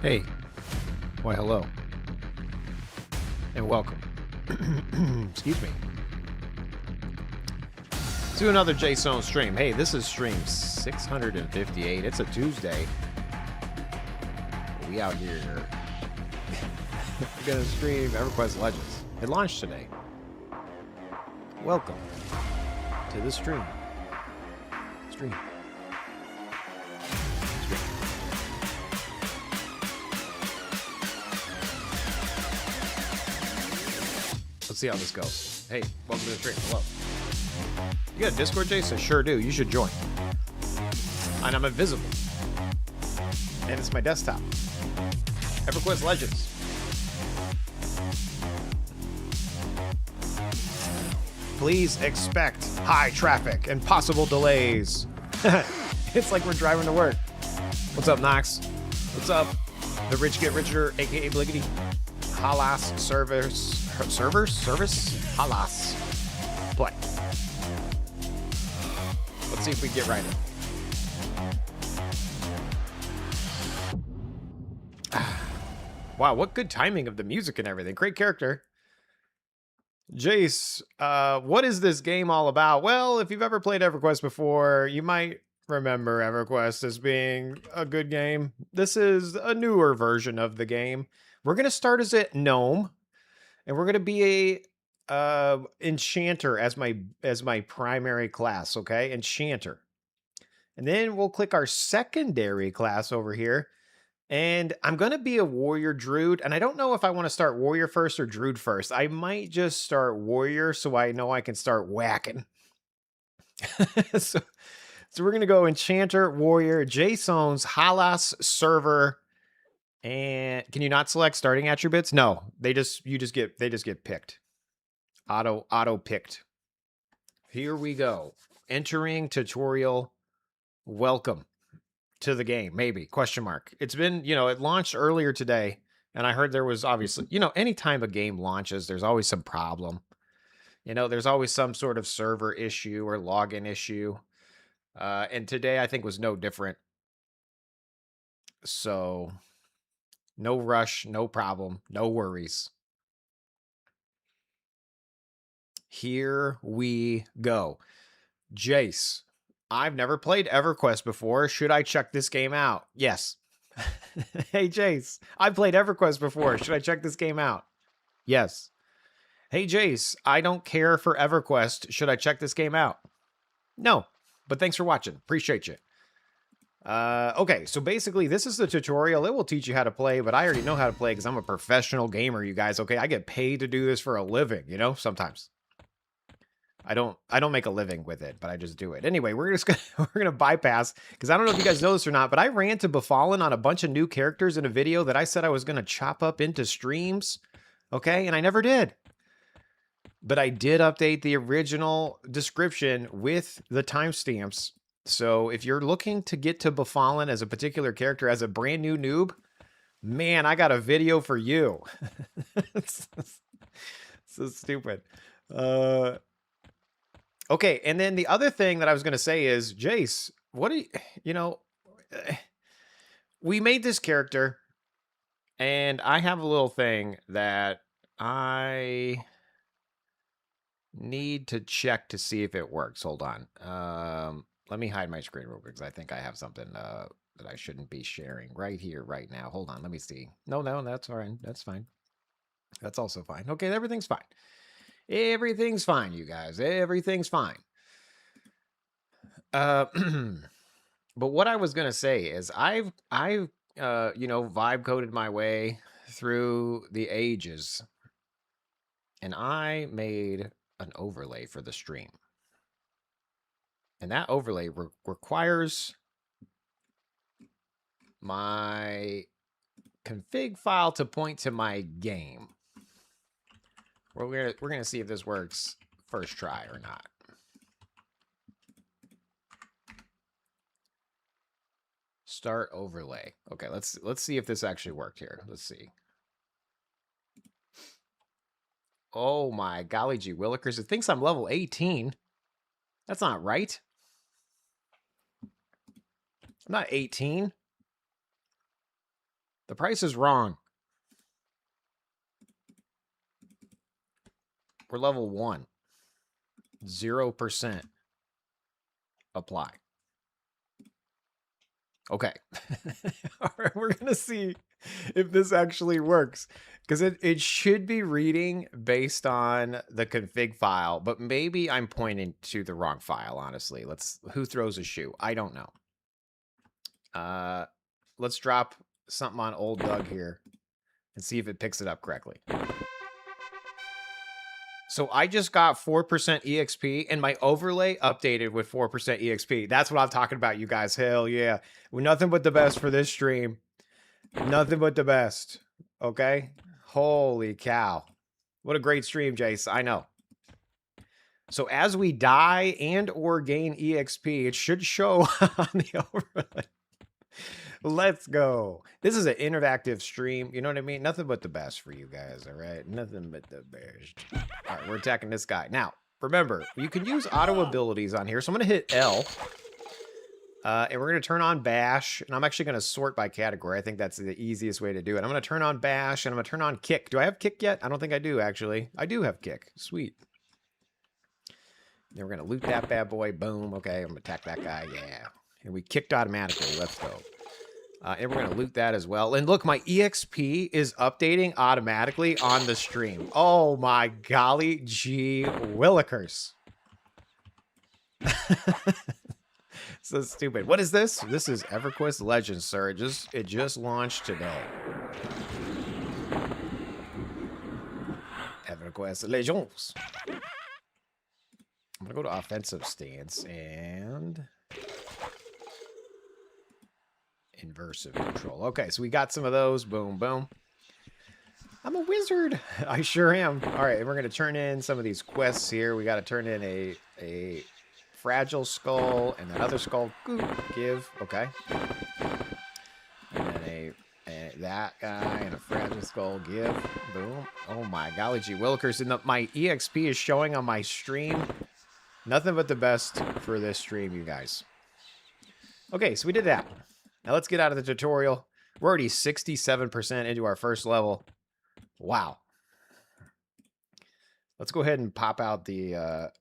Hey, why hello, and welcome, excuse me, to another Jaseowns stream. Hey, this is stream 658. It's a Tuesday. We out here. We're gonna stream EverQuest Legends. It launched today. Welcome to the stream. Stream. Let's see how this goes. Hey, welcome to the stream. Hello. You got a Discord, Jason? Sure do. You should join. And I'm invisible. And it's my desktop. EverQuest Legends. Please expect high traffic and possible delays. It's like we're driving to work. What's up, Knox? What's up? The rich get richer, aka Bliggity. Halas service. Halas. Play. Let's see if we get right in. Wow, what good timing of the music and everything. Great character. Jace, what is this game all about? Well, if you've ever played EverQuest before, you might remember EverQuest as being a good game. This is a newer version of the game. We're going to start as a gnome, and we're going to be a enchanter as my primary class, okay? Enchanter. And then we'll click our secondary class over here. And I'm going to be a warrior druid. And I don't know if I want to start warrior first or druid first. I might just start warrior so I know I can start whacking. so we're going to go enchanter, warrior, Jaseowns, Halas, server. And can you not select starting attributes? No, they just get picked. Auto picked. Here we go. Entering tutorial. Welcome to the game, maybe, question mark. It's been, it launched earlier today, and I heard there was obviously, anytime a game launches, there's always some problem. There's always some sort of server issue or login issue. And today, I think, was no different. So, no rush, no problem, no worries. Here we go. Jace. I've never played EverQuest before. Should I check this game out? Yes. Hey, Jace. I've played EverQuest before. Should I check this game out? Yes. Hey, Jace. I don't care for EverQuest. Should I check this game out? No. But thanks for watching. Appreciate you. Okay, so basically, this is the tutorial. It will teach you how to play, but I already know how to play because I'm a professional gamer, you guys. Okay, I get paid to do this for a living, sometimes. I don't make a living with it, but I just do it. Anyway, we're gonna bypass, because I don't know if you guys know this or not, but I ran to Befallen on a bunch of new characters in a video that I said I was gonna chop up into streams. Okay, and I never did. But I did update the original description with the timestamps. So if you're looking to get to Befallen as a particular character as a brand new noob, man, I got a video for you. It's so stupid. Okay, and then the other thing that I was going to say is, Jace, what do you, we made this character, and I have a little thing that I need to check to see if it works. Hold on. Let me hide my screen real quick, because I think I have something that I shouldn't be sharing right here, right now. Hold on, let me see. No, that's all right. That's fine. That's also fine. Okay, everything's fine. Everything's fine, you guys. Everything's fine. But what I was gonna say is I've vibe coded my way through the ages, and I made an overlay for the stream, and that overlay requires my config file to point to my game. We're gonna see if this works first try or not. Start overlay. Okay, let's see if this actually worked here. Let's see. Oh my golly gee willikers! It thinks I'm level 18. That's not right. I'm not 18. The price is wrong. We're level 1. 0% apply. Okay. All right, we're going to see if this actually works. Because it should be reading based on the config file, but maybe I'm pointing to the wrong file, honestly. Who throws a shoe? I don't know. Let's drop something on old Doug here and see if it picks it up correctly. So I just got 4% EXP and my overlay updated with 4% EXP. That's what I'm talking about, you guys. Hell yeah. Nothing but the best for this stream. Nothing but the best. Okay? Holy cow. What a great stream, Jace. I know. So as we die and or gain EXP, it should show on the overlay. Let's go. This is an interactive stream. You know what I mean? Nothing but the best for you guys, all right? Nothing but the best. All right, we're attacking this guy. Now, remember, you can use auto abilities on here. So I'm going to hit L. And we're going to turn on Bash. And I'm actually going to sort by category. I think that's the easiest way to do it. I'm going to turn on Bash, and I'm going to turn on Kick. Do I have Kick yet? I don't think I do, actually. I do have Kick. Sweet. Then we're going to loot that bad boy. Boom. Okay, I'm going to attack that guy. Yeah. And we kicked automatically. Let's go. And we're going to loot that as well. And look, my EXP is updating automatically on the stream. Oh my golly gee willikers. So stupid. What is this? This is EverQuest Legends, sir. It just launched today. EverQuest Legends. I'm going to go to offensive stance and inversive control. Okay, so we got some of those. Boom, boom. I'm a wizard. I sure am. All right, and we're going to turn in some of these quests here. We got to turn in a fragile skull and another skull. Give. Okay. And then that guy and a fragile skull. Give. Boom. Oh my golly gee willikers. And my EXP is showing on my stream. Nothing but the best for this stream, you guys. Okay, so we did that. Now let's get out of the tutorial. We're already 67% into our first level. Wow. Let's go ahead and pop out the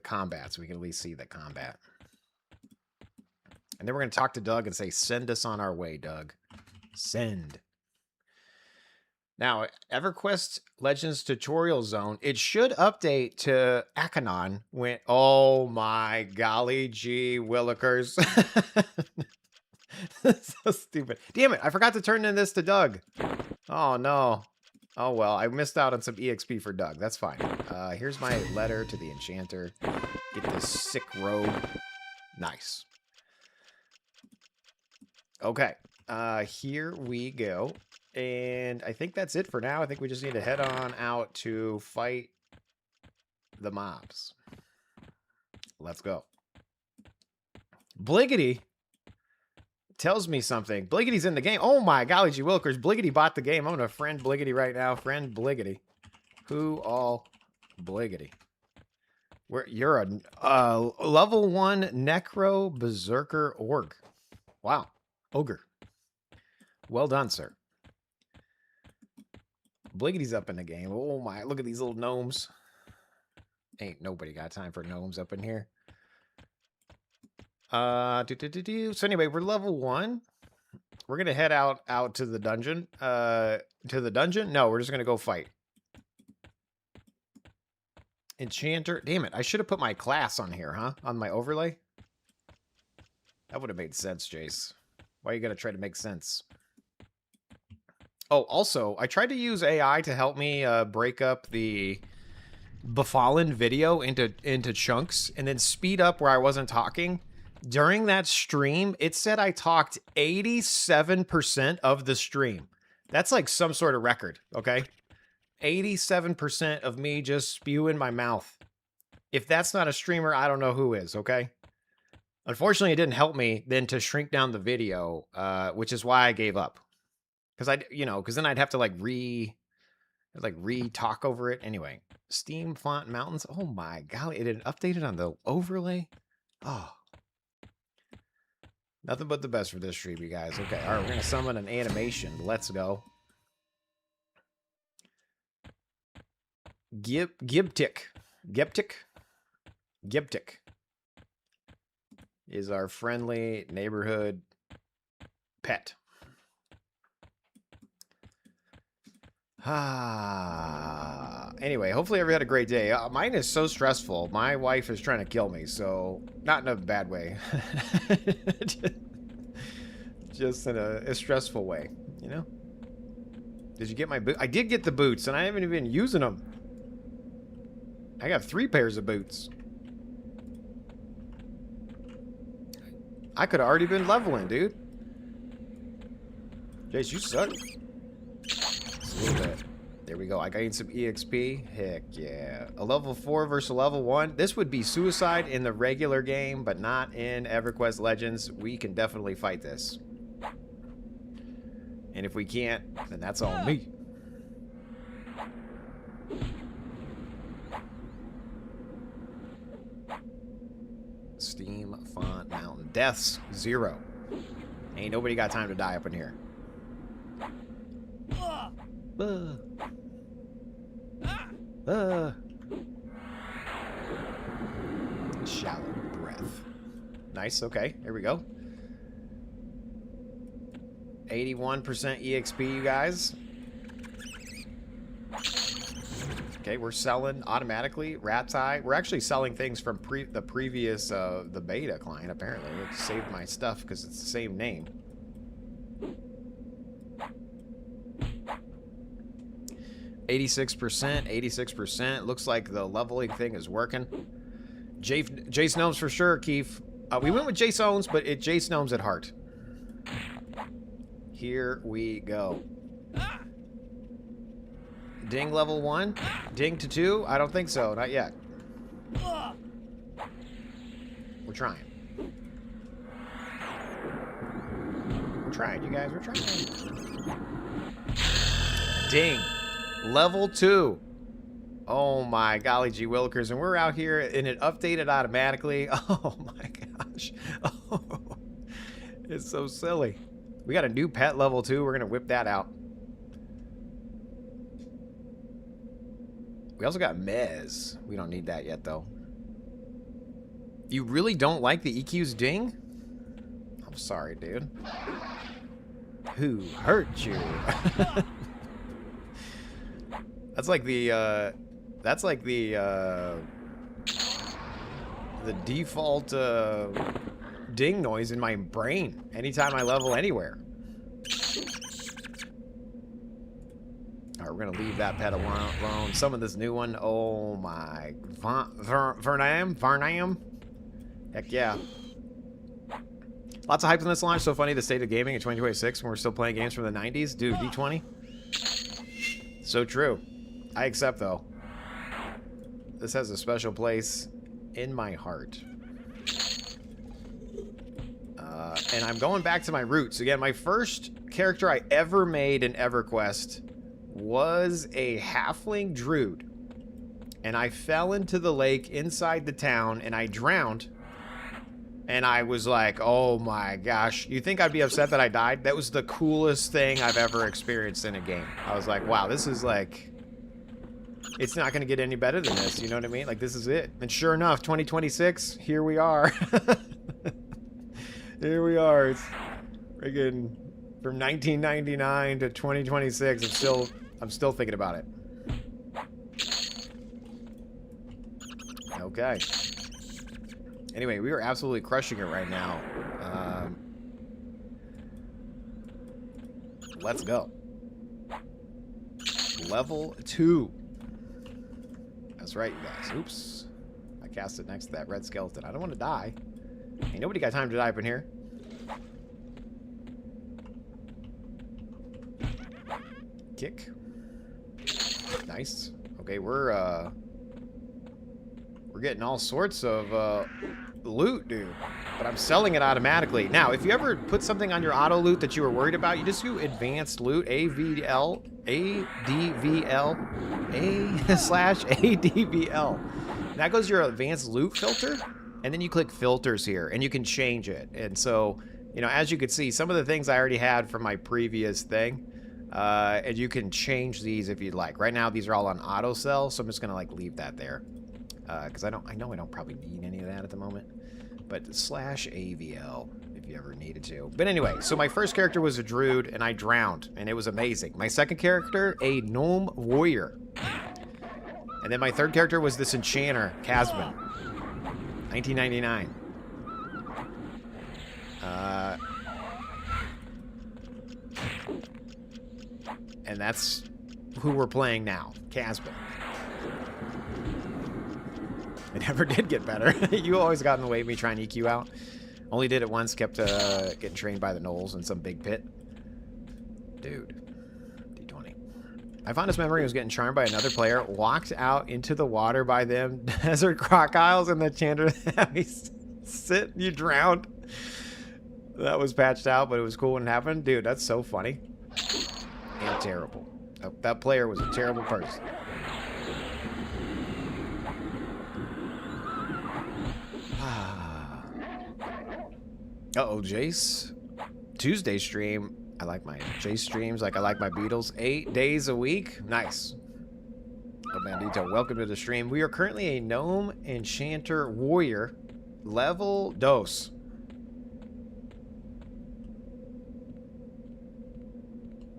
combat so we can at least see the combat. And then we're going to talk to Doug and say, send us on our way, Doug. Send. Now, EverQuest Legends Tutorial Zone, it should update to Akanon when... Oh my golly gee willikers. That's so stupid. Damn it, I forgot to turn in this to Doug. Oh, no. Oh, well, I missed out on some EXP for Doug. That's fine. Here's my letter to the Enchanter. Get this sick robe. Nice. Okay. Here we go. And I think that's it for now. I think we just need to head on out to fight the mobs. Let's go. Bliggity tells me something. Bliggity's in the game. Oh my golly gee willikers. Bliggity bought the game. I'm going to friend Bliggity right now. Friend Bliggity. Who all Bliggity? You're a level 1 Necro Berserker Org. Wow. Ogre. Well done, sir. Bliggity's up in the game. Oh my, look at these little gnomes. Ain't nobody got time for gnomes up in here. So anyway, we're level 1. We're gonna head out to the dungeon. To the dungeon? No, we're just gonna go fight. Enchanter. Damn it, I should have put my class on here, huh? On my overlay. That would have made sense, Jace. Why are you gonna try to make sense? Oh, also, I tried to use AI to help me break up the Befallen video into chunks and then speed up where I wasn't talking. During that stream, it said I talked 87% of the stream. That's like some sort of record, okay? 87% of me just spewing my mouth. If that's not a streamer, I don't know who is, okay? Unfortunately, it didn't help me then to shrink down the video, which is why I gave up. Because then I'd have to re-talk over it. Anyway, Steam Font Mountains. Oh my golly, it had updated on the overlay. Oh. Nothing but the best for this stream, you guys. Okay, all right, we're going to summon an animation. Let's go. Gibtic is our friendly neighborhood pet. Anyway, hopefully everybody had a great day. Mine is so stressful. My wife is trying to kill me, so not in a bad way. Just in a stressful way, you know? Did you get my boot? I did get the boots, and I haven't even been using them. I got 3 pairs of boots. I could have already been leveling, dude. Jace, you suck. Just a little bit. There we go. I gained some EXP. Heck yeah. A level 4 versus a level 1. This would be suicide in the regular game, but not in EverQuest Legends. We can definitely fight this. And if we can't, then that's on me. Steam Font Mountain. Deaths, 0. Ain't nobody got time to die up in here. Shallow breath. Nice, okay. Here we go. 81% EXP, you guys. Okay, we're selling automatically. Rat's Eye. We're actually selling things from the previous, the beta client, apparently. It saved my stuff because it's the same name. 86%, 86%. Looks like the leveling thing is working. Jaseowns for sure, Keith. We went with Jaseowns, but Jaseowns at heart. Here we go. Ding level 1? Ding to 2? I don't think so. Not yet. We're trying. We're trying, you guys. We're trying. Ding. Level 2. Oh my golly gee willikers. And we're out here and it updated automatically. Oh my gosh. Oh, it's so silly. We got a new pet level 2. We're going to whip that out. We also got Mez. We don't need that yet, though. You really don't like the EQ's ding? I'm sorry, dude. Who hurt you? That's like the default ding noise in my brain anytime I level anywhere. Alright, we're gonna leave that pet alone. Some of this new one, oh my, Varnam? Heck yeah. Lots of hype in this launch. So funny, the state of gaming in 2026 when we're still playing games from the 90s. Dude, D20. So true. I accept, though. This has a special place in my heart. And I'm going back to my roots. Again, my first character I ever made in EverQuest was a halfling Druid. And I fell into the lake inside the town, and I drowned. And I was like, oh my gosh. You think I'd be upset that I died? That was the coolest thing I've ever experienced in a game. I was like, wow, this is like... It's not going to get any better than this, you know what I mean? Like, this is it. And sure enough, 2026, here we are. Here we are. It's friggin' from 1999 to 2026. I'm still thinking about it. Okay. Anyway, we are absolutely crushing it right now. Let's go. Level 2. That's right, you guys. Oops. I cast it next to that red skeleton. I don't want to die. Ain't nobody got time to die up in here. Kick. Nice. Okay, we're getting all sorts of loot, dude. But I'm selling it automatically. Now, if you ever put something on your auto loot that you were worried about, you just do advanced loot, ADVL, A/ADVL. That goes your advanced loot filter, and then you click filters here, and you can change it. And so you know, as you can see, some of the things I already had from my previous thing. And you can change these if you'd like. Right now, these are all on auto sell, so I'm just gonna like leave that there. Because I know I don't probably need any of that at the moment. But /AVL if you ever needed to. But anyway, so my first character was a Druid, and I drowned, and it was amazing. My second character, a Gnome Warrior. And then my third character was this Enchanter, Casban. 1999. And that's who we're playing now, Casban. It never did get better. You always got in the way of me trying to EQ out. Only did it once, kept getting trained by the gnolls in some big pit. Dude. D20. My fondest memory was getting charmed by another player, walked out into the water by them, desert crocodiles, and the enchanter sit, you drowned. That was patched out, but it was cool when it happened. Dude, that's so funny. And terrible. Oh, that player was a terrible person. Uh-oh, Jace. Tuesday stream. I like my Jace streams like I like my Beatles. 8 days a week. Nice. Oh, Bandito, welcome to the stream. We are currently a Gnome Enchanter Warrior. Level dos.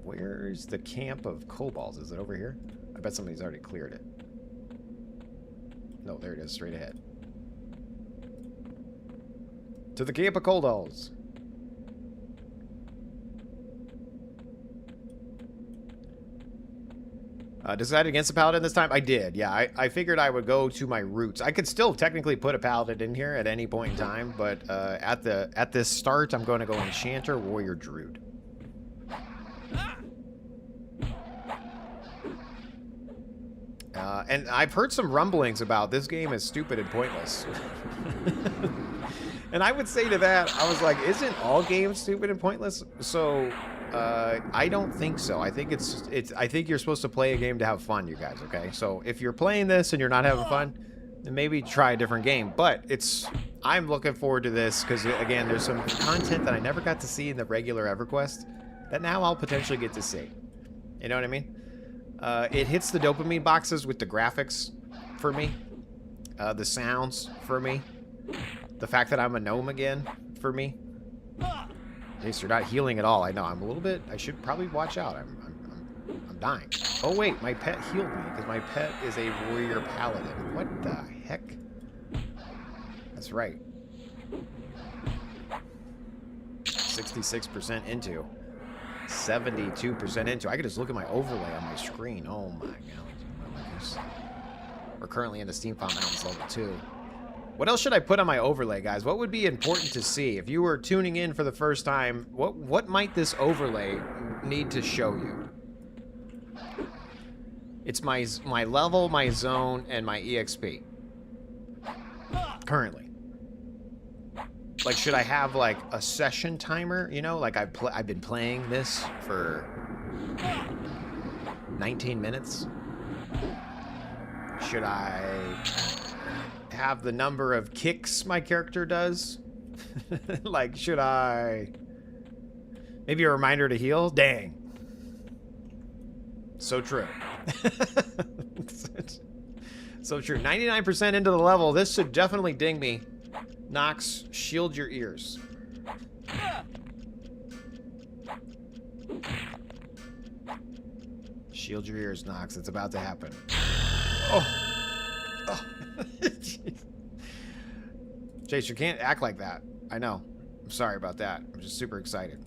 Where's the camp of kobolds? Is it over here? I bet somebody's already cleared it. No, there it is, straight ahead. To the camp of kobolds. Decided against the paladin this time? I did, yeah. I figured I would go to my roots. I could still technically put a paladin in here at any point in time, but at this start, I'm going to go Enchanter Warrior Druid. And I've heard some rumblings about this game is stupid and pointless. And I would say to that, I was like, isn't all games stupid and pointless? So, I don't think so. I think I think you're supposed to play a game to have fun, you guys, okay? So, if you're playing this and you're not having fun, then maybe try a different game. But I'm looking forward to this because, again, there's some content that I never got to see in the regular EverQuest that now I'll potentially get to see. You know what I mean? It hits the dopamine boxes with the graphics for me, the sounds for me, the fact that I'm a gnome again for me. Jace, you're not healing at all. I know. I'm a little bit. I should probably watch out. I'm dying. Oh wait, my pet healed me because my pet is a warrior paladin. What the heck? That's right. 66% into. 72% into. I could just look at my overlay on my screen. Oh my god. We're currently in the Steam File Mountains level 2. What else should I put on my overlay, guys? What would be important to see? If you were tuning in for the first time, what might this overlay need to show you? It's my level, my zone, and my EXP. Currently. Like, should I have, like, a session timer? You know, like, I've been playing this for 19 minutes. Should I have the number of kicks my character does? Like, should I... Maybe a reminder to heal? Dang. So true. So true. 99% into the level. This should definitely ding me. Nox, shield your ears. Shield your ears, Nox. It's about to happen. Oh. Oh. Jace, you can't act like that. I know. I'm sorry about that. I'm just super excited.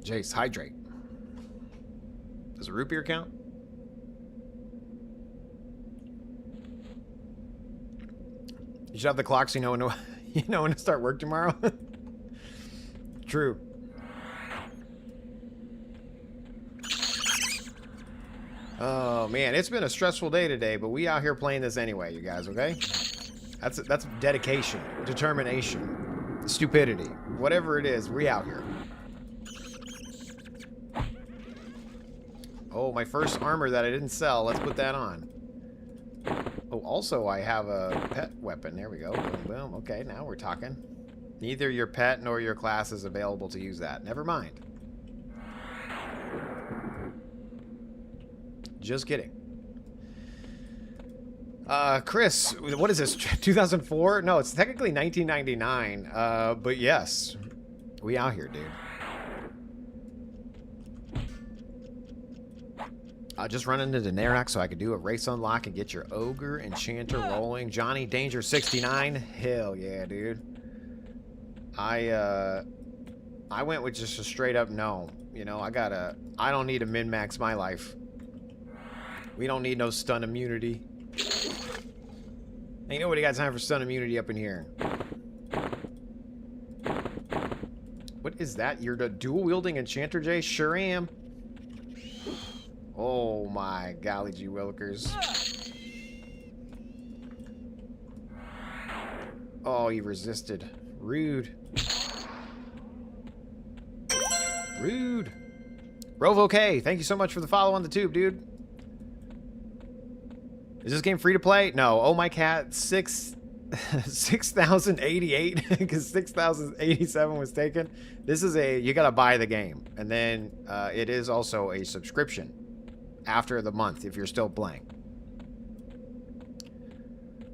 Jace, hydrate. Does a root beer count? You should have the clock so you know when to start work tomorrow. True. Oh man, it's been a stressful day today, but we out here playing this anyway, you guys, okay? That's dedication, determination, stupidity, whatever it is, we out here. Oh, my first armor that I didn't sell, let's put that on. Oh, also, I have a pet weapon. There we go. Boom, boom. Okay, now we're talking. Neither your pet nor your class is available to use that. Never mind. Just kidding. Chris, what is this? 2004? No, it's technically 1999. But yes, we out here, dude. Just run into the Narak so I could do a race unlock and get your Ogre Enchanter rolling. Johnny Danger 69. Hell yeah, dude. I went with just a straight up gnome. You know, I don't need to min-max my life. We don't need no stun immunity. Ain't nobody got time for stun immunity up in here. What is that? You're the dual-wielding Enchanter, Jay? Sure am. Oh my golly gee willikers. Oh, he resisted. Rude. Rude. Rovo K, thank you so much for the follow on the tube, dude. Is this game free to play? No. Oh my cat, 6,088 because 6,087 was taken. This is you gotta buy the game, and then it is also a subscription after the month if you're still playing.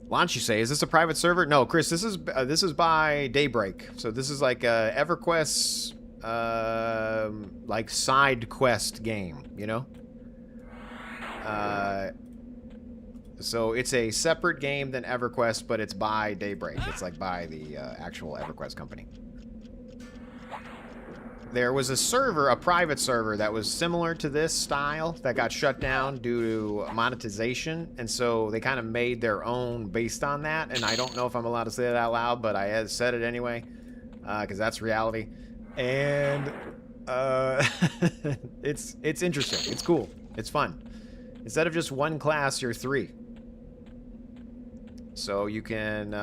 Launch, you say? Is this a private server? No, Chris. This is by Daybreak. So this is like a EverQuest like side quest game, you know? So it's a separate game than EverQuest, but it's by Daybreak. It's like by the actual EverQuest company. There was a server, a private server, that was similar to this style that got shut down due to monetization, and so they kind of made their own based on that, and I don't know if I'm allowed to say that out loud, but I had said it anyway, because that's reality. And it's interesting. It's cool. It's fun. Instead of just one class, you're 3. So you can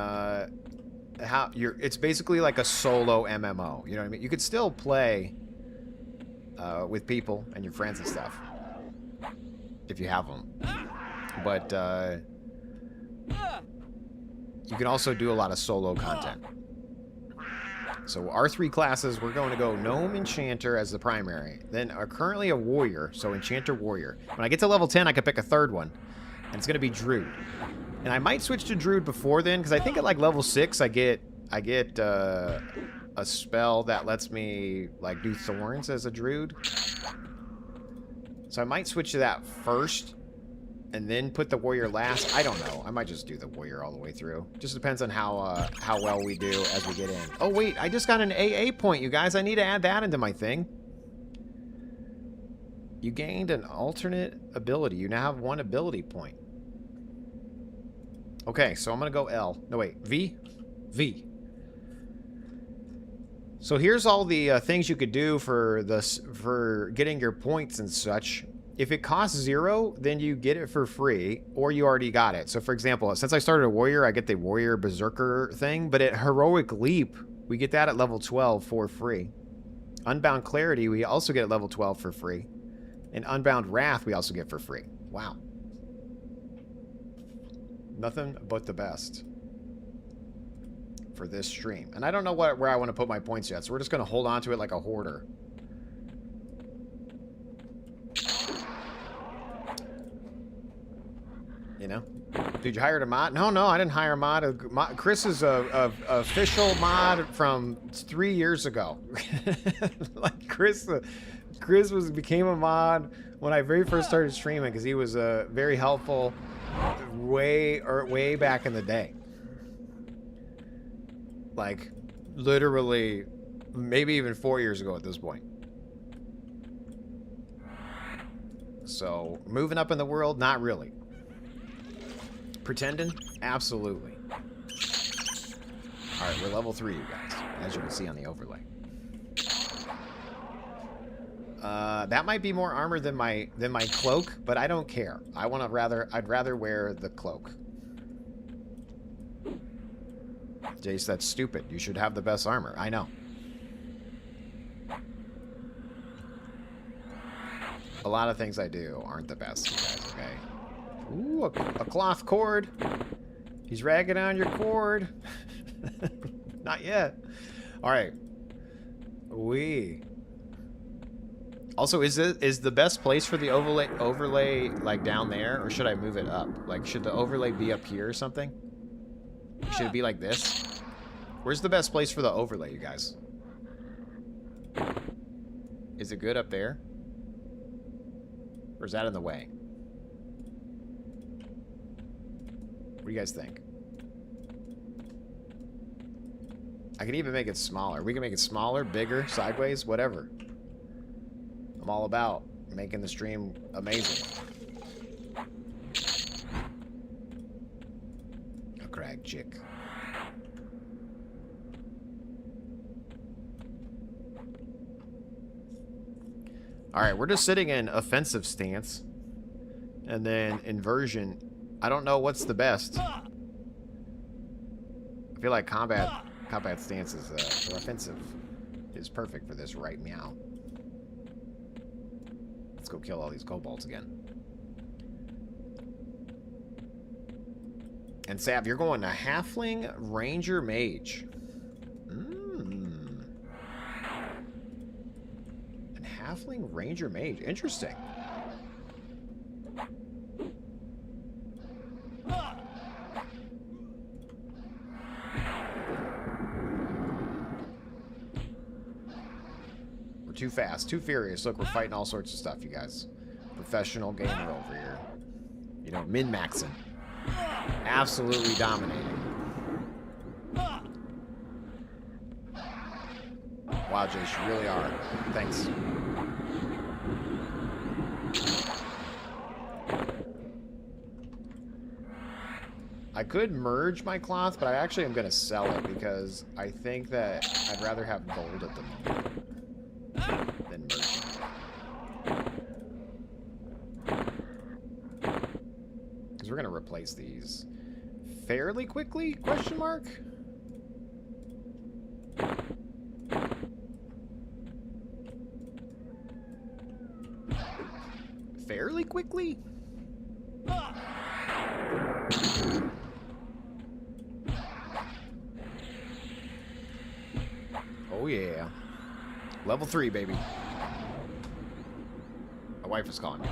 it's basically like a solo MMO. You know what I mean? You could still play with people and your friends and stuff if you have them. But you can also do a lot of solo content. So our 3 classes, we're going to go Gnome Enchanter as the primary. Then currently a Warrior, so Enchanter Warrior. When I get to level 10, I can pick a 3rd one. And it's going to be Druid. And I might switch to Druid before then, because I think at like level 6, I get a spell that lets me like do Thorns as a Druid. So I might switch to that first, and then put the Warrior last. I don't know. I might just do the Warrior all the way through. Just depends on how well we do as we get in. Oh wait, I just got an AA point, you guys. I need to add that into my thing. You gained an alternate ability. You now have 1 ability point. Okay, so I'm gonna go L. No wait, V? V. So here's all the things you could do for getting your points and such. If it costs 0, then you get it for free, or you already got it. So for example, since I started a Warrior, I get the Warrior Berserker thing, but at Heroic Leap, we get that at level 12 for free. Unbound Clarity, we also get at level 12 for free. And Unbound Wrath, we also get for free. Wow. Nothing but the best for this stream. And I don't know where I want to put my points yet, so we're just going to hold on to it like a hoarder. You know? Dude, you hired a mod? No, I didn't hire a mod. Chris is a official mod from 3 years ago. Like Chris became a mod when I very first started streaming, because he was very helpful way back in the day. Like literally maybe even 4 years ago at this point. So moving up in the world, not really. Pretending? Absolutely. Alright, we're level 3, you guys, as you can see on the overlay. That might be more armor than my cloak, but I don't care. I'd rather wear the cloak. Jace, that's stupid. You should have the best armor. I know. A lot of things I do aren't the best, you guys, okay? Ooh, a cloth cord. He's ragging on your cord. Not yet. All right. Also, is the best place for the overlay like down there, or should I move it up? Like, should the overlay be up here or something? Should it be like this? Where's the best place for the overlay, you guys? Is it good up there? Or is that in the way? What do you guys think? I can even make it smaller. We can make it smaller, bigger, sideways, whatever. I'm all about making the stream amazing. A crag chick. Alright, we're just sitting in offensive stance. And then inversion. I don't know what's the best. I feel like combat stance is or offensive is perfect for this right meow. Let's go kill all these kobolds again. And Sav, you're going to halfling, ranger, mage. And halfling, ranger, mage. Interesting. We're too fast, too furious. Look, we're fighting all sorts of stuff, you guys. Professional gamer over here. You know, min-maxing. Absolutely dominating. Wow, Jace, you really are. Thanks. I could merge my cloth, but I actually am going to sell it because I think that I'd rather have gold at the moment than merging. Because we're going to replace these fairly quickly, question mark? Fairly quickly? Oh yeah. Level 3, baby. My wife is calling me.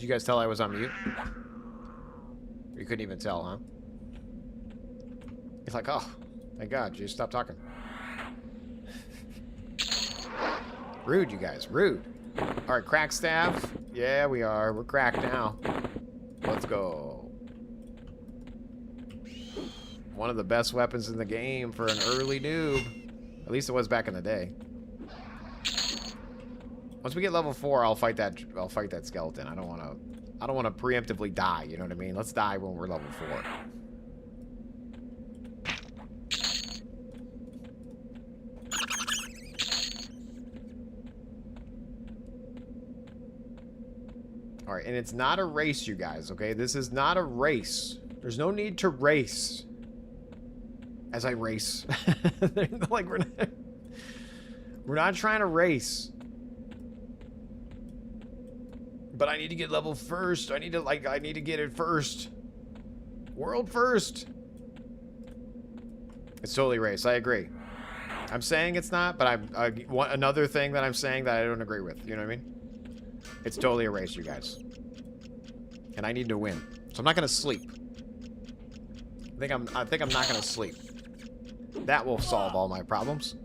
Did you guys tell I was on mute? You couldn't even tell, huh? It's like, oh, thank God, you stop talking. Rude, you guys, rude. All right, crack staff. Yeah, we are. We're cracked now. Let's go. One of the best weapons in the game for an early noob. At least it was back in the day. Once we get level 4, I'll fight that skeleton. I don't want to preemptively die, you know what I mean? Let's die when we're level 4. All right, and it's not a race, you guys, okay? This is not a race. There's no need to race. As I race. Like, we're not trying to race. But I need to get level first. I need to get it first. World first. It's totally race. I agree. I'm saying it's not, but another thing that I'm saying that I don't agree with. You know what I mean? It's totally a race, you guys. And I need to win. So I'm not gonna sleep. I think I'm not gonna sleep. That will solve all my problems.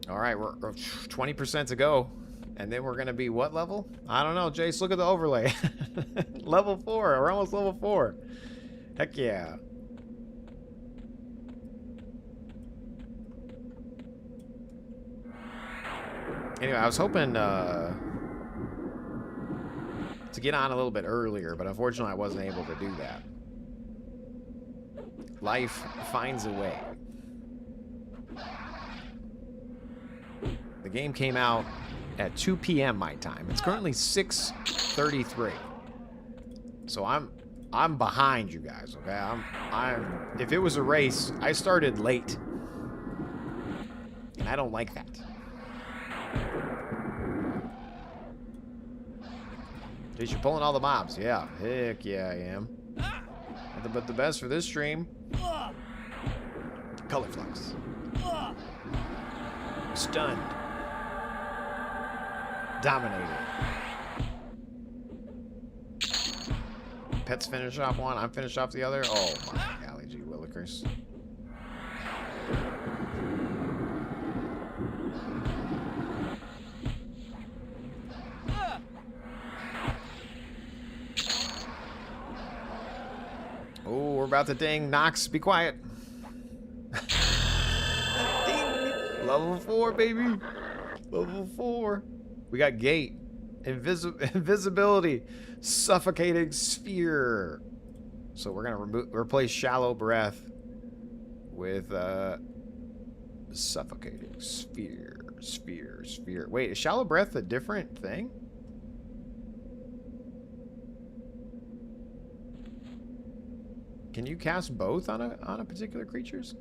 All right, we're 20% to go. And then we're going to be what level? I don't know, Jace. Look at the overlay. Level 4. We're almost level 4. Heck yeah. Anyway, I was hoping to get on a little bit earlier, but unfortunately I wasn't able to do that. Life finds a way. The game came out at 2 p.m. my time. It's currently 6:33. So I'm behind you guys, okay? If it was a race, I started late. And I don't like that. Dude, you're pulling all the mobs. Yeah, heck yeah, I am. But the best for this stream, color flux. Stunned. Dominated. Pets finish off one. I'm finished off the other. Oh my golly gee willikers. Oh, we're about to ding. Nox, be quiet. Ding. Level 4, baby. Level 4. We got gate. Invisibility. Suffocating sphere. So we're going to replace shallow breath with suffocating sphere. Sphere. Wait, is shallow breath a different thing? Can you cast both on a particular creature's?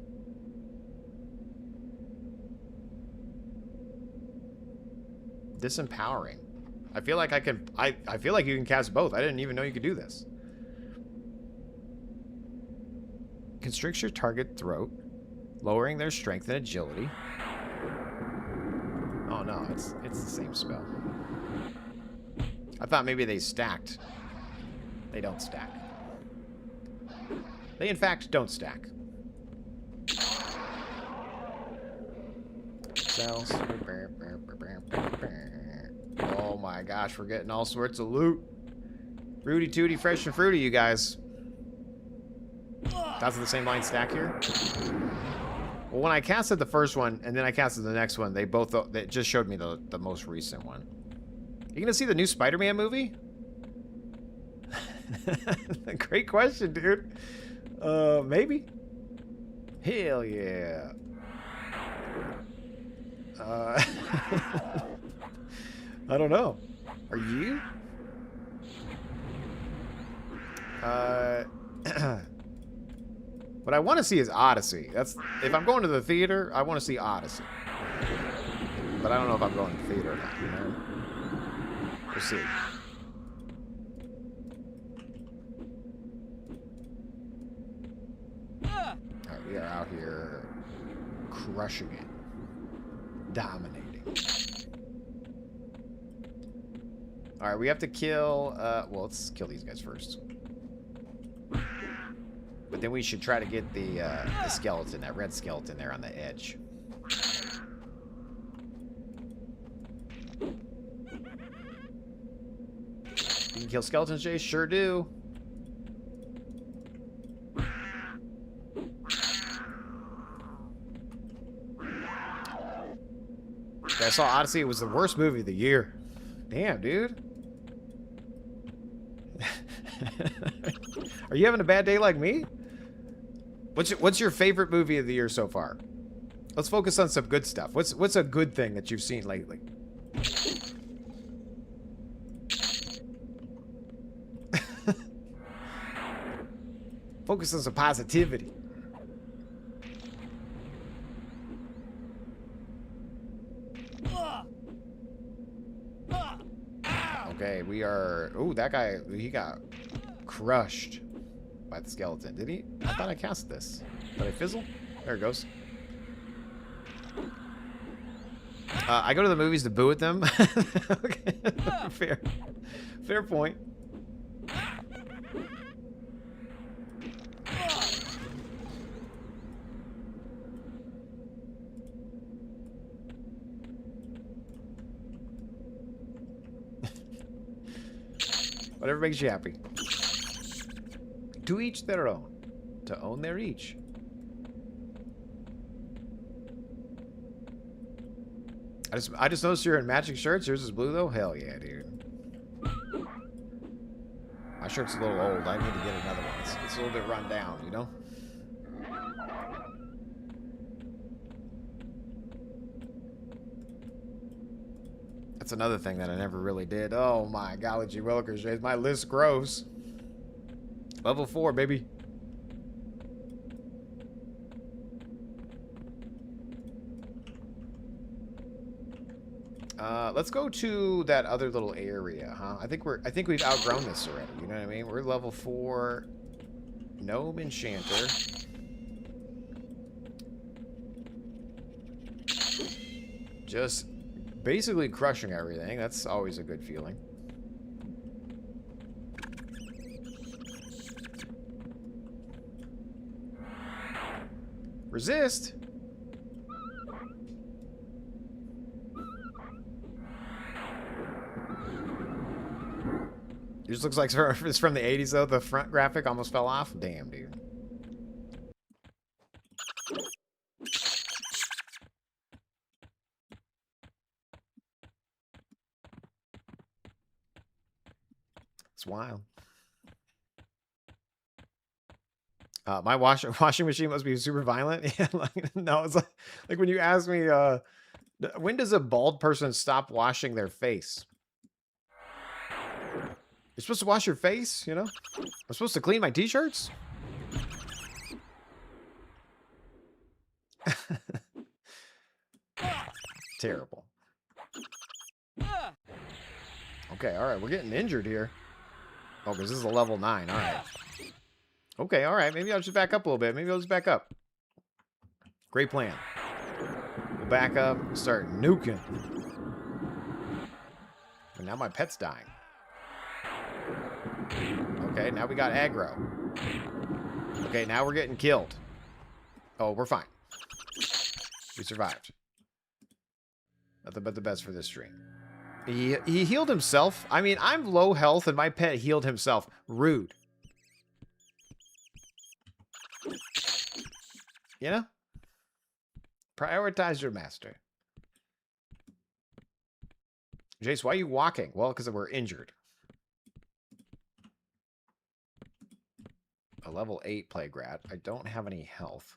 Disempowering. I feel like I can. I feel like you can cast both. I didn't even know you could do this. Constricts your target throat, lowering their strength and agility. Oh no, it's the same spell. I thought maybe they stacked. They don't stack. They, in fact, don't stack. Cells. Oh my gosh, we're getting all sorts of loot. Rooty tooty, fresh and fruity, you guys. That's the same line stack here. Well, when I casted the first one and then I casted the next one, they just showed me the most recent one. You gonna see the new Spider-Man movie? Great question, dude. Maybe. Hell yeah. I don't know. Are you? What I want to see is Odyssey. That's if I'm going to the theater, I want to see Odyssey. But I don't know if I'm going to the theater or not, you know? We'll see. We are out here crushing it. Dominating. Alright, we have to kill... well, let's kill these guys first. But then we should try to get the skeleton, that red skeleton there on the edge. You can kill skeletons, Jay? Sure do. I saw Odyssey. It was the worst movie of the year. Damn, dude. Are you having a bad day like me? What's your favorite movie of the year so far? Let's focus on some good stuff. What's a good thing that you've seen lately? Focus on some positivity. Okay, we are... Ooh, that guy, he got crushed by the skeleton. Did he? I thought I cast this. Did I fizzle? There it goes. I go to the movies to boo at them. Okay. Fair point. Whatever makes you happy. To each their own. To own their each. I just noticed you're in matching shirts. Yours is blue though? Hell yeah, dude. My shirt's a little old. I need to get another one. It's a little bit run down, you know? That's another thing that I never really did. Oh my golly, willikers, my list grows. Level 4, baby. Let's go to that other little area, huh? I think we've outgrown this already. You know what I mean? We're level 4 Gnome Enchanter. Just basically crushing everything. That's always a good feeling. Resist. It just looks like it's from the 80s, though. The front graphic almost fell off. Damn, dude. It's wild. My washing machine must be super violent. Yeah, like, no, it's like when you ask me, when does a bald person stop washing their face? You're supposed to wash your face, you know? I'm supposed to clean my t-shirts? Terrible. Okay, all right, we're getting injured here. Oh, because this is a level 9. All right. Okay, all right. Maybe I'll just back up a little bit. Maybe I'll just back up. Great plan. We'll back up and start nuking. And now my pet's dying. Okay, now we got aggro. Okay, now we're getting killed. Oh, we're fine. We survived. Nothing but the best for this stream. He healed himself. I mean, I'm low health and my pet healed himself. Rude. You know? Prioritize your master. Jace, why are you walking? Well, because we're injured. A level 8 plague rat. I don't have any health.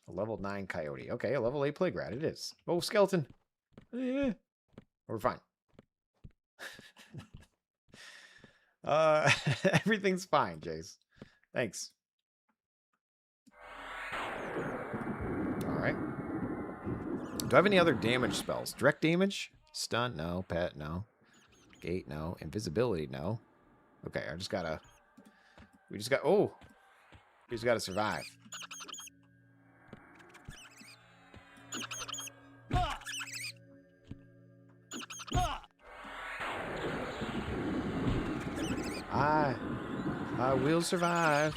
A level 9 coyote. Okay, a level 8 plague rat. It is. Oh, skeleton. Eh. We're fine. Everything's fine, Jace. Thanks. Alright. Do I have any other damage spells? Direct damage? Stun? No. Pet? No. Gate? No. Invisibility? No. Okay, I just gotta We just got... Oh! We just got to survive. I will survive.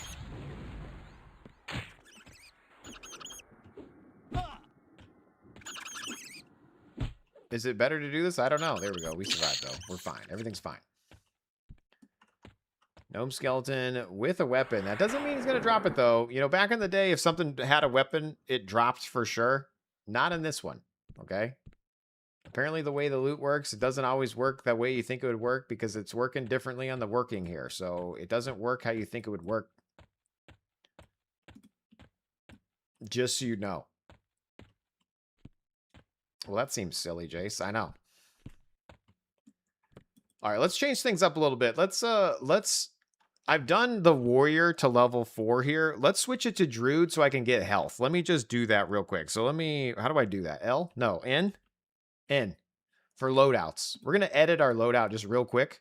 Is it better to do this? I don't know. There we go. We survived, though. We're fine. Everything's fine. Gnome skeleton with a weapon. That doesn't mean he's going to drop it, though. You know, back in the day, if something had a weapon, it dropped for sure. Not in this one, okay? Apparently, the way the loot works, it doesn't always work that way you think it would work because it's working differently on the working here. So it doesn't work how you think it would work. Just so you know. Well, that seems silly, Jace. I know. All right, let's change things up a little bit. I've done the warrior to level 4 here. Let's switch it to druid so I can get health. Let me just do that real quick. So how do I do that? L? No, N? N. For loadouts. We're going to edit our loadout just real quick.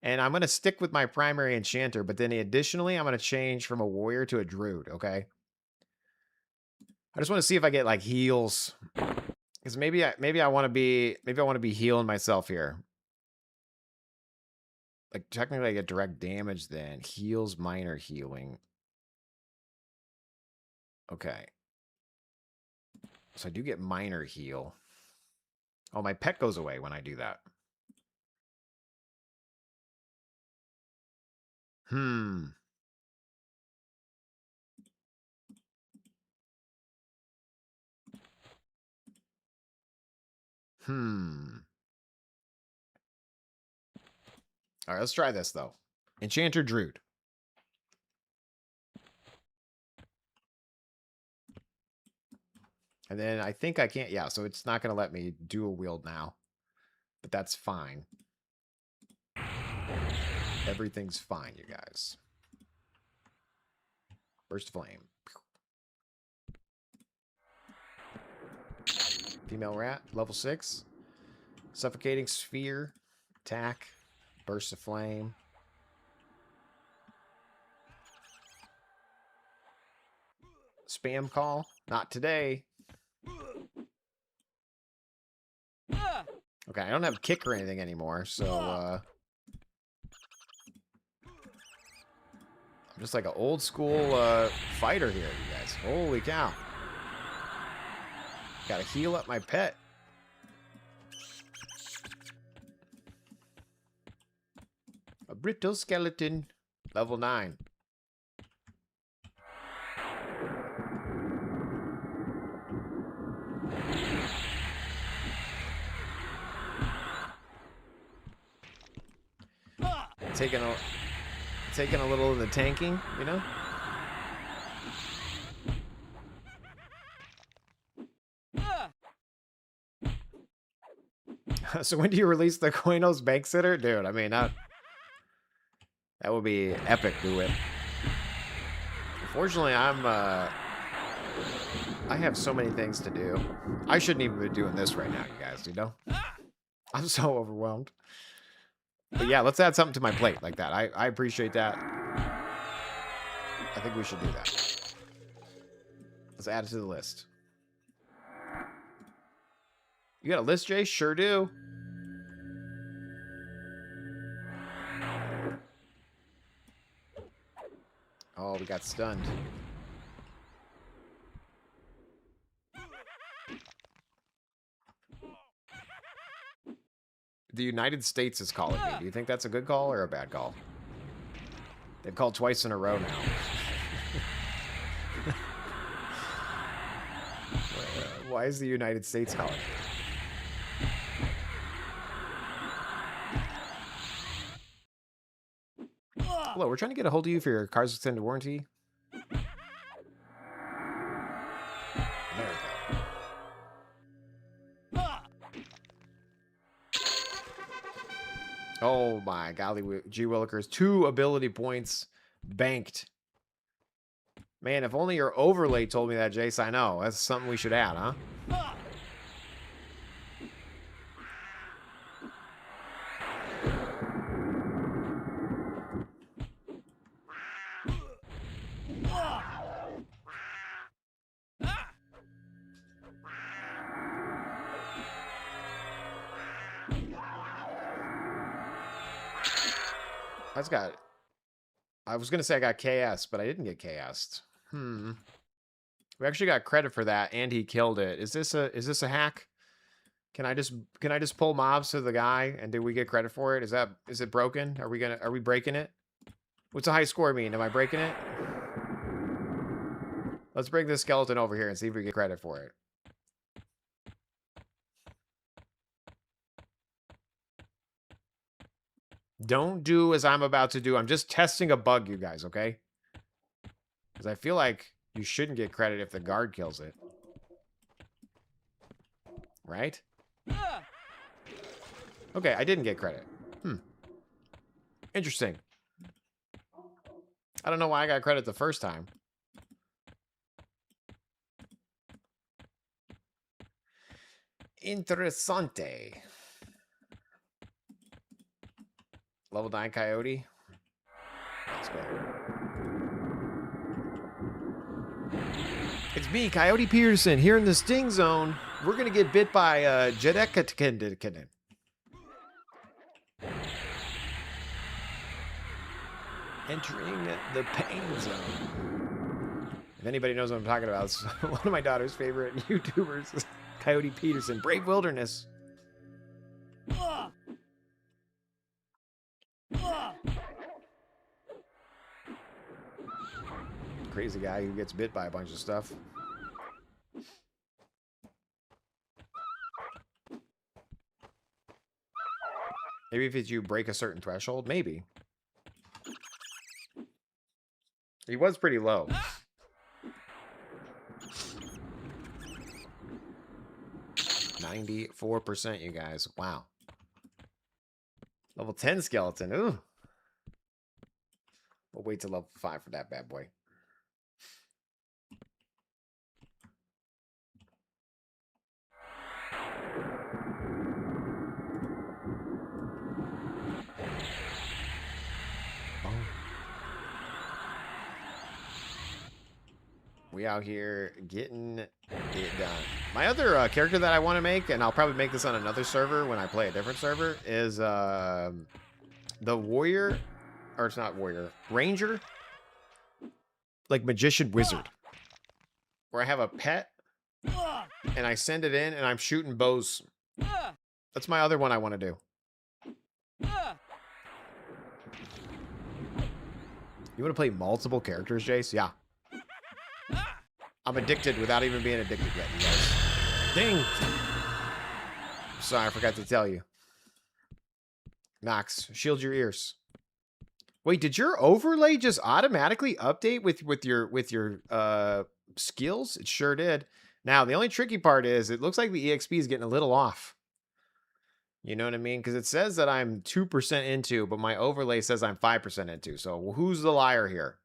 And I'm going to stick with my primary enchanter, but then additionally, I'm going to change from a warrior to a druid, okay? I just want to see if I get like heals. Because maybe I want to be healing myself here. Like, technically, I get direct damage then. Heals minor healing. Okay. So I do get minor heal. Oh, my pet goes away when I do that. All right, let's try this, though. Enchanter Druid. And then I think I can't... Yeah, so it's not going to let me dual wield now. But that's fine. Everything's fine, you guys. Burst flame. Female rat, level 6. Suffocating sphere. Attack. Burst of flame. Spam call. Not today. Okay, I don't have kick or anything anymore, so I'm just like an old school fighter here, you guys. Holy cow. Gotta heal up my pet. A brittle skeleton. Level 9. Taking a little of the tanking, you know? So when do you release the Koinos Bank Sitter? Dude, I mean, that would be epic, do it. Unfortunately, I have so many things to do. I shouldn't even be doing this right now, you guys, you know? I'm so overwhelmed. But yeah, let's add something to my plate like that. I appreciate that. I think we should do that. Let's add it to the list. You got a list, Jay? Sure do. Oh, we got stunned. The United States is calling me. Do you think that's a good call or a bad call? They've called twice in a row now. Why is the United States calling me? Hello, we're trying to get a hold of you for your car's extended warranty. There we go. Oh my golly, G Willikers. 2 ability points banked. Man, if only your overlay told me that, Jace, I know. That's something we should add, huh? That's got... I was going to say I got KS, but I didn't get KS'd. We actually got credit for that, and he killed it. Is this a hack? Can I just pull mobs to the guy, and do we get credit for it? Is it broken? Are we breaking it? What's a high score mean? Am I breaking it? Let's bring this skeleton over here and see if we get credit for it. Don't do as I'm about to do. I'm just testing a bug, you guys, okay? Because I feel like you shouldn't get credit if the guard kills it. Right? Okay, I didn't get credit. Interesting. I don't know why I got credit the first time. Interessante. Level 9 coyote. Let's go. It's me, Coyote Peterson, here in the Sting Zone. We're going to get bit by Jedekatkin. Entering the pain zone. If anybody knows what I'm talking about, it's one of my daughter's favorite YouTubers, Coyote Peterson. Brave Wilderness. Crazy guy who gets bit by a bunch of stuff. Maybe if you break a certain threshold, maybe. He was pretty low. %, you guys. Wow. Level 10 skeleton. Ooh. We'll wait till level 5 for that bad boy. We out here getting it done. My other character that I want to make, and I'll probably make this on another server when I play a different server, is the warrior, or it's not warrior, ranger, like magician wizard, where I have a pet and I send it in and I'm shooting bows. That's my other one I want to do. You want to play multiple characters, Jace? Yeah. I'm addicted without even being addicted yet, you guys. Ding! Sorry, I forgot to tell you. Knox, shield your ears. Wait, did your overlay just automatically update with your skills? It sure did. Now, the only tricky part is it looks like the EXP is getting a little off. You know what I mean? Because it says that I'm 2% into, but my overlay says I'm 5% into. So who's the liar here?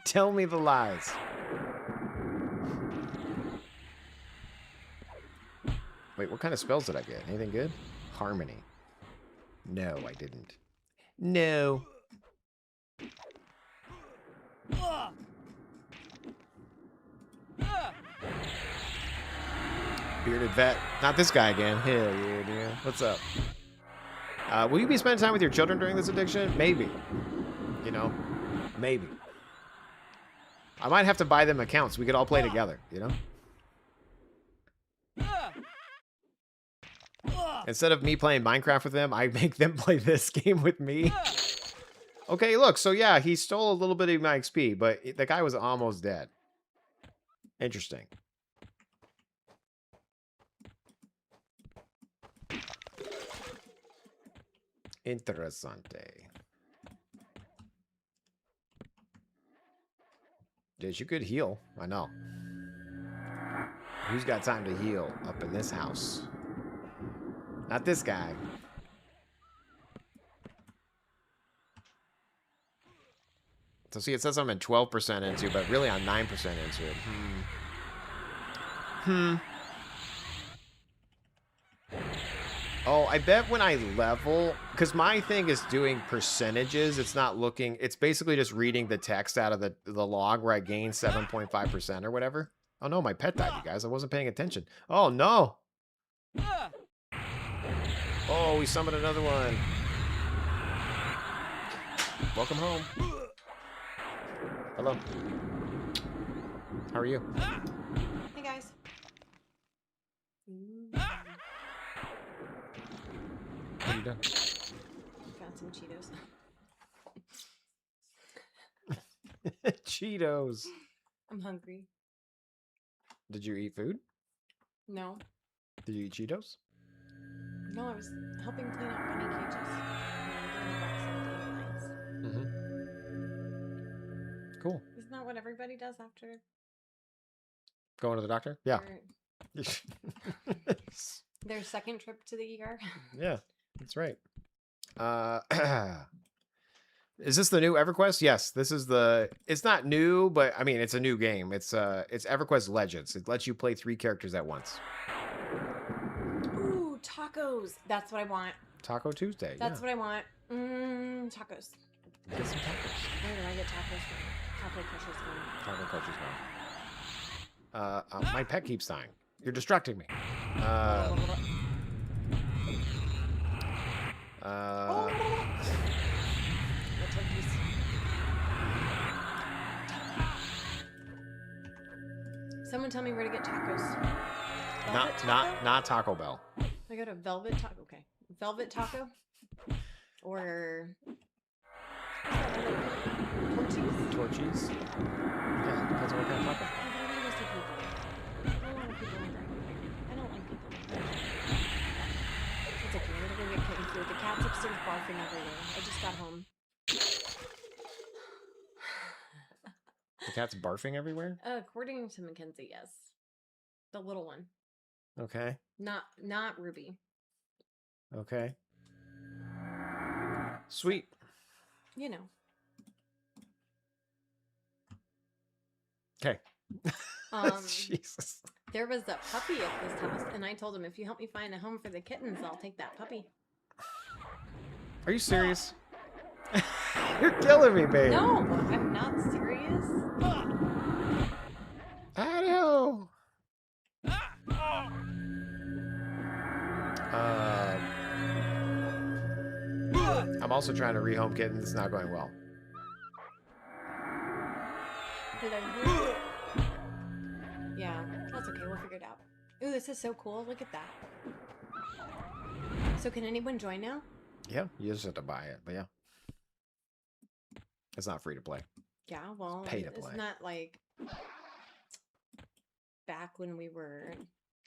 Tell me the lies. Wait, what kind of spells did I get? Anything good? Harmony. No, I didn't. No. Bearded vet. Not this guy again. Hell yeah, dude. What's up? Will you be spending time with your children during this addiction? Maybe. You know? Maybe. I might have to buy them accounts. We could all play together, you know? Instead of me playing Minecraft with them, I make them play this game with me. Okay, look. So, yeah, he stole a little bit of my XP, but the guy was almost dead. Interesting. Interessante. Jace, you could heal. I know. Who's got time to heal up in this house? Not this guy. So see, it says I'm at 12% into, but really I'm 9% into it. Oh, I bet when I level, because my thing is doing percentages, it's not looking, it's basically just reading the text out of the log where I gain 7.5% or whatever. Oh no, my pet died, you guys. I wasn't paying attention. Oh no. Oh, we summoned another one. Welcome home. Hello. How are you? Hey guys. What are you doing? Got some Cheetos. Cheetos. I'm hungry. Did you eat food? No. Did you eat Cheetos? No, I was helping clean up bunny cages. Mm-hmm. Cool. Isn't that what everybody does after Going to the doctor? Yeah. their second trip to the ER? Yeah, that's right. Is this the new EverQuest? Yes, this is the. It's not new, but I mean, it's a new game. It's EverQuest Legends. It lets you play 3 characters at once. Ooh, tacos. That's what I want. Taco Tuesday. That's what I want. Tacos. Get some tacos. Where do I get tacos from? Taco Crusher's Taco Cruncher's gone. My pet keeps dying. You're distracting me. Someone tell me where to get tacos. Not Taco Bell. I go to Velvet Taco. Okay, Velvet Taco, or Torchies. Yeah, depends on what kind of taco. I don't want to see people. I don't want people hungry. I don't like people. It's okay. I'm gonna go get kitten food. The cat's upstairs barfing everywhere. I just got home. The cat's barfing everywhere? According to Mackenzie, yes. The little one. Okay. Not Ruby. Okay. Sweet. You know. Okay. Jesus. There was a puppy at this house, and I told him, if you help me find a home for the kittens, I'll take that puppy. Are you serious? You're killing me, babe. No, I'm not serious. I know. I'm also trying to rehome kittens. It's not going well. Hello. Yeah, that's okay. We'll figure it out. Ooh, this is so cool. Look at that. So can anyone join now? Yeah, you just have to buy it, but yeah. It's not free to play. Yeah, well, Pay to play. It's not like back when we were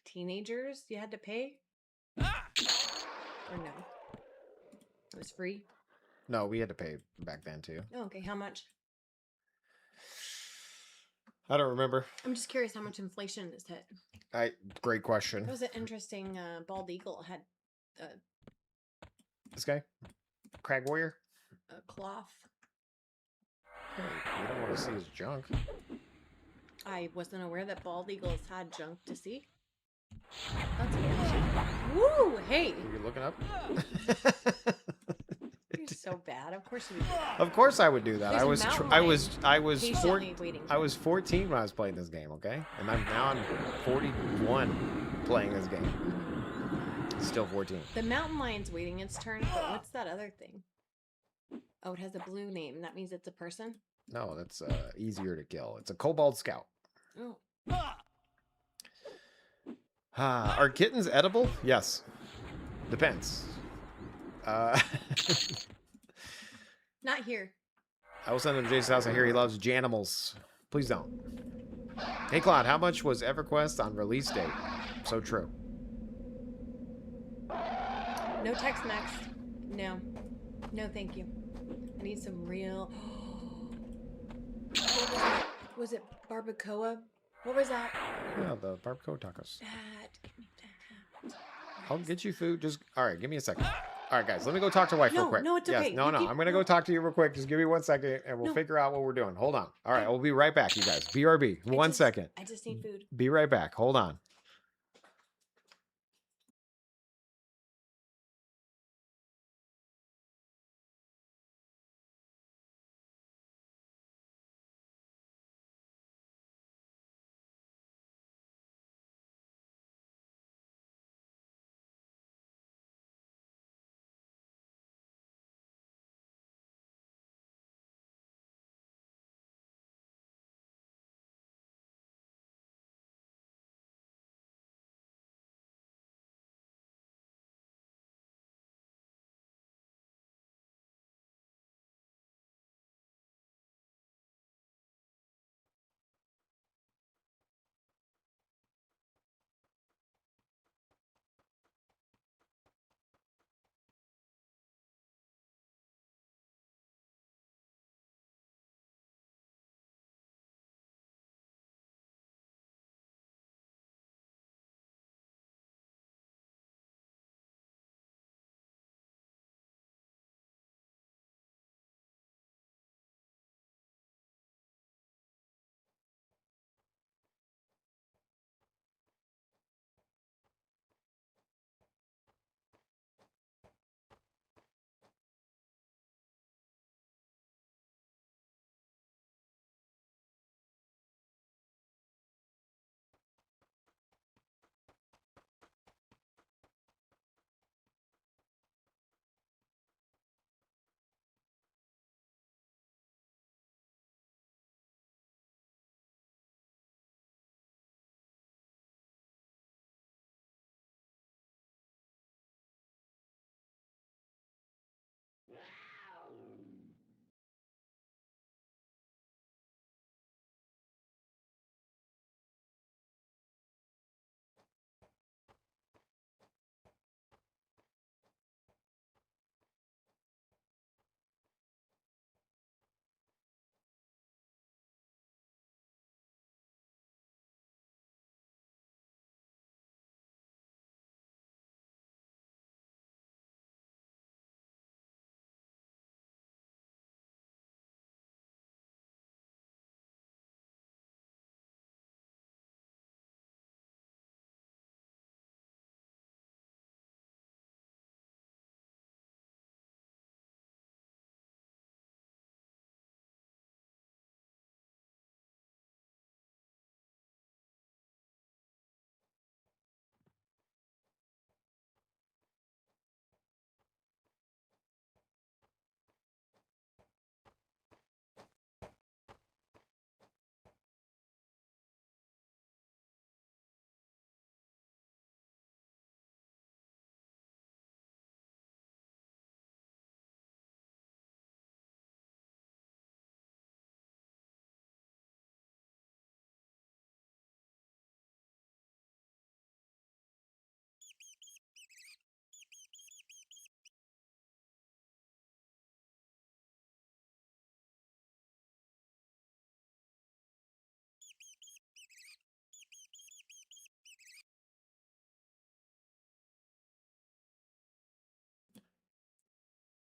teenagers, you had to pay? Or no? It was free? No, we had to pay back then too. Oh, okay. How much? I don't remember. I'm just curious how much inflation this hit. Great question. That was an interesting bald eagle. Had this guy? Crag Warrior? a cloth. Hey, we don't want to see his junk. I wasn't aware that bald eagles had junk to see. That's cool. Woo! Hey! Are you looking up? You're so bad. Of course you would do that. Of course I would do that. I was 14 waiting. I was 14 when I was playing this game, okay? And I'm 41 playing this game. Still 14. The mountain lion's waiting its turn, but what's that other thing? Oh, it has a blue name. That means it's a person? No, that's easier to kill. It's a kobold scout. Oh. Are kittens edible? Yes. Depends. Not here. I will send him to Jase's house. I hear he loves Janimals. Please don't. Hey, Claude, how much was EverQuest on release date? So true. No Tex-Mex. No. No, thank you. I need some real... Was it barbacoa? What was that? Yeah, the barbacoa tacos. That. Give me that. I'll get you food. Just all right. Give me a second. All right, guys. Let me go talk to wife real quick. No, it's okay. Yes, no. I'm gonna go talk to you real quick. Just give me 1 second, and we'll figure out what we're doing. Hold on. All right, we'll be right back, you guys. BRB. 1 second. I just need food. Be right back. Hold on.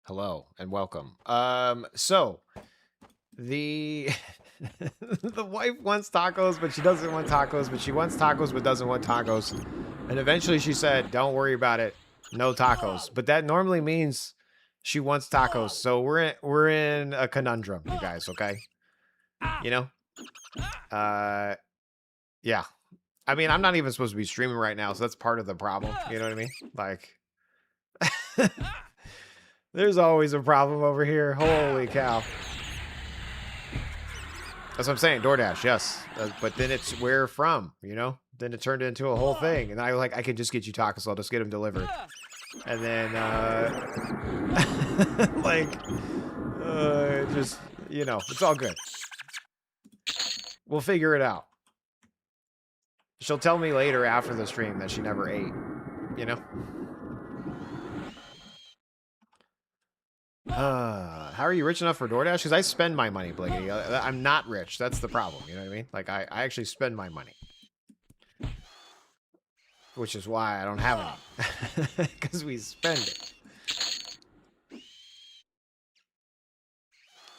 Hello and welcome. So the the wife wants tacos, but she doesn't want tacos, but she wants tacos, but doesn't want tacos. And eventually she said, don't worry about it. No tacos. But that normally means she wants tacos. So we're in a conundrum, you guys, okay? You know? Yeah. I mean, I'm not even supposed to be streaming right now, so that's part of the problem. You know what I mean? Like, there's always a problem over here. Holy cow. That's what I'm saying. DoorDash, yes. But then it's where from, you know? Then it turned into a whole thing. And I could just get you tacos, so I'll just get them delivered. And then, just, you know, it's all good. We'll figure it out. She'll tell me later after the stream that she never ate, you know? How are you rich enough for DoorDash? Because I spend my money, Bliggity. I'm not rich. That's the problem. You know what I mean? Like, I actually spend my money. Which is why I don't have any. Because we spend it.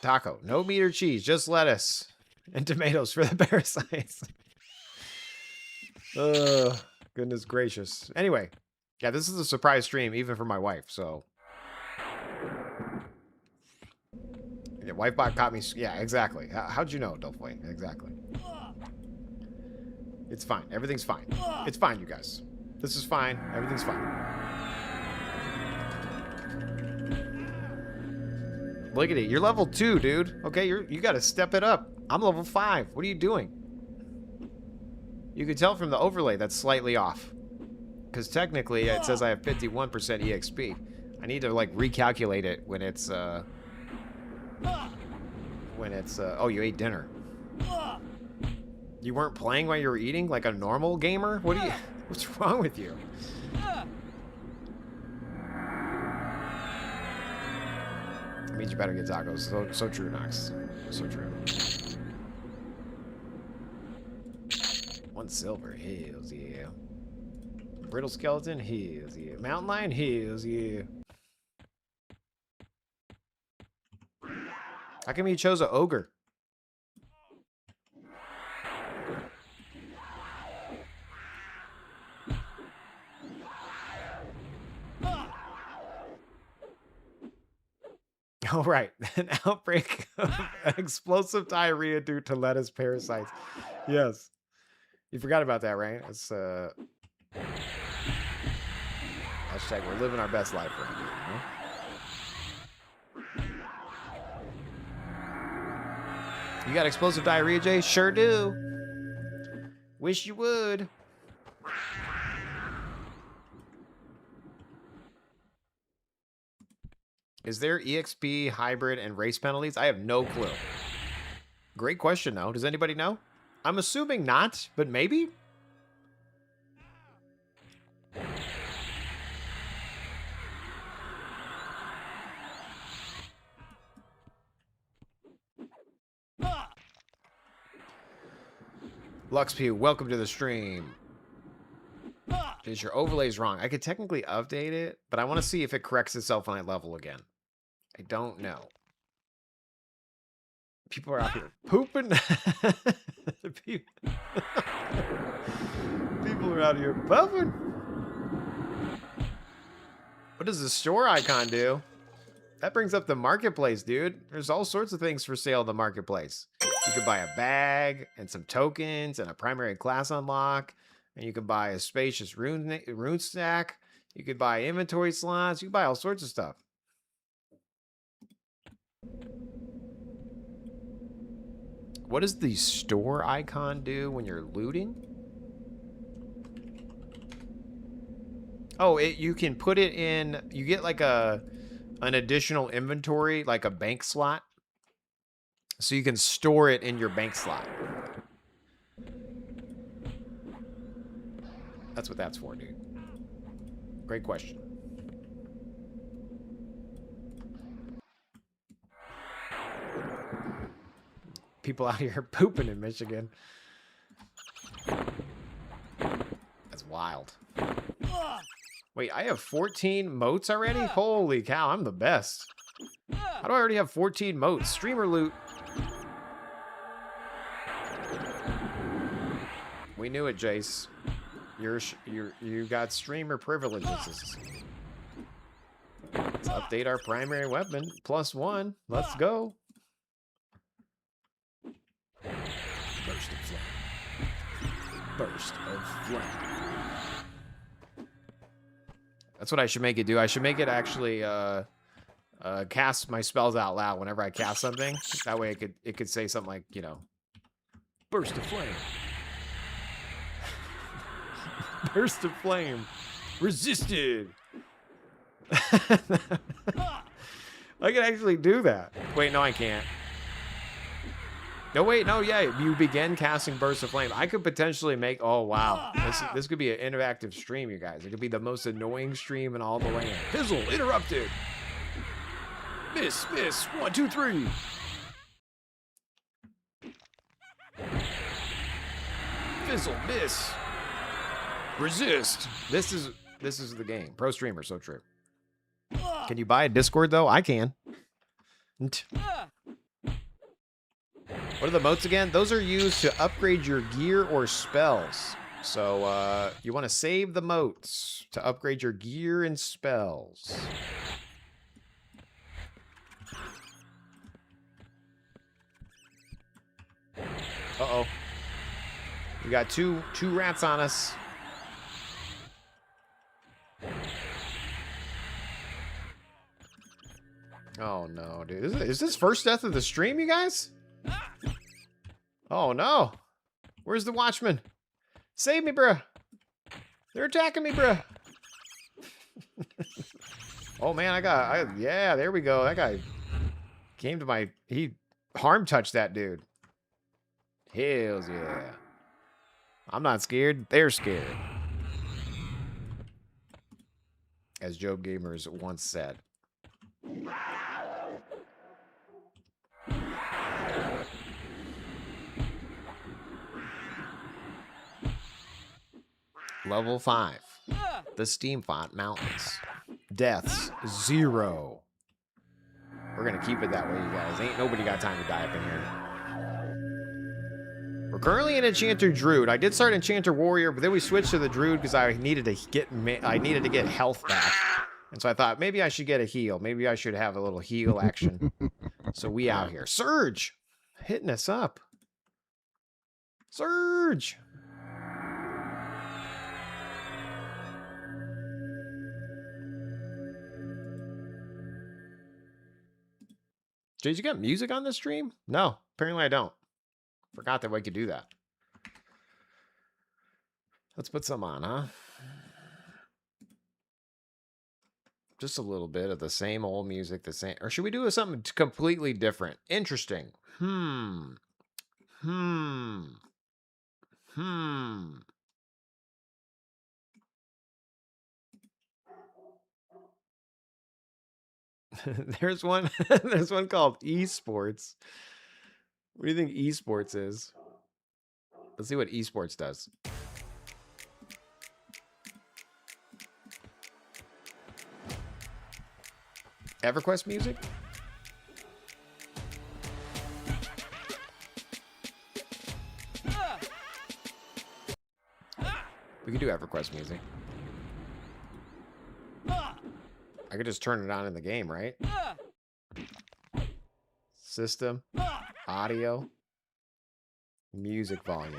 Taco. No meat or cheese. Just lettuce. And tomatoes for the parasites. Goodness gracious. Anyway. Yeah, this is a surprise stream, even for my wife, so... Yeah, Wifebot caught me. Yeah, exactly. How'd you know, Dolphoy? Exactly. It's fine. Everything's fine. It's fine, you guys. This is fine. Everything's fine. Bliggity, you're level 2, dude. Okay, you gotta step it up. I'm level 5. What are you doing? You can tell from the overlay that's slightly off. Because technically, it says I have 51% EXP. I need to, like, recalculate it when it's, oh, you ate dinner. You weren't playing while you were eating like a normal gamer? What's wrong with you? It means you better get tacos. So true, Nox. So true. 1 silver. Hells yeah. Brittle skeleton. Hells yeah. Mountain lion. Hells yeah. How come you chose an ogre? Oh, right. An outbreak of explosive diarrhea due to lettuce parasites. Yes. You forgot about that, right? It's, hashtag we're living our best life right now, you know? You got explosive diarrhea, Jay? Sure do. Wish you would. Is there EXP, hybrid, and race penalties? I have no clue. Great question, though. Does anybody know? I'm assuming not, but maybe? Luxpew, welcome to the stream. Is your overlays wrong? I could technically update it, but I want to see if it corrects itself when I level again. I don't know. People are out here pooping. People are out here puffing. What does the store icon do? That brings up the marketplace, dude. There's all sorts of things for sale in the marketplace. You could buy a bag and some tokens and a primary class unlock. And you can buy a spacious rune stack. You could buy inventory slots. You can buy all sorts of stuff. What does the store icon do when you're looting? Oh, you can put it in. You get like an additional inventory, like a bank slot. So you can store it in your bank slot. That's what that's for, dude. Great question. People out here pooping in Michigan. That's wild. Wait, I have 14 moats already? Holy cow, I'm the best. How do I already have 14 moats? Streamer loot. We knew it, Jace. You got streamer privileges. Let's update our primary weapon. +1. Let's go. Burst of flame. Burst of flame. That's what I should make it do. I should make it actually cast my spells out loud whenever I cast something. That way it could say something like, you know, burst of flame. Burst of flame. Resisted. I can actually do that. Wait, no, I can't. No, wait, no, yeah. You begin casting burst of flame. I could potentially make. Oh, wow. This could be an interactive stream, you guys. It could be the most annoying stream in all the land. Fizzle, interrupted. Miss. 1, 2, 3. Fizzle, miss. Resist. This is the game. Pro streamer, so true. Can you buy a Discord though? I can. What are the moats again? Those are used to upgrade your gear or spells. So you want to save the moats to upgrade your gear and spells. Uh-oh. We got two rats on us. Oh no, dude. Is this first death of the stream, you guys? Oh no. Where's the watchman? Save me, bruh. They're attacking me, bruh. Oh man, yeah, there we go. That guy came to my, he harm touched that dude. Hells yeah. I'm not scared. They're scared. As Job Gamers once said. Level 5. The Steamfont Mountains. Deaths 0. We're gonna keep it that way, you guys. Ain't nobody got time to die up in here. We're currently in Enchanter Druid. I did start Enchanter Warrior, but then we switched to the Druid because I needed to get health back. And so I thought maybe I should get a heal. Maybe I should have a little heal action. So we out here. Surge! Hitting us up. Surge! Jay, you got music on this stream? No, apparently I don't. Forgot that we could do that. Let's put some on, huh? Just a little bit of the same old music, the same. Or should we do something completely different? Interesting. There's one called esports. What do you think esports is? Let's see what esports does. EverQuest music? We could do EverQuest music. I could just turn it on in the game, right? System, audio, music volume.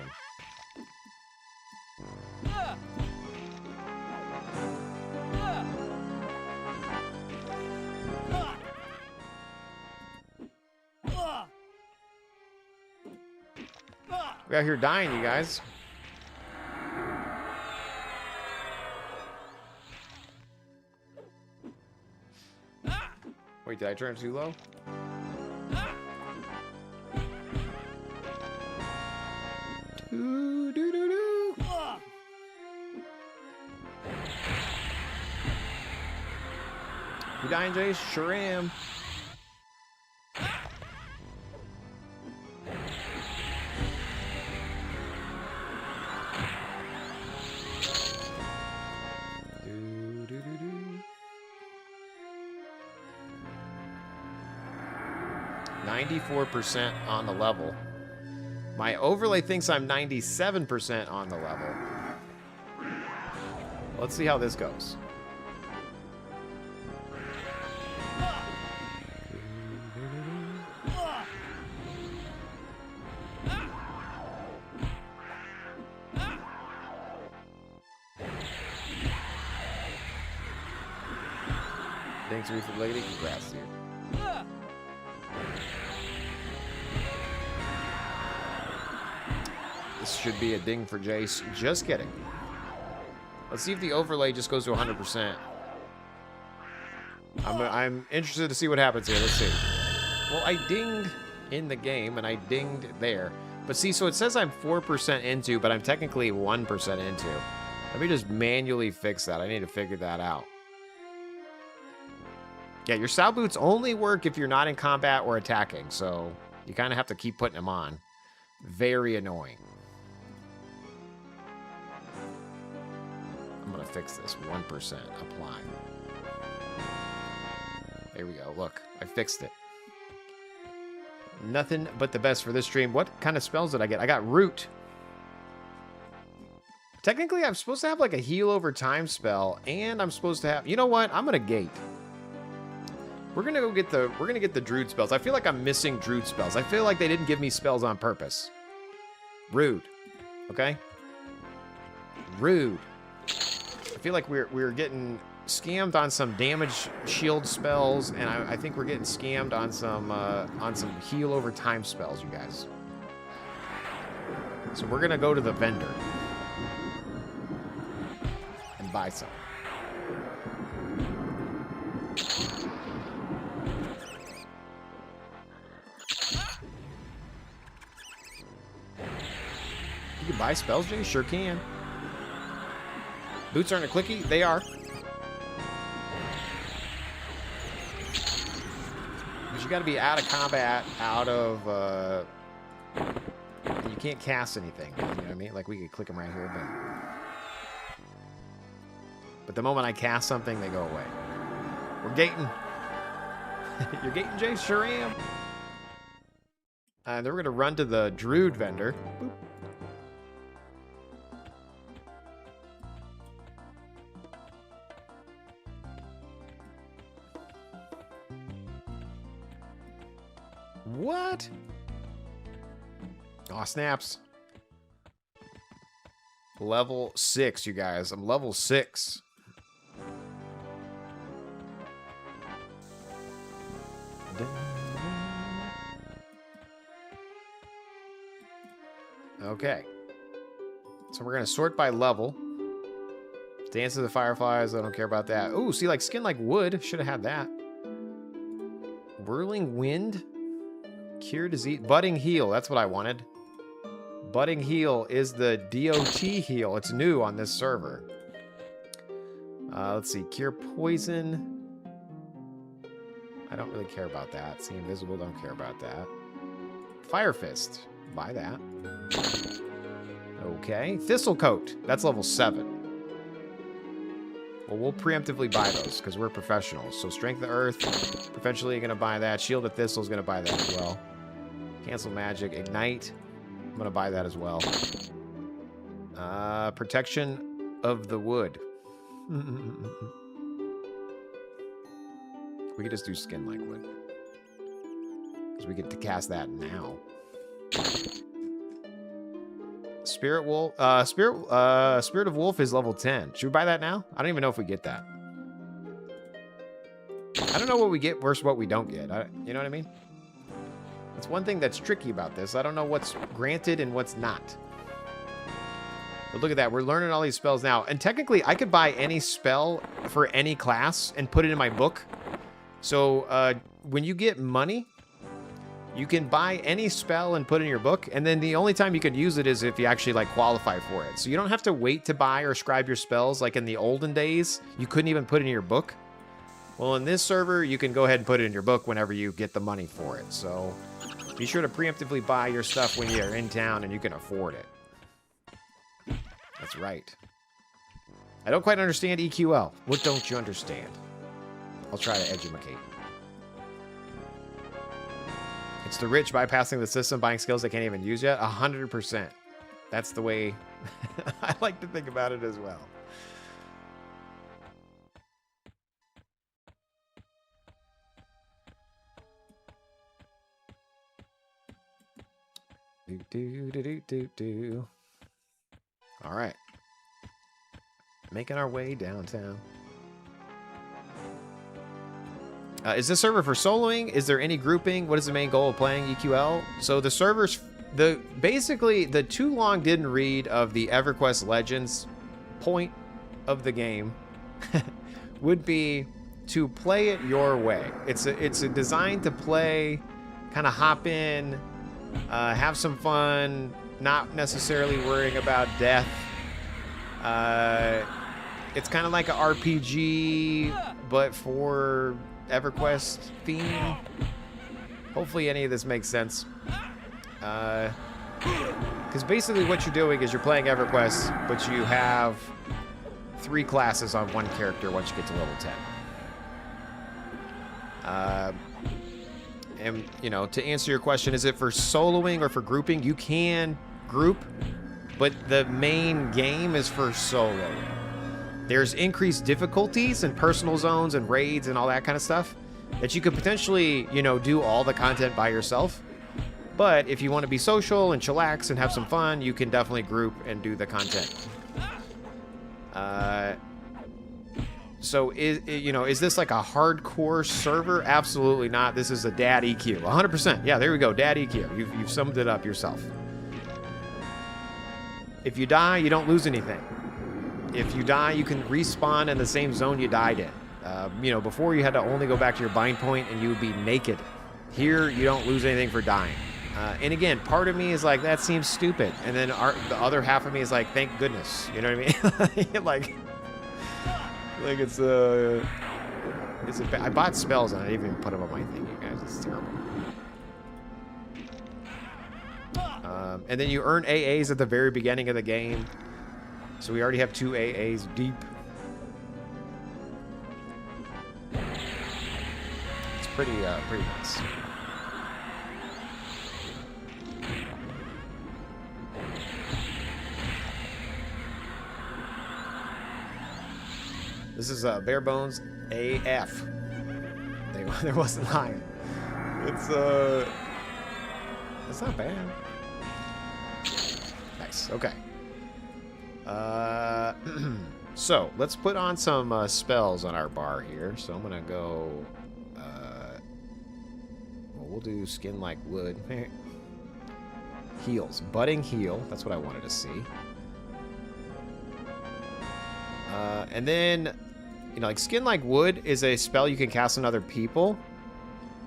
We out here dying, you guys. Wait, did I turn it too low? Doo, doo, doo, doo. You dying, Jace? Sure am. Doo, doo, 94% on the level. My overlay thinks I'm 97% on the level. Let's see how this goes. Thanks, Reef Lady. Congrats, dude. This should be a ding for Jace. Just kidding. Let's see if the overlay just goes to 100%. I'm interested to see what happens here. Let's see. Well, I dinged in the game, and I dinged there. But see, so it says I'm 4% into, but I'm technically 1% into. Let me just manually fix that. I need to figure that out. Yeah, your Sal Boots only work if you're not in combat or attacking, so you kind of have to keep putting them on. Very annoying. I'm going to fix this. 1%. Apply. There we go. Look, I fixed it. Nothing but the best for this stream. What kind of spells did I get? I got Root. Technically, I'm supposed to have like a heal over time spell, and I'm supposed to have... You know what? I'm going to gate. We're gonna go get the Druid spells. I feel like I'm missing Druid spells. I feel like they didn't give me spells on purpose. Rude. Okay? Rude. I feel like we're getting scammed on some damage shield spells, and I think we're getting scammed on some heal over time spells, you guys. So we're gonna go to the vendor and buy some. You can buy spells, Jay? Sure can. Boots aren't a clicky? They are. Because you got to be out of combat, out of... you can't cast anything. You know what I mean? Like, we could click them right here, but the moment I cast something, they go away. We're gating. You're gating, Jay? Sure am. Then we're going to run to the Druid vendor. Boop. What? Aw, snaps. Level 6, you guys. I'm level 6. Okay. So we're going to sort by level. Dance of the Fireflies. I don't care about that. Ooh, see, like skin like wood. Should have had that. Whirling Wind. Cure disease. Budding Heal. That's what I wanted. Budding Heal is the DOT heal. It's new on this server. Let's see. Cure Poison. I don't really care about that. See Invisible. Don't care about that. Fire Fist. Buy that. Okay. Thistle Coat. That's level 7. Well, we'll preemptively buy those because we're professionals. So Strength of Earth, professionally going to buy that. Shield of Thistle is going to buy that as well. Cancel Magic. Ignite. I'm going to buy that as well. Protection of the Wood. We could just do Skin like Wood. Because we get to cast that now. Spirit Wolf, Spirit of Wolf is level 10. Should we buy that now? I don't even know if we get that. I don't know what we get versus what we don't get. You know what I mean? That's one thing that's tricky about this. I don't know what's granted and what's not. But look at that. We're learning all these spells now. And technically, I could buy any spell for any class and put it in my book. So when you get money, you can buy any spell and put it in your book, and then the only time you could use it is if you actually like qualify for it. So you don't have to wait to buy or scribe your spells like in the olden days. You couldn't even put it in your book. Well, in this server, you can go ahead and put it in your book whenever you get the money for it. So be sure to preemptively buy your stuff when you're in town and you can afford it. That's right. I don't quite understand EQL. What don't you understand? I'll try to educate. It's the rich bypassing the system, buying skills they can't even use yet. 100%. That's the way I like to think about it as well. Do. All right. Making our way downtown. Is this server for soloing? Is there any grouping? What is the main goal of playing EQL? So the servers, basically the too long didn't read of the EverQuest Legends point of the game would be to play it your way. It's a designed to play, kind of hop in, have some fun, not necessarily worrying about death. It's kind of like an RPG, but for EverQuest theme. Hopefully any of this makes sense. Because basically what you're doing is you're playing EverQuest, but you have 3 classes on one character once you get to level 10. And, you know, to answer your question, is it for soloing or for grouping? You can group, but the main game is for solo. There's increased difficulties and personal zones and raids and all that kind of stuff that you could potentially, you know, do all the content by yourself. But if you want to be social and chillax and have some fun, you can definitely group and do the content. So is this like a hardcore server? Absolutely not. This is a dad EQ. 100%. Yeah, there we go. Dad EQ. You've summed it up yourself. If you die, you don't lose anything. If you die, you can respawn in the same zone you died in. You know, before you had to only go back to your bind point and you would be naked. Here, you don't lose anything for dying. And again, part of me is like, that seems stupid. And then the other half of me is like, thank goodness. You know what I mean? like I bought spells and I didn't even put them on my thing, you guys. It's terrible. And then you earn AAs at the very beginning of the game. So we already have 2 AAs deep. It's pretty nice. This is bare bones AF. There wasn't lying. It's not bad. Nice. Okay. So let's put on some spells on our bar here. So I'm gonna go. We'll do skin like wood. Heals, budding heal. That's what I wanted to see. And then, you know, like skin like wood is a spell you can cast on other people.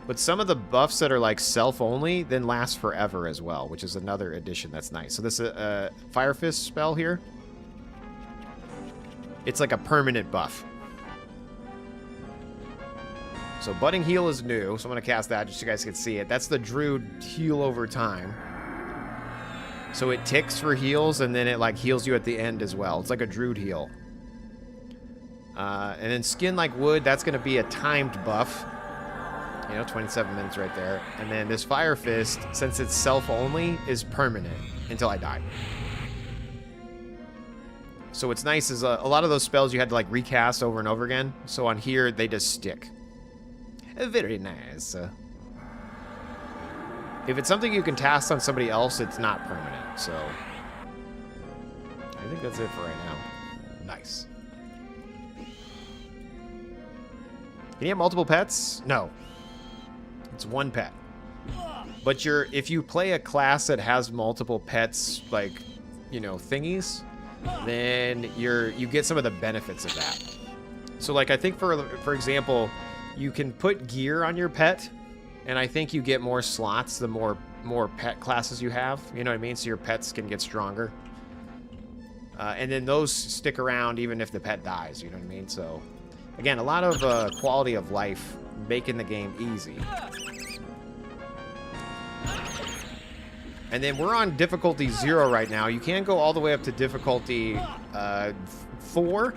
But some of the buffs that are like self-only then last forever as well, which is another addition that's nice. So this is a Fire Fist spell here. It's like a permanent buff. So Budding Heal is new, so I'm going to cast that just so you guys can see it. That's the Druid heal over time. So it ticks for heals, and then it like heals you at the end as well. It's like a Druid heal. And then Skin Like Wood, that's going to be a timed buff. You know, 27 minutes right there. And then this Fire Fist, since it's self-only, is permanent until I die. So what's nice is a lot of those spells you had to like recast over and over again. So on here, they just stick. Very nice. If it's something you can cast on somebody else, it's not permanent. So I think that's it for right now. Nice. Can you have multiple pets? No. It's one pet. But if you play a class that has multiple pets, like, you know, thingies, then you get some of the benefits of that. So like I think for example, you can put gear on your pet, and I think you get more slots the more pet classes you have. You know what I mean? So your pets can get stronger. And then those stick around even if the pet dies, you know what I mean? So again, a lot of quality of life, making the game easy. And then we're on difficulty 0 right now. You can go all the way up to difficulty 4.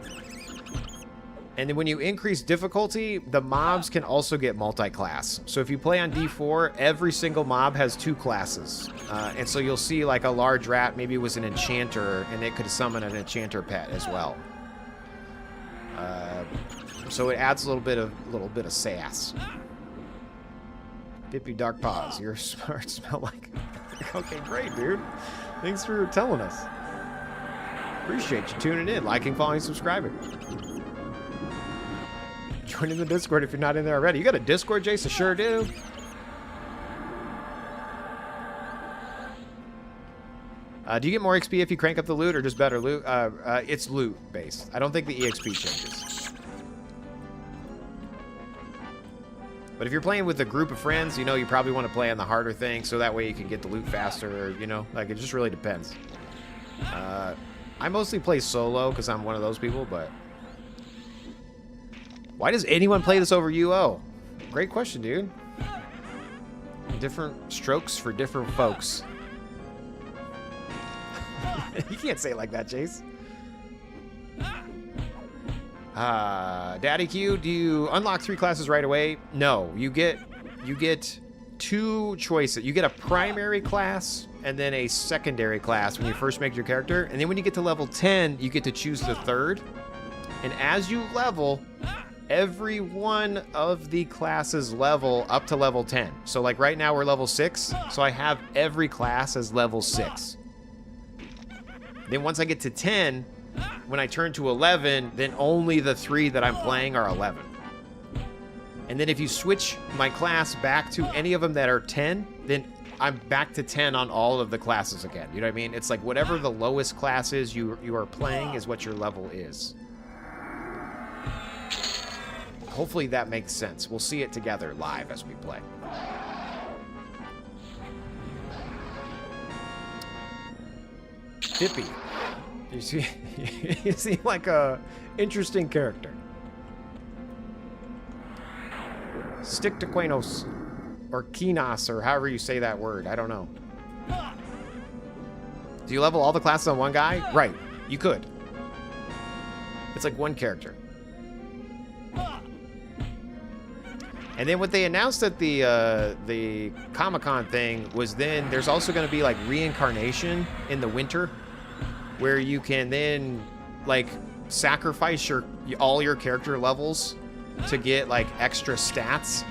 And then when you increase difficulty, the mobs can also get multi-class. So if you play on D4, every single mob has 2 classes. And so you'll see like a large rat maybe was an enchanter, and it could summon an enchanter pet as well. So it adds a little bit of sass. Dippy Dark Paws, you're smart, smell like... Okay, great, dude. Thanks for telling us. Appreciate you tuning in, liking, following, subscribing. Join in the Discord if you're not in there already. You got a Discord, Jace? I sure do. Do you get more XP if you crank up the loot or just better loot? It's loot based. I don't think the EXP changes. But if you're playing with a group of friends, you know, you probably want to play on the harder thing so that way you can get the loot faster, or, you know, like it just really depends. I mostly play solo because I'm one of those people, but... Why does anyone play this over UO? Great question, dude. Different strokes for different folks. You can't say it like that, Chase. Daddy Q, do you unlock 3 classes right away? No, you get 2 choices. You get a primary class and then a secondary class when you first make your character. And then when you get to level 10, you get to choose the 3rd. And as you level... Every one of the classes level up to level 10. So like right now we're level 6. So I have every class as level 6. Then once I get to 10, when I turn to 11, then only the 3 that I'm playing are 11. And then if you switch my class back to any of them that are 10, then I'm back to 10 on all of the classes again. You know what I mean? It's like whatever the lowest class is you are playing is what your level is. Hopefully that makes sense. We'll see it together live as we play. Dippy. You seem like a interesting character. Stick to Quanos. Or Kinos, or however you say that word. I don't know. Do you level all the classes on one guy? Right. You could. It's like one character. And then what they announced at the Comic-Con thing was then there's also going to be like reincarnation in the winter, where you can then like sacrifice all your character levels to get like extra stats,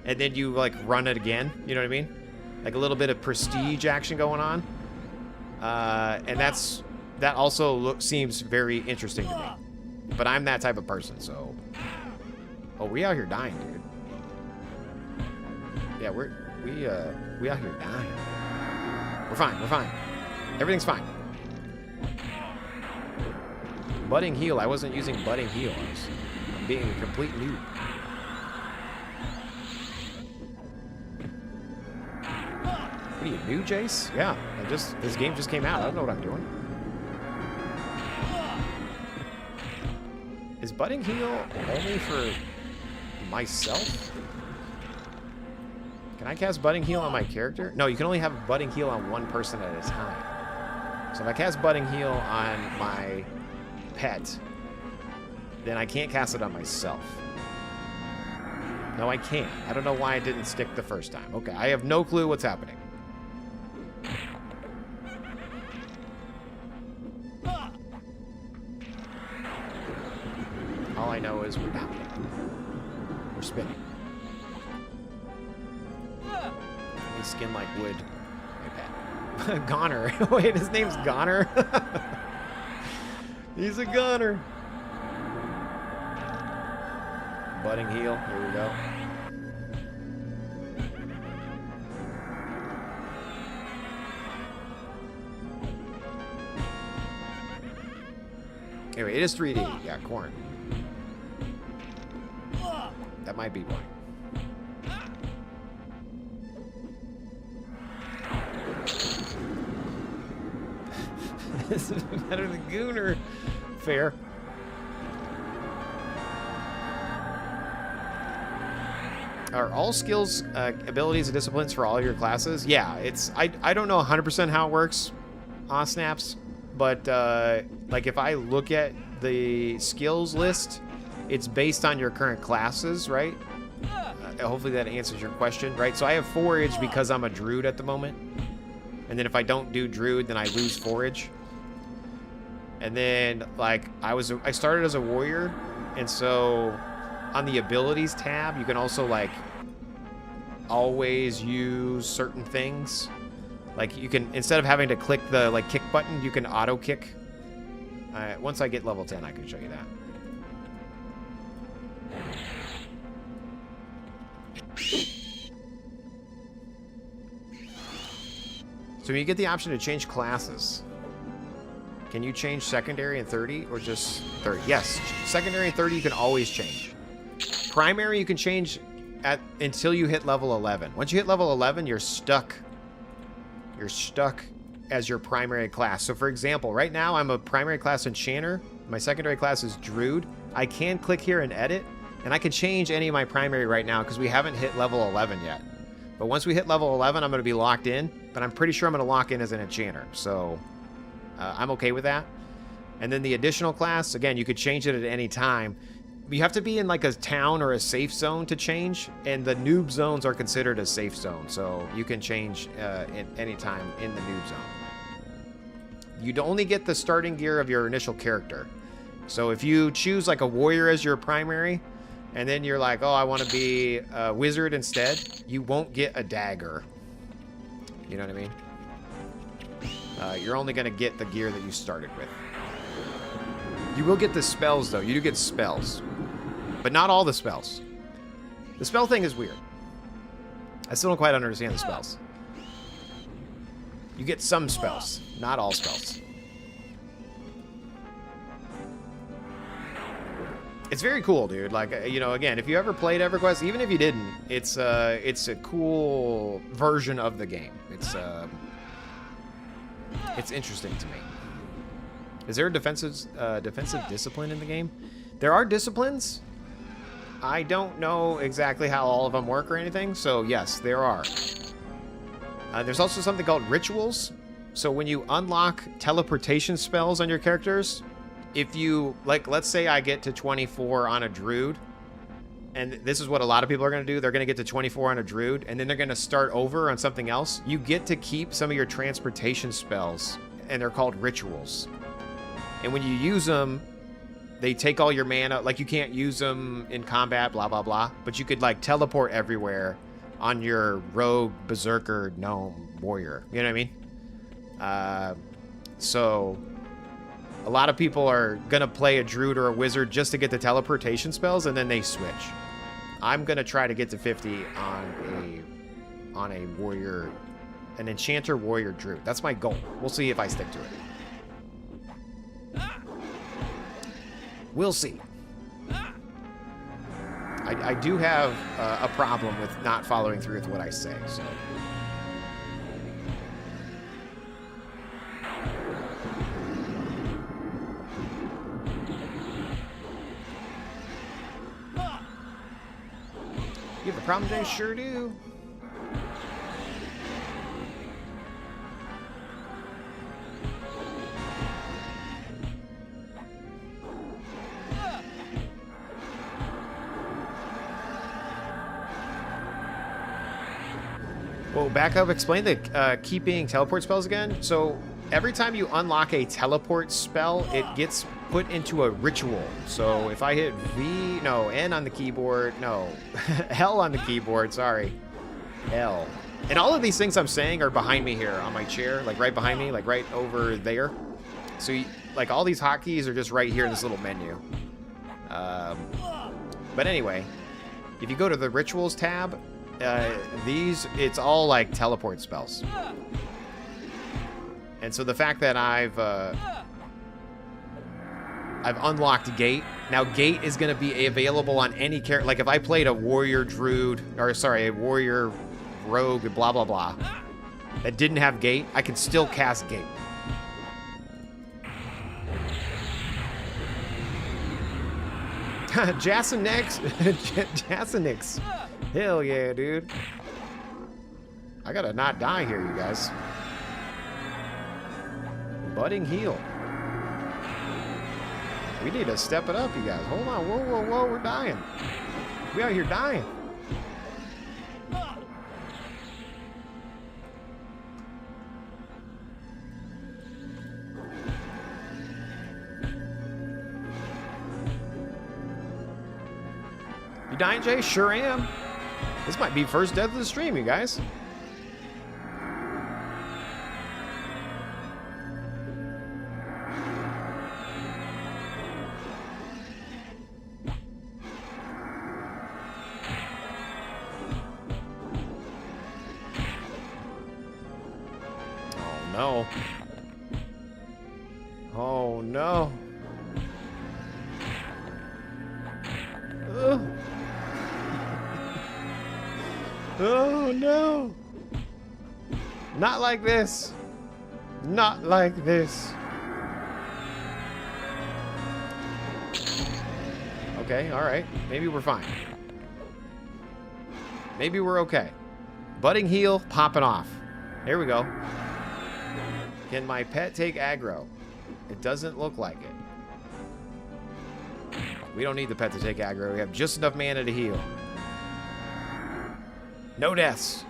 and then you like run it again. You know what I mean? Like a little bit of prestige action going on, and that also seems very interesting to me. But I'm that type of person, so. Oh, we out here dying, dude. Yeah, we out here dying. We're fine, we're fine. Everything's fine. Budding heal. I wasn't using budding heal. I'm being a complete noob. What are you, new, Jace? Yeah, this game just came out. I don't know what I'm doing. Is budding heal only for myself? Can I cast budding heal on my character? No, you can only have budding heal on one person at a time. So if I cast budding heal on my pet, then I can't cast it on myself. No, I can't. I don't know why it didn't stick the first time. Okay, I have no clue what's happening. All I know is we're down. We're spinning. We skin like wood. My pet. Goner. Wait, his name's Goner? He's a gunner. Budding heal. Here we go. Anyway, it is 3D. Yeah, corn. That might be one. This is better than Gooner. Fair. Are all skills, abilities, and disciplines for all your classes? Yeah, it's... I don't know 100% how it works on Snaps, but like if I look at the skills list, it's based on your current classes, right? Hopefully that answers your question, right? So I have forage because I'm a druid at the moment. And then if I don't do druid, then I lose forage. And then, like, I started as a warrior, and so on the abilities tab, you can also, like, always use certain things. Like, you can, instead of having to click the, like, kick button, you can auto kick. Once I get level 10, I can show you that. So you get the option to change classes. Can you change secondary and 30 or just 30? Yes, secondary and 30 you can always change. Primary you can change until you hit level 11. Once you hit level 11, you're stuck. You're stuck as your primary class. So for example, right now I'm a primary class Enchanter. My secondary class is Druid. I can click here and edit, and I can change any of my primary right now because we haven't hit level 11 yet. But once we hit level 11, I'm going to be locked in, but I'm pretty sure I'm going to lock in as an Enchanter. So I'm okay with that. And then the additional class, again, you could change it at any time. You have to be in like a town or a safe zone to change, and the noob zones are considered a safe zone, so you can change at any time in the noob zone. You'd only get the starting gear of your initial character. So if you choose like a warrior as your primary, and then you're like, oh, I want to be a wizard instead, you won't get a dagger. You know what I mean? You're only going to get the gear that you started with. You will get the spells, though. You do get spells. But not all the spells. The spell thing is weird. I still don't quite understand the spells. You get some spells, not all spells. It's very cool, dude. Like, you know, again, if you ever played EverQuest, even if you didn't, it's a cool version of the game. It's interesting to me. Is there a defensive discipline in the game? There are disciplines. I don't know exactly how all of them work or anything, so yes, there are. There's also something called rituals. So when you unlock teleportation spells on your characters, if you, like, let's say I get to 24 on a Druid, and this is what a lot of people are going to do. They're going to get to 24 on a Druid, and then they're going to start over on something else. You get to keep some of your transportation spells, and they're called rituals. And when you use them, they take all your mana. Like, you can't use them in combat, blah, blah, blah. But you could, like, teleport everywhere on your rogue, berserker, gnome, warrior. You know what I mean? So a lot of people are going to play a druid or a wizard just to get the teleportation spells, and then they switch. I'm going to try to get to 50 on a warrior, an enchanter warrior druid. That's my goal. We'll see if I stick to it. We'll see. I do have a problem with not following through with what I say, so. You have a problem, Jay? Sure do. Well, back up, explain the keeping teleport spells again. So every time you unlock a teleport spell, it gets put into a ritual. So if I hit N on the keyboard, L on the keyboard, sorry, L. And all of these things I'm saying are behind me here on my chair, like right behind me, like right over there. So like all these hotkeys are just right here in this little menu. But anyway, if you go to the rituals tab, it's all like teleport spells. And so the fact that I've unlocked Gate. Now Gate is going to be available on any character. Like if I played a warrior druid, or sorry, a warrior rogue, blah, blah, blah, that didn't have Gate, I can still cast Gate. Jaseowns. Hell yeah, dude. I gotta not die here, you guys. Budding heal. We need to step it up, you guys. Hold on. Whoa, whoa, whoa. We're dying. We out here dying. You dying, Jay? Sure am. This might be first death of the stream, you guys. Oh no. Oh no. Ugh. Oh no! Not like this! Not like this! Okay, alright. Maybe we're fine. Maybe we're okay. Budding heal, popping off. Here we go. Can my pet take aggro? It doesn't look like it. We don't need the pet to take aggro. We have just enough mana to heal. No deaths.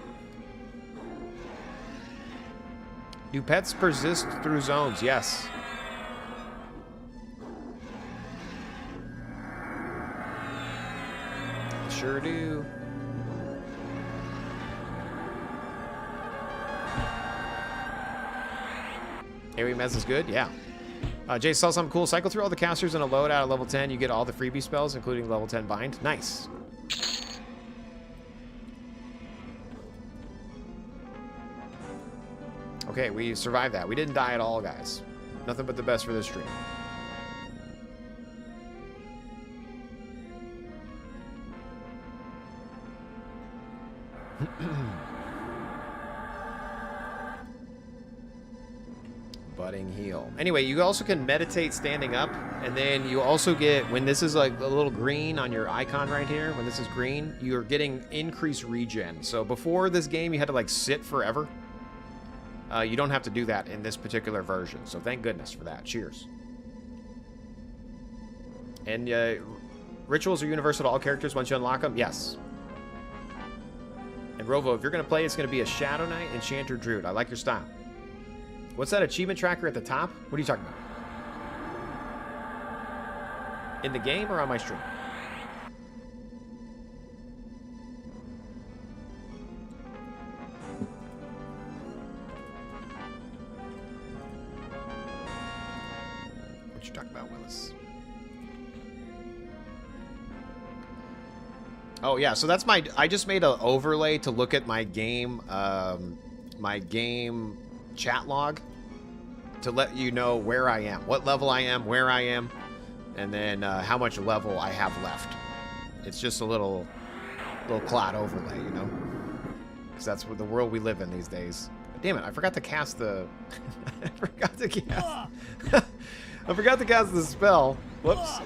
Do pets persist through zones? Yes. Sure do. Airy Mez is good? Yeah. Jay saw something cool. Cycle through all the casters in a loadout at level 10. You get all the freebie spells, including level 10 bind. Nice. Okay, we survived that. We didn't die at all, guys. Nothing but the best for this stream. Budding heal. Anyway, you also can meditate standing up, and then you also get, when this is like a little green on your icon right here, when this is green, you're getting increased regen. So before this game, you had to like sit forever. You don't have to do that in this particular version, so thank goodness for that. Cheers. And rituals are universal to all characters once you unlock them? Yes. And Rovo, if you're going to play, it's going to be a Shadow Knight, Enchanter, Druid. I like your style. What's that achievement tracker at the top? What are you talking about? In the game or on my stream? What you talking about, Willis? Oh yeah, so that's my. I just made an overlay to look at my game chat log to let you know where I am, what level I am, where I am, and then how much level I have left. It's just a little cloud overlay, you know, because that's what the world we live in these days. Damn it! I forgot to cast the. I forgot to cast. I forgot to cast the spell. Whoops.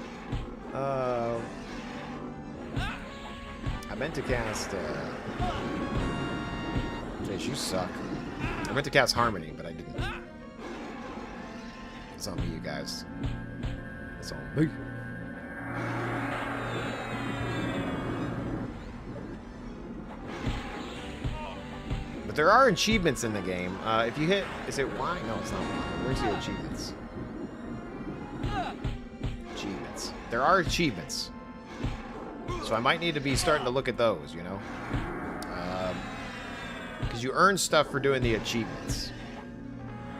I meant to cast. Jeez, you suck. I meant to cast Harmony, but I didn't. It's on me, you guys. It's on me. But there are achievements in the game. If you hit, is it Y? No, it's not Y. Where's the achievements? Achievements. There are achievements. So I might need to be starting to look at those, you know? Because you earn stuff for doing the achievements.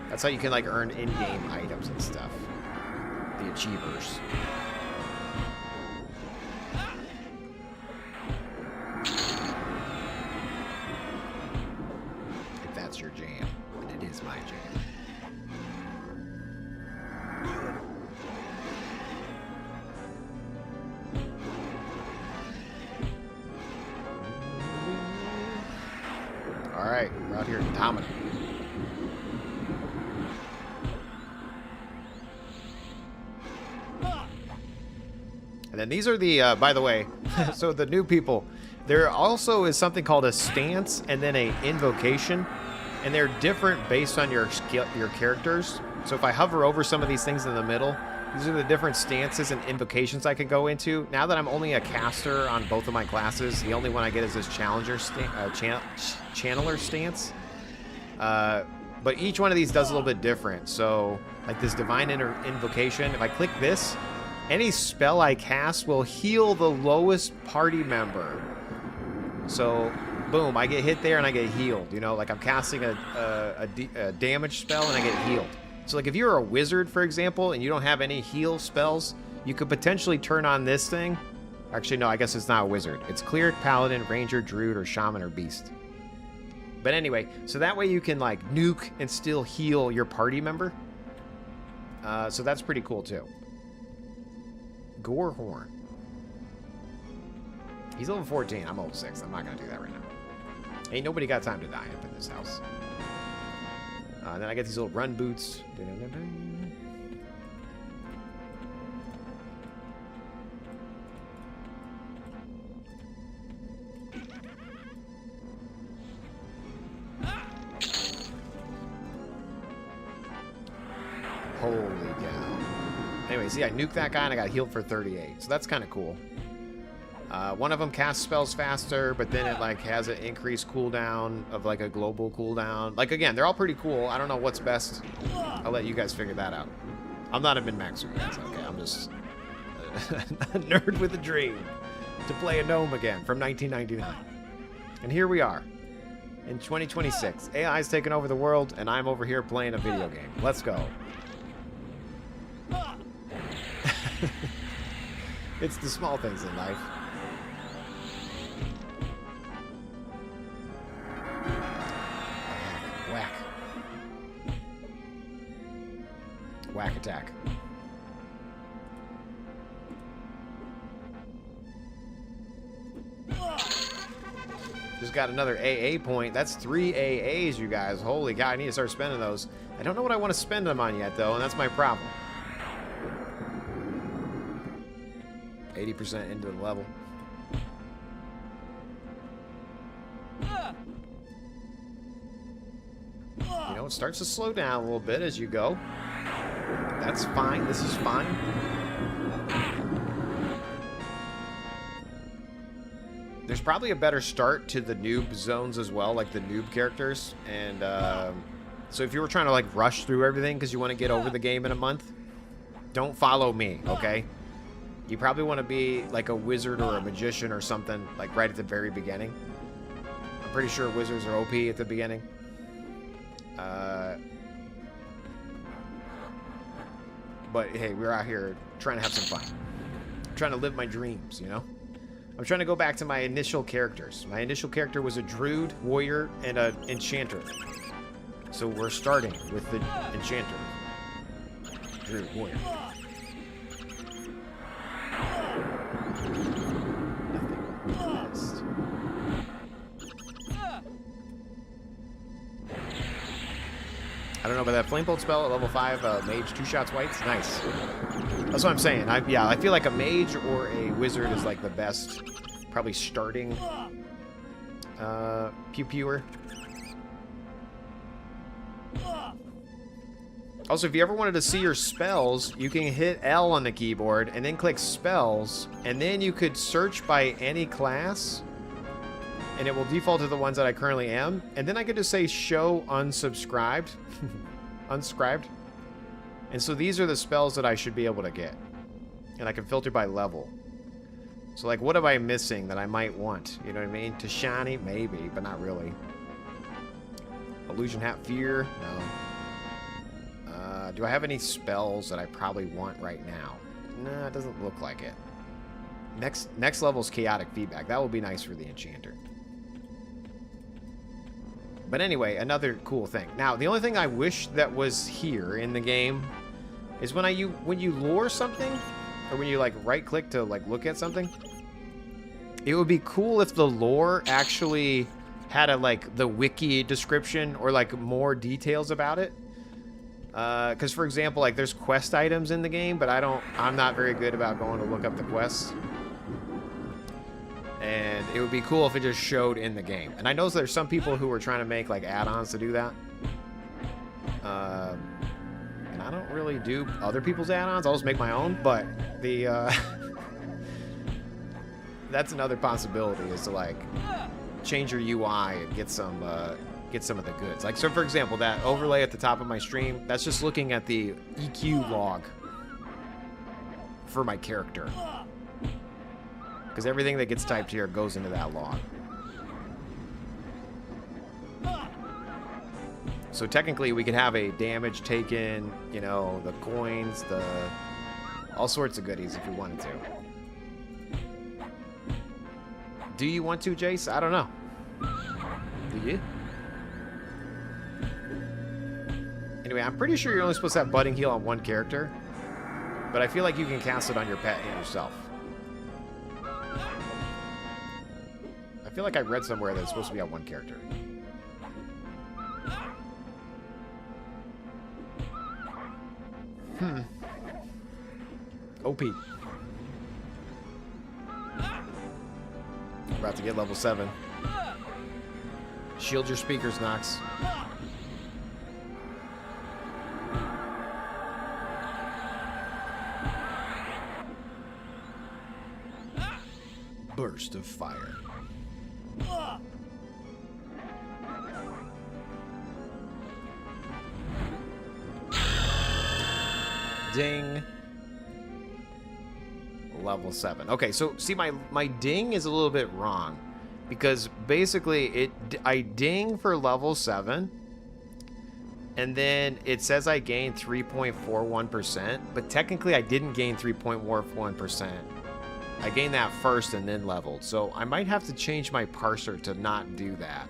That's how you can, like, earn in-game items and stuff. The achievers. If that's your jam. And it is my jam. Alright, we're out here dominating. And then these are the, by the way, so the new people, there also is something called a stance and then a invocation. And they're different based on your skill, your characters. So if I hover over some of these things in the middle, These are the different stances and invocations I can go into. Now that I'm only a caster on both of my classes, the only one I get is this channeler stance. But each one of these does a little bit different. So, like this divine invocation, if I click this, any spell I cast will heal the lowest party member. So, boom, I get hit there and I get healed. You know, like I'm casting a damage spell and I get healed. So, like if you're a wizard, for example, and you don't have any heal spells, you could potentially turn on this thing. Actually, no, I guess it's not a wizard. It's cleric, paladin, ranger, druid, or shaman, or beast. But anyway, so that way you can like nuke and still heal your party member. So that's pretty cool too. Gorehorn. He's level 14. I'm level 6. I'm not going to do that right now. Ain't nobody got time to die up in this house. Then I get these little run boots. Holy cow. Anyway, see, I nuked that guy and I got healed for 38. So that's kind of cool. One of them casts spells faster, but then it like has an increased cooldown of like a global cooldown. Like again, they're all pretty cool. I don't know what's best. I'll let you guys figure that out. I'm not a min-maxer, guys. Okay, I'm just a nerd with a dream to play a gnome again from 1999. And here we are in 2026. AI's taking over the world, and I'm over here playing a video game. Let's go. It's the small things in life. Whack. Whack attack. Just got another AA point. That's 3 AAs, you guys. Holy God, I need to start spending those. I don't know what I want to spend them on yet, though, and that's my problem. 80% into the level. You know, it starts to slow down a little bit as you go. That's fine. This is fine. There's probably a better start to the noob zones as well, like the noob characters. And so if you were trying to like rush through everything because you want to get over the game in a month, don't follow me, okay? You probably want to be like a wizard or a magician or something, like right at the very beginning. I'm pretty sure wizards are OP at the beginning. But hey, we're out here trying to have some fun. I'm trying to live my dreams, you know? I'm trying to go back to my initial characters. My initial character was a druid, warrior, and an enchanter. So we're starting with the enchanter. Druid, warrior. I don't know about that flame bolt spell at level 5, mage 2 shots whites. Nice. That's what I'm saying. I feel like a mage or a wizard is like the best, probably starting pew-pewer. Also, if you ever wanted to see your spells, you can hit L on the keyboard and then click spells, and then you could search by any class, and it will default to the ones that I currently am. And then I could just say show unsubscribed. Unscribed. And so these are the spells that I should be able to get. And I can filter by level. So like, what am I missing that I might want? You know what I mean? To shiny? Maybe, but not really. Illusion Hat Fear? No. Do I have any spells that I probably want right now? Nah, it doesn't look like it. Next level's Chaotic Feedback. That will be nice for the Enchanter. But anyway, another cool thing. Now, the only thing I wish that was here in the game is when you lure something, or when you like right-click to like look at something, it would be cool if the lore actually had a like the wiki description or like more details about it. Because for example, like there's quest items in the game, but I'm not very good about going to look up the quests. And it would be cool if it just showed in the game. And I know there's some people who are trying to make like add-ons to do that. And I don't really do other people's add-ons. I'll just make my own, but the that's another possibility, is to like change your UI and get some of the goods. Like, so for example, that overlay at the top of my stream, that's just looking at the EQ log for my character, because everything that gets typed here goes into that log. So technically we could have a damage taken, you know, the coins, the all sorts of goodies if we wanted to. Do you want to, Jace? I don't know. Do you? Anyway, I'm pretty sure you're only supposed to have budding heal on one character, but I feel like you can cast it on your pet and yourself. I feel like I read somewhere that it's supposed to be on one character. OP. About to get level 7. Shield your speakers, Nox. Burst of fire. Ding. Level 7. Okay, so see, my ding is a little bit wrong, because basically I ding for level 7, and then it says I gained 3.41%, but technically I didn't gain 3.41%. I gained that first and then leveled, so I might have to change my parser to not do that.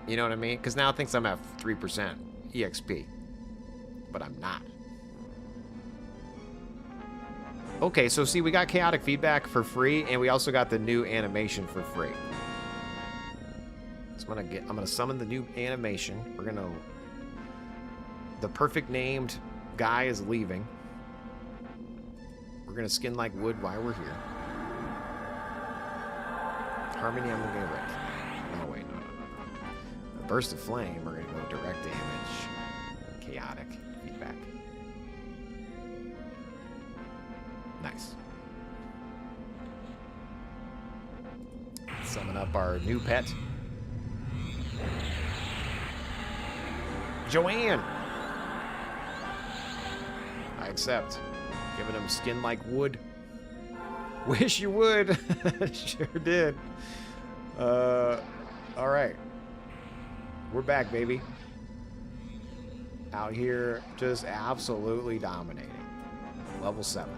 You know what I mean? Because now it thinks I'm at 3% EXP, but I'm not. Okay, so see, we got chaotic feedback for free, and we also got the new animation for free. So I'm gonna summon the new animation. The perfect named guy is leaving. We're gonna skin like wood while we're here. Harmony, I'm gonna go right. No, wait, no. A burst of flame, we're gonna go direct damage. Chaotic feedback. Nice. Summon up our new pet. Joanne! I accept. Giving him skin like wood. Wish you would. Sure did. Alright. We're back, baby. Out here just absolutely dominating. Level 7.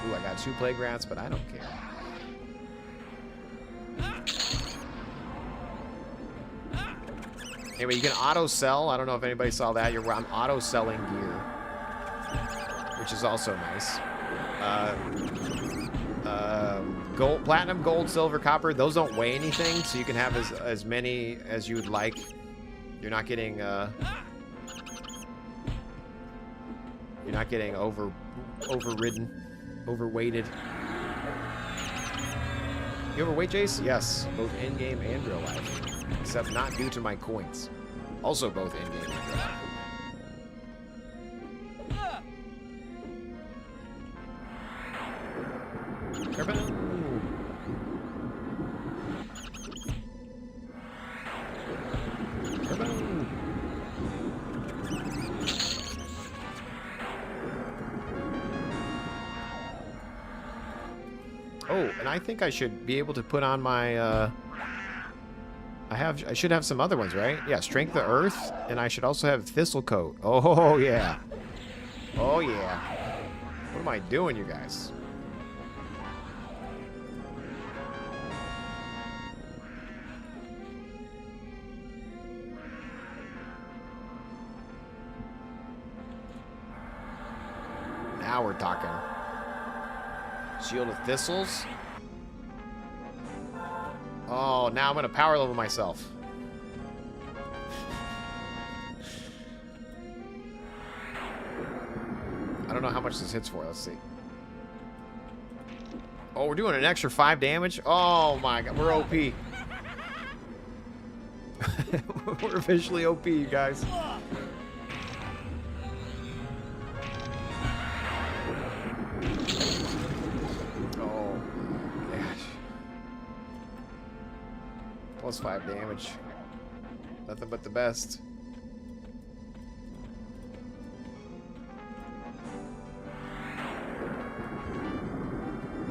Ooh, I got 2 plague rats, but I don't care. Anyway, you can auto-sell. I don't know if anybody saw that. I'm auto-selling gear, which is also nice. Gold, platinum, gold, silver, copper, those don't weigh anything, so you can have as many as you would like. You're not getting overridden. Overweighted. You overweight, Jace? Yes, both in-game and real life. Except not due to my coins. Also both in-game and real life. Oh, and I think I should be able to put on my, I should have some other ones, right? Yeah, Strength of Earth, and I should also have Thistle Coat. Oh, yeah. Oh, yeah. What am I doing, you guys? Now we're talking. Shield of Thistles. Oh, now I'm going to power level myself. I don't know how much this hits for. Let's see. Oh, we're doing an extra 5 damage? Oh my god, we're OP. We're officially OP, you guys. Oh, gosh. Plus 5 damage. Nothing but the best.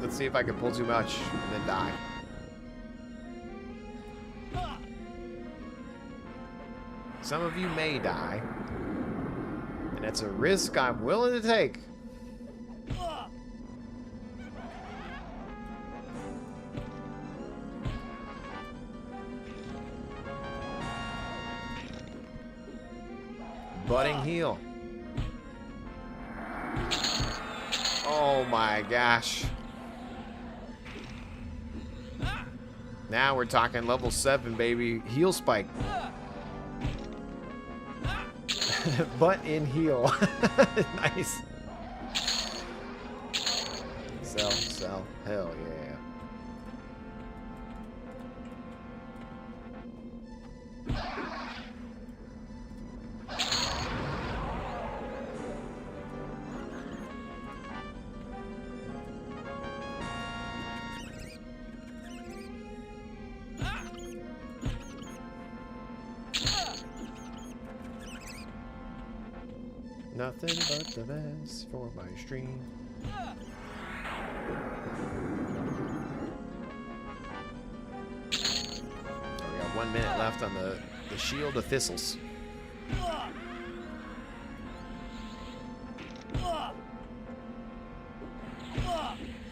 Let's see if I can pull too much and then die. Some of you may die. And that's a risk I'm willing to take. Budding heal. Oh my gosh. Now we're talking level 7, baby. Heal spike. Butt in heal. Nice. Sell. Hell yeah. Nothing but the best for my stream. We got 1 minute left on the shield of thistles.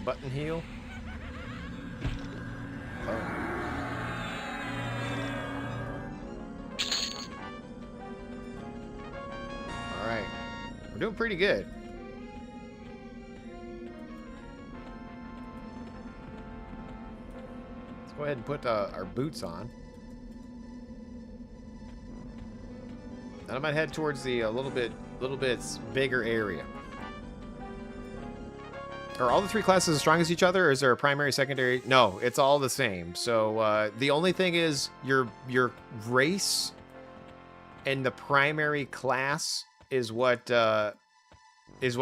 Button heal. Oh. Alright. We're doing pretty good. Let's go ahead and put our boots on. And I might head towards the little bit bigger area. Are all the 3 classes as strong as each other, or is there a primary, secondary? No, it's all the same. So the only thing is your race and the primary class is what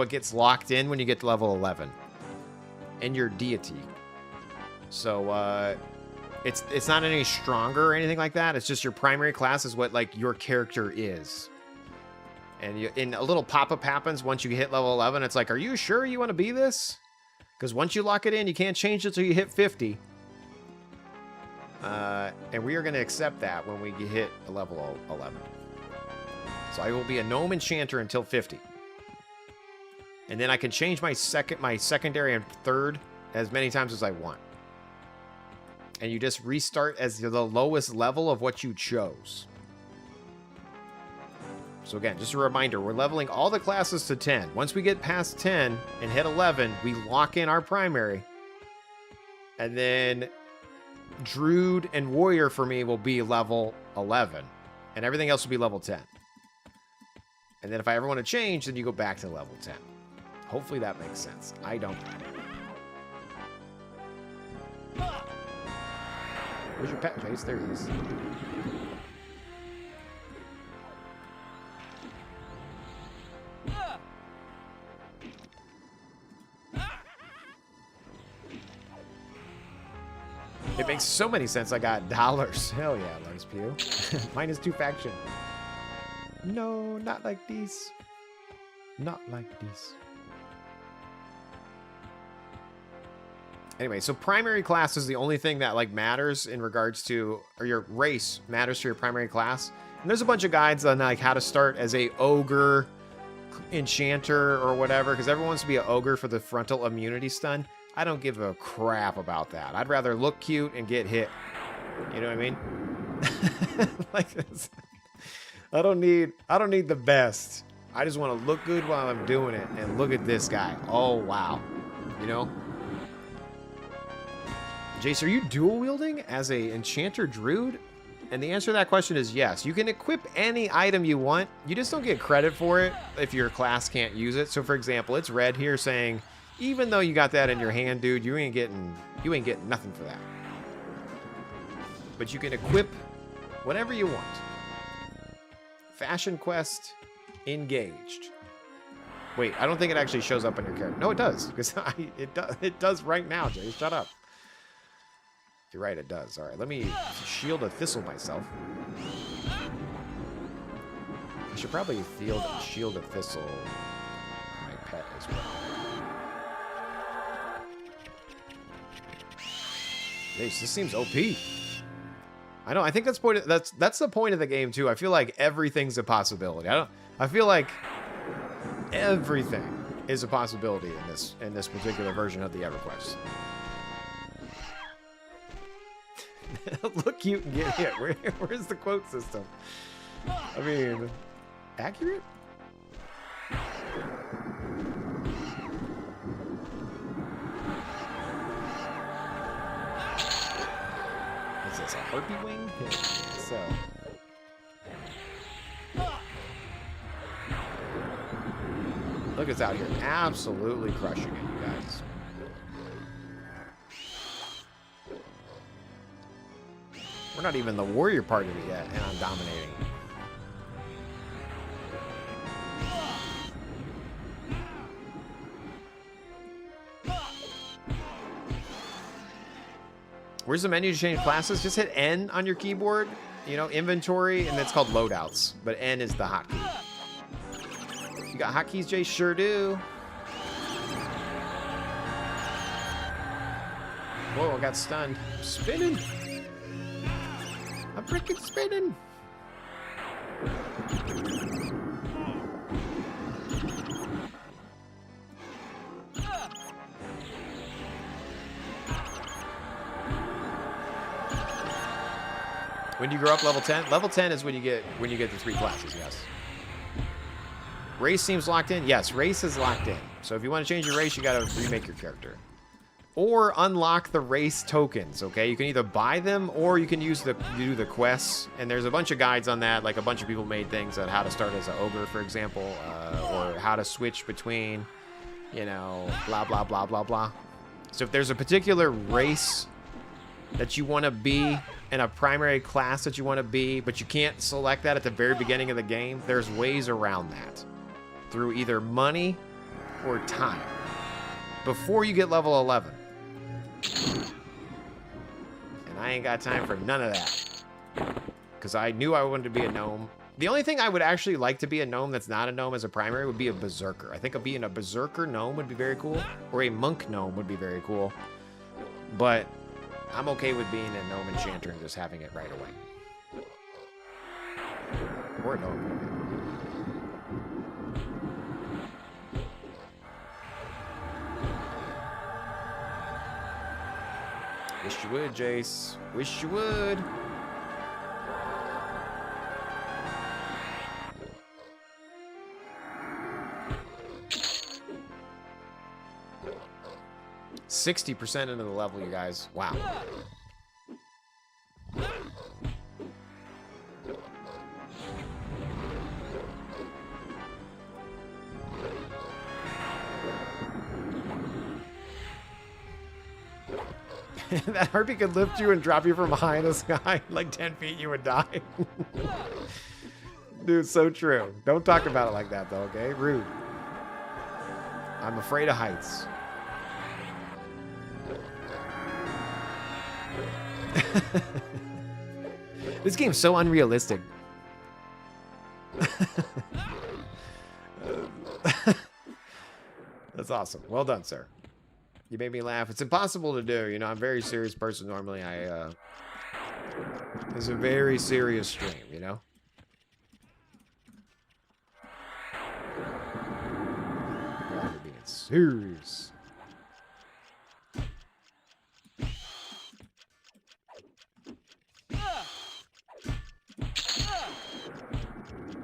gets locked in when you get to level 11, and your deity. So it's not any stronger or anything like that. It's just your primary class is what like your character is. And in a little pop-up happens once you hit level 11. It's like, are you sure you want to be this? Because once you lock it in, you can't change it till you hit 50. And we are going to accept that when we hit level 11. So I will be a Gnome Enchanter until 50. And then I can change my secondary and third as many times as I want. And you just restart as the lowest level of what you chose. So again, just a reminder, we're leveling all the classes to 10. Once we get past 10 and hit 11, we lock in our primary. And then Druid and Warrior for me will be level 11. And everything else will be level 10. And then if I ever want to change, then you go back to level 10. Hopefully that makes sense. I don't. Where's your pet, Jace? There he is. It makes so many sense. I got dollars. Hell yeah, Lars Pew. -2 faction. No, not like these. Not like these. Anyway, so primary class is the only thing that like matters in regards to, or your race matters to your primary class. And there's a bunch of guides on like how to start as a ogre, enchanter, or whatever, because everyone wants to be an ogre for the frontal immunity stun. I don't give a crap about that. I'd rather look cute and get hit. You know what I mean? Like this. I don't need the best. I just want to look good while I'm doing it. And look at this guy. Oh wow. You know? Jace, are you dual wielding as a enchanter druid? And the answer to that question is yes. You can equip any item you want. You just don't get credit for it if your class can't use it. So for example, it's red here saying, even though you got that in your hand, dude, you ain't getting nothing for that. But you can equip Whatever you want. Fashion quest engaged. Wait, I don't think it actually shows up on your character. No, it does. Because it does right now, Jay. Shut up. You're right, it does. All right, let me shield a thistle myself. I should probably shield a thistle my pet as well. Jeez, this seems OP. I know. I think that's the point of the game too. I feel like everything's a possibility. I feel like everything is a possibility in this particular version of the EverQuest. Look, you can get hit. Where's the quote system? I mean, accurate? Is this a harpy wing? So. Look, it's out here absolutely crushing it, you guys. We're not even the warrior part of it yet, and I'm dominating. Where's the menu to change classes? Just hit N on your keyboard, you know, inventory, and it's called loadouts, but N is the hotkey. You got hotkeys, Jay? Sure do. Whoa, I got stunned. I'm spinning. I'm freaking spinning. When you grow up level 10? Level 10 is when you get the 3 classes, yes. Race seems locked in? Yes, race is locked in. So if you want to change your race, you gotta remake your character. Or unlock the race tokens, okay? You can either buy them or you can do the quests. And there's a bunch of guides on that, like a bunch of people made things on how to start as an ogre, for example, or how to switch between, you know, blah, blah, blah, blah, blah. So if there's a particular race that you want to be and a primary class that you want to be, but you can't select that at the very beginning of the game, there's ways around that through either money or time before you get level 11. And I ain't got time for none of that because I knew I wanted to be a gnome. The only thing I would actually like to be a gnome that's not a gnome as a primary would be a berserker. I think being a berserker gnome would be very cool, or a monk gnome would be very cool. But I'm okay with being a gnome enchanter and just having it right away. Or a gnome. Wish you would, Jace. Wish you would. %60 into the level, you guys. Wow. That harpy could lift you and drop you from high in the sky. Like 10 feet, you would die. Dude, so true. Don't talk about it like that, though, okay? Rude. I'm afraid of heights. This game's so unrealistic. That's awesome. Well done, sir. You made me laugh. It's impossible to do. You know, I'm a very serious person normally. It's a very serious stream, you know? God, you're being serious.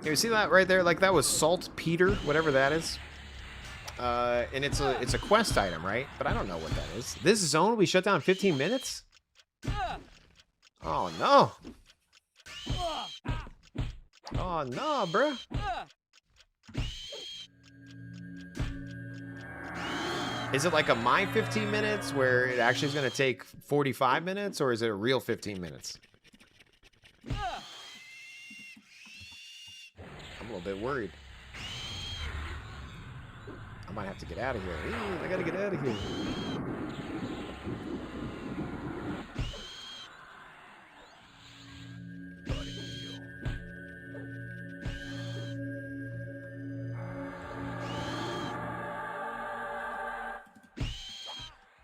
You see that right there? Like that was saltpeter, whatever that is. And it's a quest item, right? But I don't know what that is. This zone will be shut down in 15 minutes? Oh no. Oh no, bruh. Is it like a my 15 minutes where it actually is going to take 45 minutes, or is it a real 15 minutes? I'm a little bit worried. I might have to get out of here. Ooh, I gotta get out of here.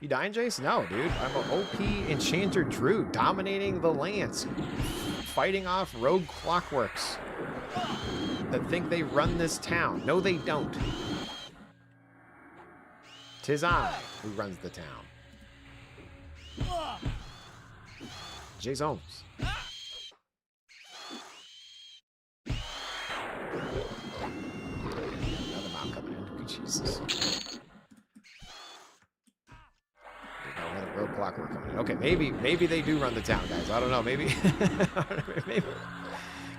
You dying, Jace? No, dude. I'm an OP Enchanter Druid, dominating the lands, fighting off rogue clockworks that think they run this town. No, they don't. 'Tis I who runs the town. Jaseowns. Another mob coming in. Good Jesus. Rogue clockwork coming in. Okay, maybe they do run the town, guys. I don't know. Maybe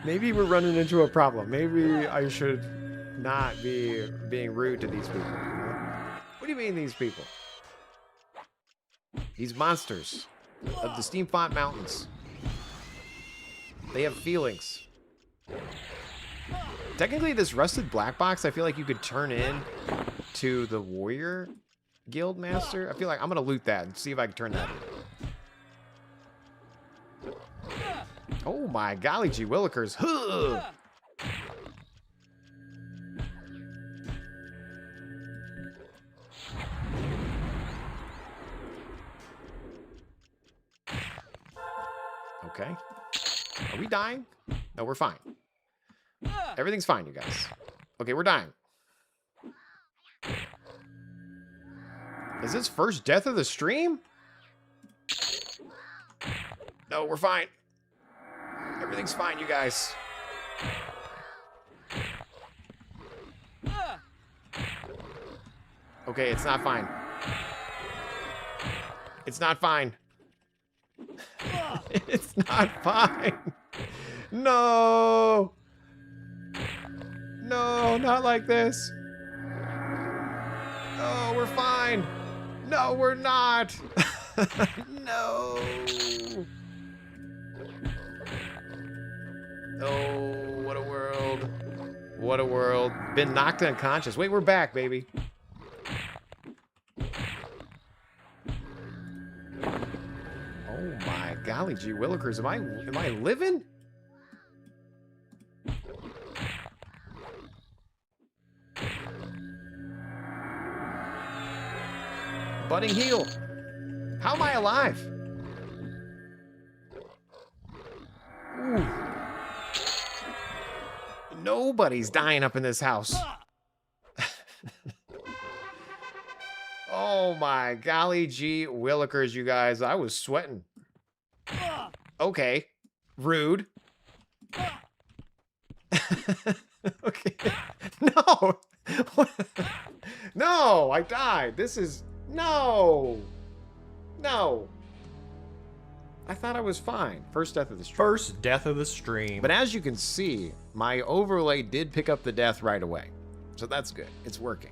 maybe we're running into a problem. Maybe I should not be being rude to these people. You know? What do you mean, these people? These monsters of the Steamfont Mountains. They have feelings. Technically, this rusted black box, I feel like you could turn in to the warrior guild master. I feel like I'm gonna loot that and see if I can turn that in. Oh my golly gee willikers. Huh. Okay. Are we dying? No, we're fine. Everything's fine, you guys. Okay, we're dying. Is this first death of the stream? No, we're fine. Everything's fine, you guys. Okay, it's not fine. It's not fine. It's not fine. No. No, not like this. Oh, we're fine. No, we're not. No. Oh, what a world. What a world. Been knocked unconscious. Wait, we're back, baby. Oh my golly gee willikers. Am I living? Budding heal. How am I alive? Ooh. Nobody's dying up in this house. Oh my golly gee willikers, you guys. I was sweating. Okay. Rude. Okay. No. No, I died. This is... No. No. I thought I was fine. First death of the stream. First death of the stream. But as you can see, my overlay did pick up the death right away. So that's good. It's working.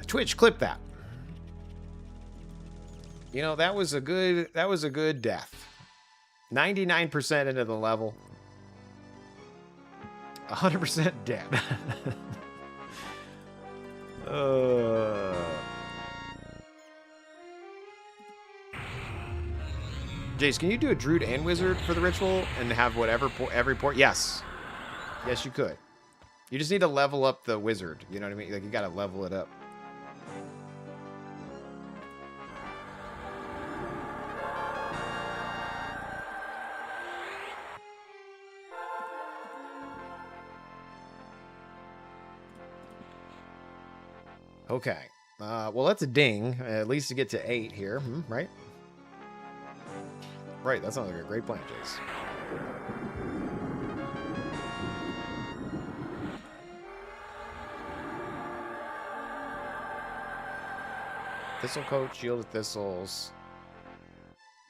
Twitch, clip that. You know, that was a good death. 99% into the level. 100% dead. Jace, can you do a Druid and Wizard for the ritual and have whatever every port? Yes. Yes, you could. You just need to level up the Wizard. You know what I mean? Like, you gotta level it up. Okay. Well, that's a ding. At least to get to 8 here, right? Right, that sounds like a great plan, Jace. Thistle Coat, Shielded Thistles.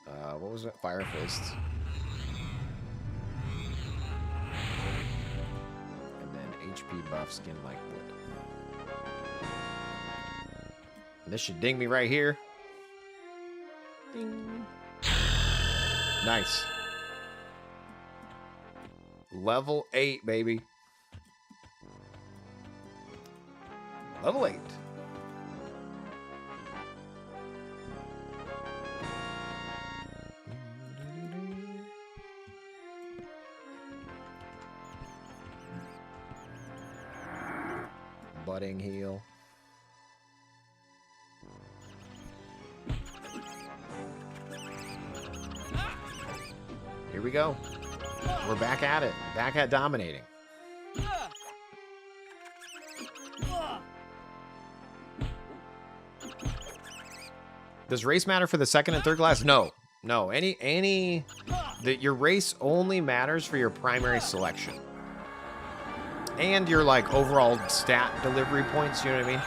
What was it? Fire Fist. And then HP buff, Skin Like Wood. And this should ding me right here. Ding. Nice. Level 8, baby. Level 8. Budding heal. Here we go. We're back at it. Back at dominating. Does race matter for the second and third class? No. No. Your race only matters for your primary selection. And your, like, overall stat delivery points, you know what I mean?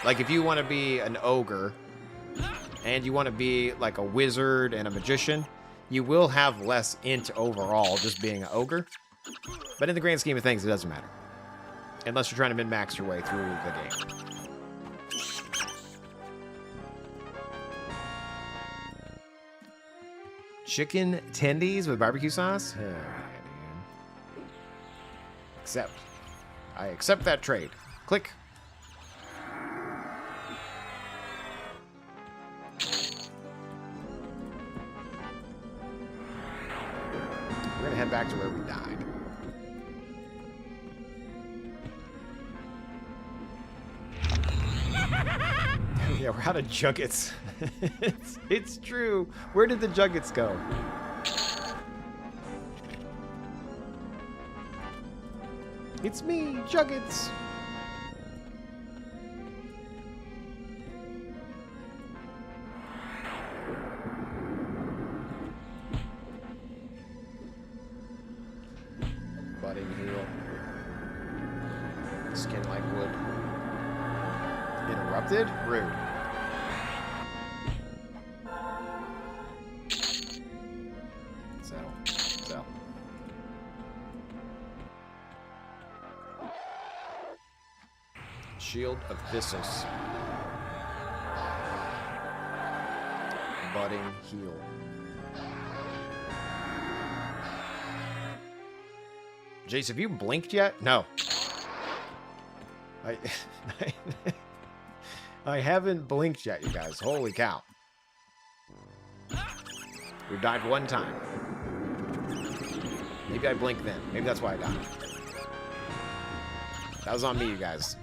Like, if you want to be an ogre, and you want to be, like, a wizard and a magician, you will have less int overall just being an ogre. But in the grand scheme of things, it doesn't matter. Unless you're trying to min-max your way through the game. Chicken tendies with barbecue sauce? Oh, man. Accept. I accept that trade. Click. We're gonna head back to where we died. Yeah, we're out of juggets. it's true. Where did the juggets go? It's me, juggets. Budding heal. Skin like wood. Interrupted? Rude. Settle. Shield of Thistles. Budding heal. Jace, have you blinked yet? No. I haven't blinked yet, you guys. Holy cow. We've died one time. Maybe I blinked then. Maybe that's why I died. That was on me, you guys.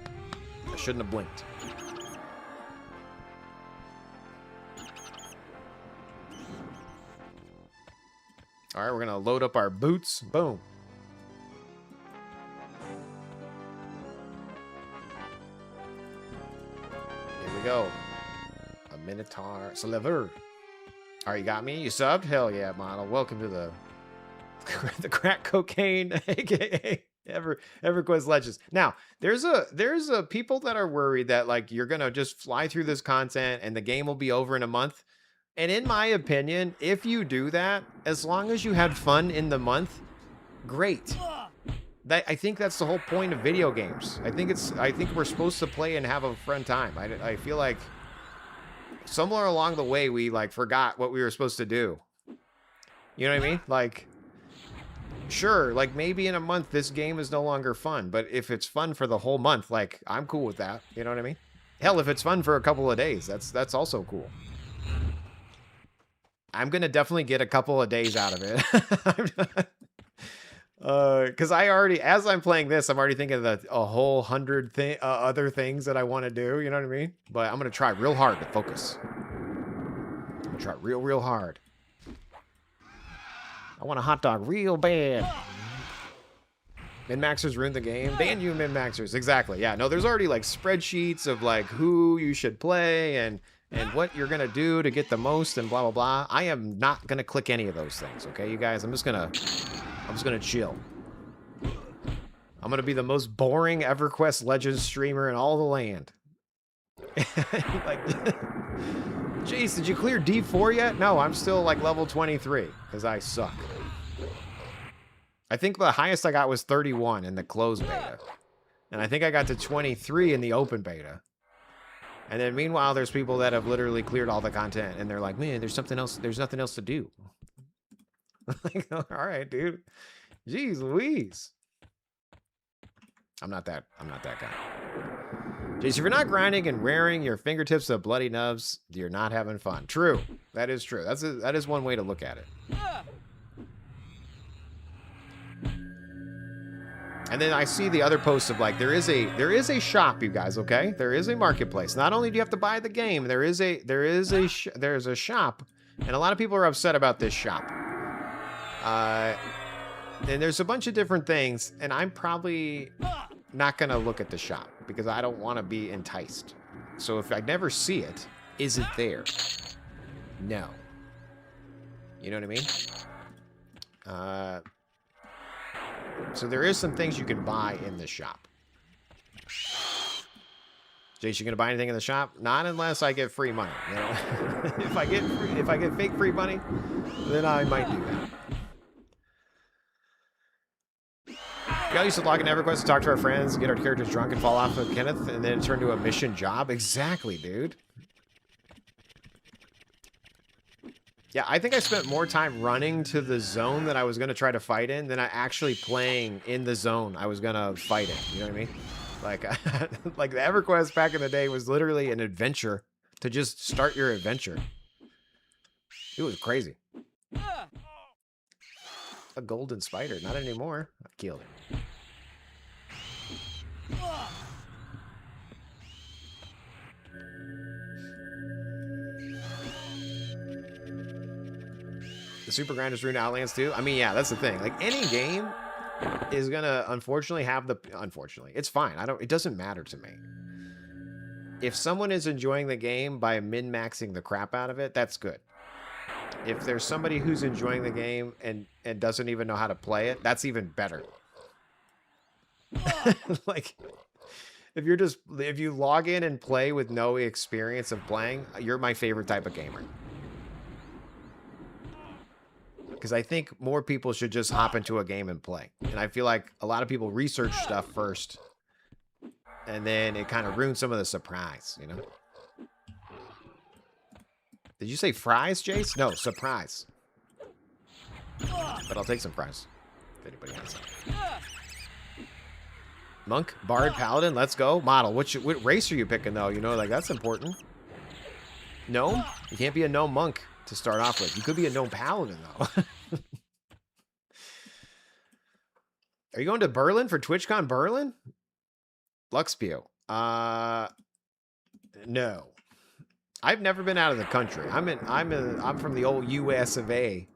I shouldn't have blinked. All right, we're going to load up our boots. Boom. Here we go. A Minotaur Sliver. All right, you got me? You subbed? Hell yeah, model. Welcome to the crack cocaine, aka EverQuest Legends. Now, there's a people that are worried that like you're gonna just fly through this content and the game will be over in a month. And in my opinion, if you do that, as long as you had fun in the month, great. I think that's the whole point of video games. I think we're supposed to play and have a fun time. I feel like somewhere along the way we like forgot what we were supposed to do. You know what I mean? Like, sure, like maybe in a month this game is no longer fun, but if it's fun for the whole month, like I'm cool with that. You know what I mean? Hell, if it's fun for a couple of days, that's also cool. I'm gonna definitely get a couple of days out of it. Because as I'm playing this, I'm already thinking of a whole 100 other things that I want to do. You know what I mean? But I'm gonna try real hard to focus. I'm gonna try real hard. I want a hot dog real bad. Min-maxers ruined the game. Ban you min-maxers. Exactly. Yeah. No, there's already like spreadsheets of like who you should play and what you're gonna do to get the most and blah blah blah. I am not gonna click any of those things. Okay, you guys. I'm just gonna chill. I'm gonna be the most boring EverQuest Legends streamer in all the land. Like, Jace, did you clear D4 yet? No, I'm still like level 23 because I suck. I think the highest I got was 31 in the closed beta, and I think I got to 23 in the open beta. And then meanwhile, there's people that have literally cleared all the content, and they're like, "Man, there's something else. There's nothing else to do." Like, all right, dude. Jeez Louise. I'm not that guy. Jace, if you're not grinding and wearing your fingertips to bloody nubs, you're not having fun. True. That is true. That is one way to look at it. And then I see the other posts of like there is a shop, you guys, okay? There is a marketplace. Not only do you have to buy the game, there's a shop, and a lot of people are upset about this shop. And there's a bunch of different things, and I'm probably not going to look at the shop because I don't want to be enticed. So if I never see it, is it there? No. You know what I mean? So there is some things you can buy in the shop. Jace, you gonna buy anything in the shop? Not unless I get free money. You know? if I get fake free money, then I might do that. We all used to log in EverQuest to talk to our friends, get our characters drunk, and fall off of Kenneth, and then turn to a mission job. Exactly, dude. Yeah, I think I spent more time running to the zone that I was going to try to fight in than I actually playing in the zone I was going to fight in. You know what I mean? Like, like the EverQuest back in the day was literally an adventure to just start your adventure. It was crazy. A golden spider. Not anymore. I killed it. The Super Grinders ruin Outlands too. I mean, yeah, that's the thing. Like any game is gonna unfortunately have the it's fine. It doesn't matter to me. If someone is enjoying the game by min-maxing the crap out of it, that's good. If there's somebody who's enjoying the game and doesn't even know how to play it, that's even better. Like if you log in and play with no experience of playing, you're my favorite type of gamer. Because I think more people should just hop into a game and play. And I feel like a lot of people research stuff first. And then it kind of ruins some of the surprise, you know? Did you say fries, Jace? No, surprise. But I'll take some fries. If anybody has some. Monk, Bard, Paladin, let's go. Model, what race are you picking, though? You know, like, that's important. Gnome? You can't be a gnome monk to start off with. You could be a gnome paladin, though. Are you going to Berlin for TwitchCon Berlin? Luxpio. No. I've never been out of the country. I'm from the old US of A,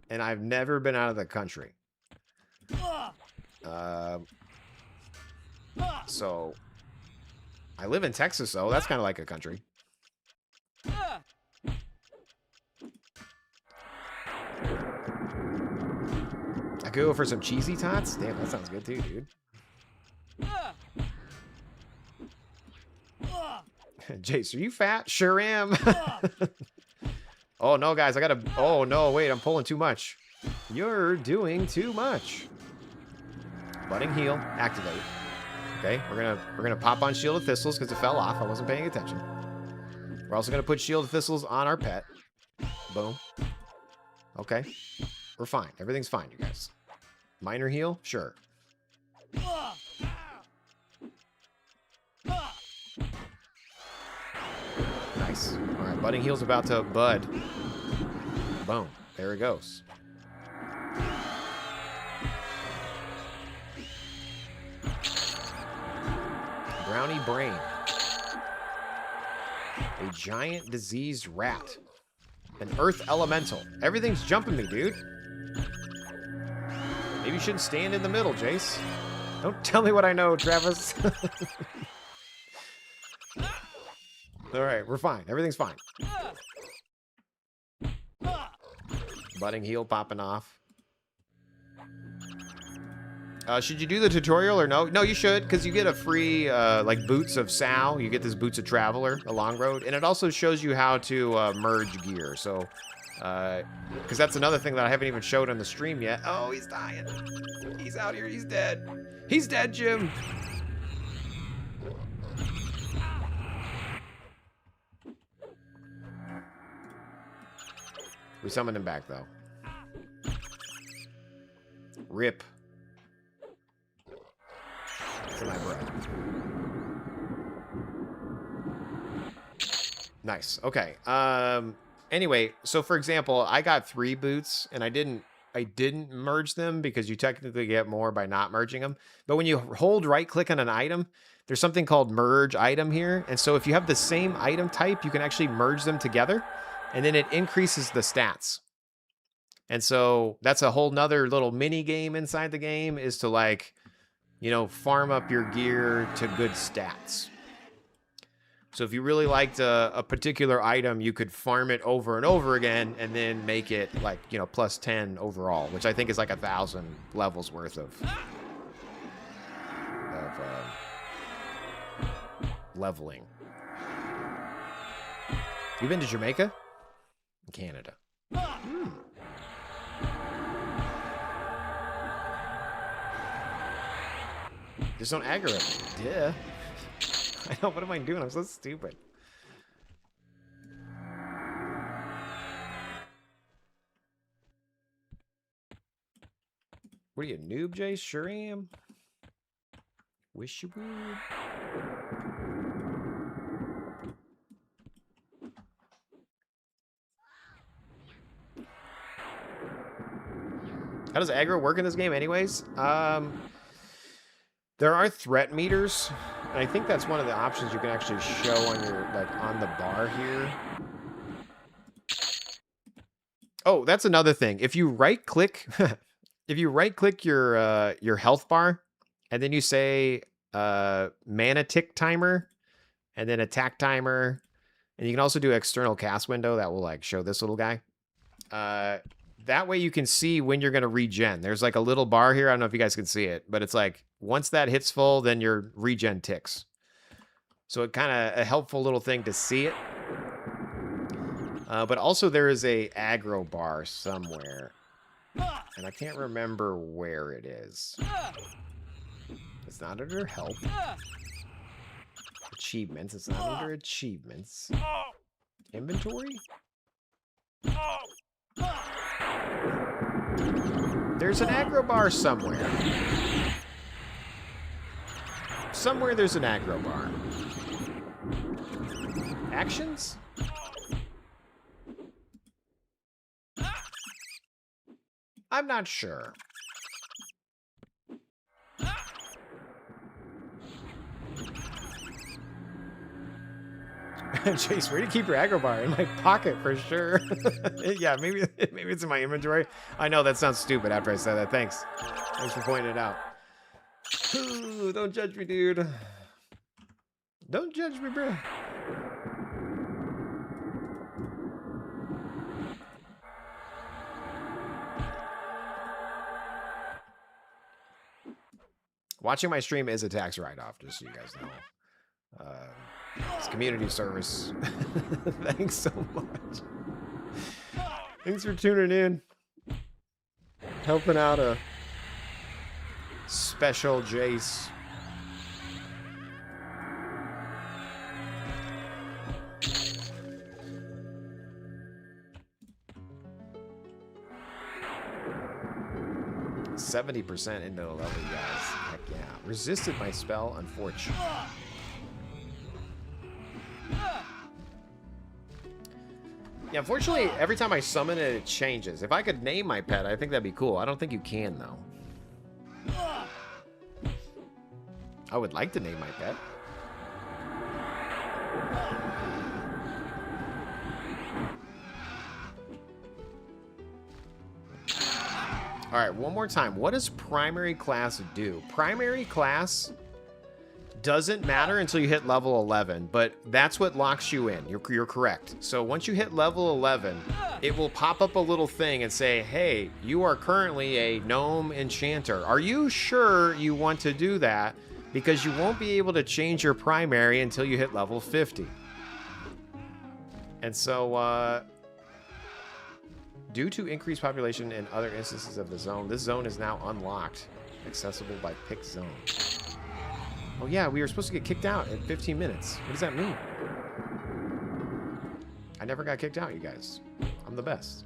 and I've never been out of the country. So I live in Texas, though. That's kind of like a country. I could go for some cheesy tots. Damn, that sounds good too, dude. Jace, are you fat? Sure am. Oh no, guys, I gotta. Oh no, wait, I'm pulling too much. You're doing too much. Budding heal, activate. Okay, we're gonna pop on Shield of Thistles because it fell off. I wasn't paying attention. We're also gonna put Shield of Thistles on our pet. Boom. Okay, we're fine. Everything's fine, you guys. Minor heal, sure. Nice. All right, budding heal's about to bud. Boom. There it goes. Brownie brain. A giant diseased rat. An earth elemental. Everything's jumping me, dude. Maybe you shouldn't stand in the middle, Jace. Don't tell me what I know, Travis. All right, we're fine. Everything's fine. Budding heal popping off. Should you do the tutorial or no? No, you should, because you get a free, like, Boots of Sow. You get this Boots of Traveler, a long road. And it also shows you how to merge gear. So, because that's another thing that I haven't even showed on the stream yet. Oh, he's dying. He's out here. He's dead. He's dead, Jim. We summoned him back, though. Rip. Nice. Okay. Anyway, so for example, I got 3 boots and I didn't merge them because you technically get more by not merging them. But when you hold right click on an item, there's something called merge item here. And so if you have the same item type, you can actually merge them together and then it increases the stats. And so that's a whole nother little mini game inside the game, is to, like, you know, farm up your gear to good stats. So if you really liked a particular item, you could farm it over and over again and then make it, like, you know, plus 10 overall, which I think is like 1,000 levels worth of leveling. You been to Jamaica? Canada. Just don't aggro it. Yeah. I know, what am I doing? I'm so stupid. What are you, noob, Jay? Sure am. Wish you would. How does aggro work in this game anyways? There are threat meters, and I think that's one of the options you can actually show on your, like, on the bar here. Oh, that's another thing. If you right click your health bar and then you say mana tick timer and then attack timer, and you can also do external cast window that will, like, show this little guy. That way you can see when you're going to regen. There's, like, a little bar here. I don't know if you guys can see it, but it's like once that hits full, then your regen ticks. So it kind of a helpful little thing to see it. But also there is a aggro bar somewhere, and I can't remember where it is. It's not under help. Achievements. It's not under achievements. Inventory? There's an aggro bar somewhere. Somewhere there's an aggro bar. Actions? I'm not sure. Chase, where do you keep your aggro bar? In my pocket for sure. Yeah, maybe it's in my inventory. I know that sounds stupid after I said that. Thanks for pointing it out. Ooh, don't judge me, dude. Don't judge me, bro. Watching my stream is a tax write-off, just so you guys know. It's community service. Thanks so much. Thanks for tuning in. Helping out a special Jace. %70 into the level, you guys. Heck yeah. Resisted my spell, unfortunately. Yeah, unfortunately, every time I summon it, it changes. If I could name my pet, I think that'd be cool. I don't think you can, though. I would like to name my pet. All right, one more time. What does primary class do? Primary class doesn't matter until you hit level 11, but that's what locks you in. You're correct. So once you hit level 11, it will pop up a little thing and say, hey, you are currently a Gnome Enchanter. Are you sure you want to do that? Because you won't be able to change your primary until you hit level 50. And so, due to increased population in other instances of the zone, this zone is now unlocked, accessible by pick zone. Oh yeah, we were supposed to get kicked out in 15 minutes. What does that mean? I never got kicked out, you guys. I'm the best.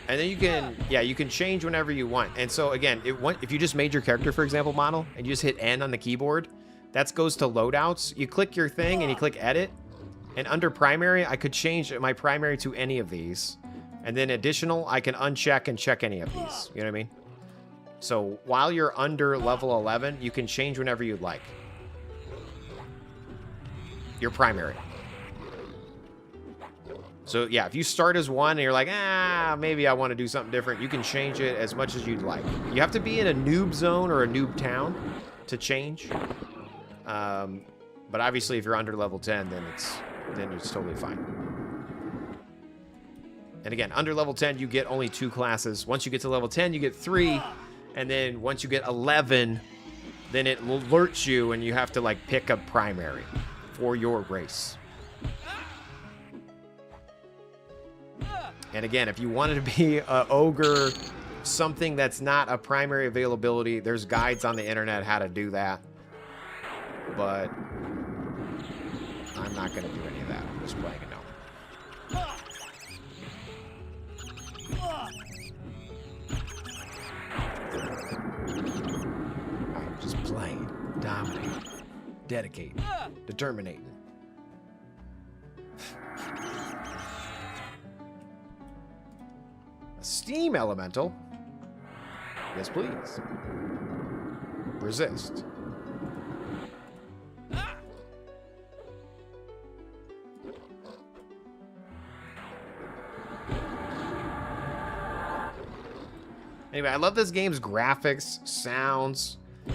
And And then you can, yeah, you can change whenever you want. And so again, if you just made your character, for example, model, and you just hit N on the keyboard, that goes to loadouts. You click your thing and you click edit. And under primary, I could change my primary to any of these. And then additional, I can uncheck and check any of these. You know what I mean? So while you're under level 11, you can change whenever you'd like. Your primary. So yeah, if you start as one and you're like, maybe I want to do something different, you can change it as much as you'd like. You have to be in a noob zone or a noob town to change. But obviously, if you're under level 10, then it's totally fine. And again, under level 10, you get only 2 classes. Once you get to level 10, you get 3. And then once you get 11, then it alerts you and you have to like pick a primary for your race. And again, if you wanted to be an ogre, something that's not a primary availability, there's guides on the internet how to do that. But I'm not going to do any of that. I'm just playing a gnome. I'm just playing, dominating, dedicating, determinating. Steam elemental. Yes, please. Resist. Anyway, I love this game's graphics, sounds, you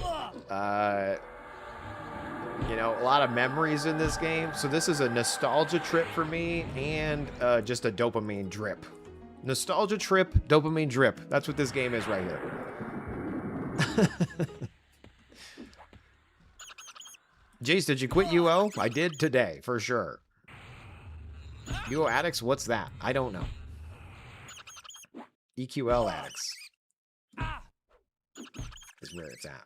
know, a lot of memories in this game. So this is a nostalgia trip for me and just a dopamine drip. Nostalgia trip, dopamine drip. That's what this game is right here. Jace, did you quit UO? I did today, for sure. UO Addicts? What's that? I don't know. EQL Addicts is where it's at.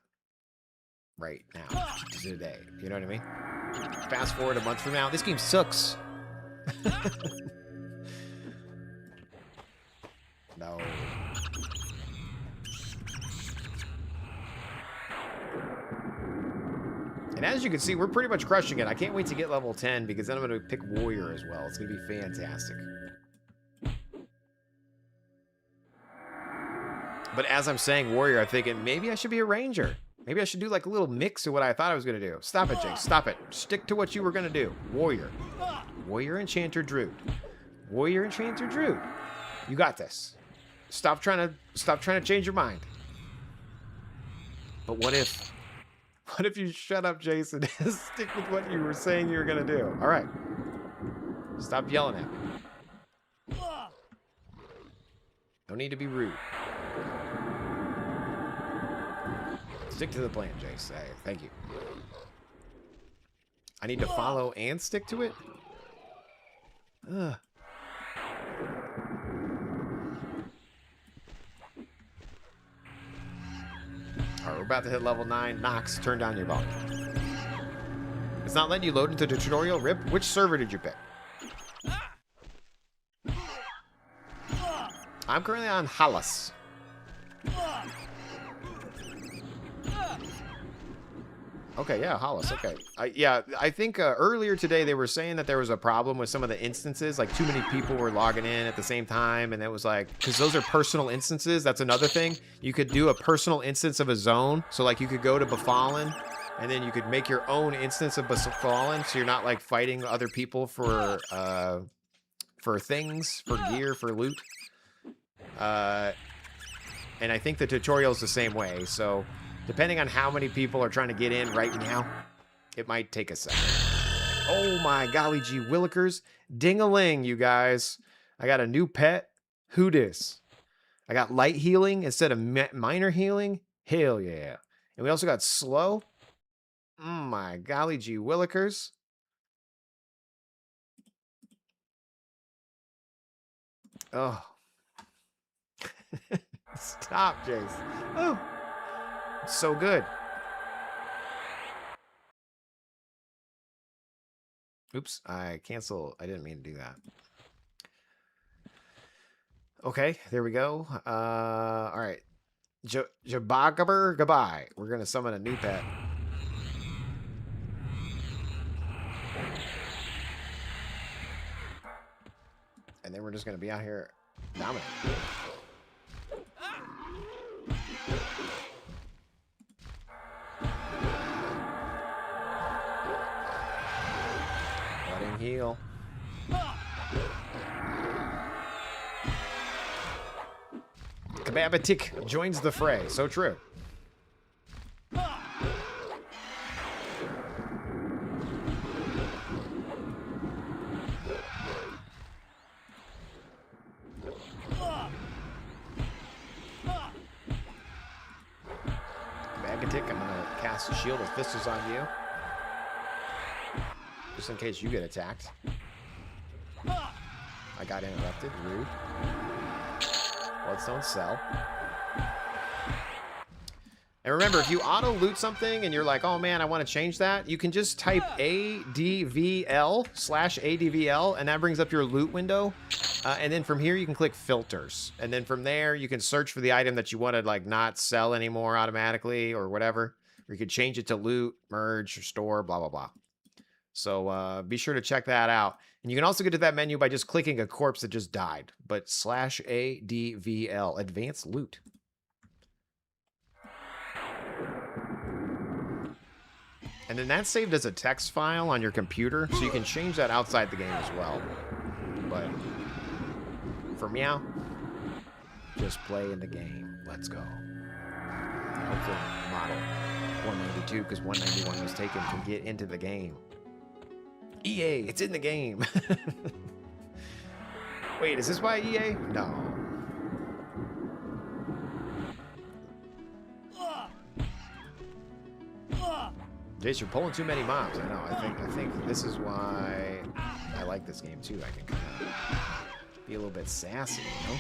Right now. Today. You know what I mean? Fast forward a month from now. This game sucks. No. And as you can see, we're pretty much crushing it. I can't wait to get level 10 because then I'm going to pick Warrior as well. It's going to be fantastic. But as I'm saying Warrior, I'm thinking maybe I should be a Ranger. Maybe I should do like a little mix of what I thought I was going to do. Stop it, Jake. Stop it. Stick to what you were going to do. Warrior. Warrior, Enchanter, Druid. Warrior, Enchanter, Druid. You got this. Stop trying to change your mind. But what if you shut up, Jason, and stick with what you were saying you were going to do? All right. Stop yelling at me. No need to be rude. Stick to the plan, Jace. Hey, thank you. I need to follow and stick to it? Ugh. Alright, we're about to hit level 9. Nox, turn down your volume. It's not letting you load into the tutorial? Rip, which server did you pick? I'm currently on Halas. Okay, yeah, Halas, okay. I think earlier today they were saying that there was a problem with some of the instances, like too many people were logging in at the same time, and it was like, because those are personal instances, that's another thing. You could do a personal instance of a zone, so like you could go to Befallen, and then you could make your own instance of Befallen, so you're not like fighting other people for things, for gear, for loot. And I think the tutorial is the same way, so depending on how many people are trying to get in right now, it might take a second. Oh my golly gee willikers. Ding-a-ling, you guys. I got a new pet. Who dis? I got light healing instead of minor healing. Hell yeah. And we also got slow. My golly gee willikers. Oh. Stop, Jace. Oh. It's so good. Oops, I cancel. I didn't mean to do that. Okay, there we go. All right. Jabagaber, goodbye. We're gonna summon a new pet. And then we're just gonna be out here dominating. Letting heal. Kababatik joins the fray. So true. Kababatik, I'm gonna cast a shield of thistles on you. Just in case you get attacked. I got interrupted. Rude. Bloodstone cell. And remember, if you auto loot something and you're like, oh man, I want to change that, you can just type ADVL/ADVL and that brings up your loot window. And then from here you can click filters. And then from there you can search for the item that you want to like not sell anymore automatically or whatever. Or you could change it to loot, merge, or store, blah, blah, blah. So be sure to check that out. And you can also get to that menu by just clicking a corpse that just died. But /ADVL, advanced loot. And then that's saved as a text file on your computer, so you can change that outside the game as well. But for meow, just play in the game. Let's go. Hopefully model 192, because 191 was taken to get into the game. EA, it's in the game. Wait, is this by EA? No. Jace, you're pulling too many mobs. I know. I think this is why I like this game too. I can kind of be a little bit sassy, you know?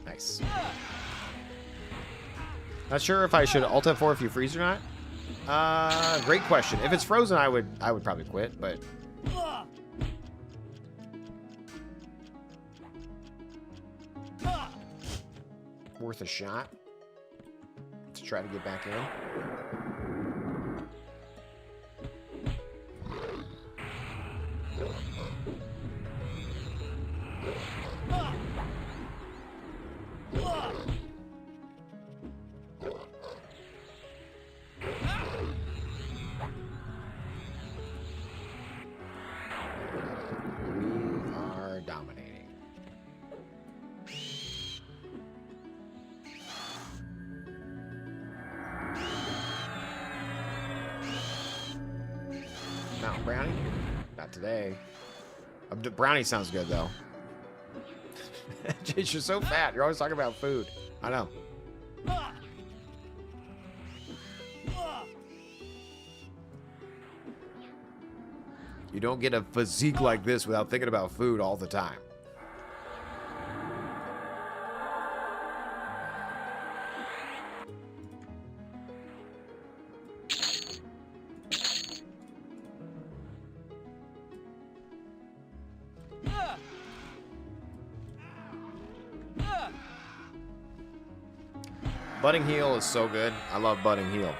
Nice. Not sure if I should Alt F4 if you freeze or not. Great question. If it's frozen, I would probably quit, but worth a shot to try to get back in. Brownie? Not today. Brownie sounds good, though. Jace, you're so fat. You're always talking about food. I know. You don't get a physique like this without thinking about food all the time. Budding Heal is so good. I love Budding Heal.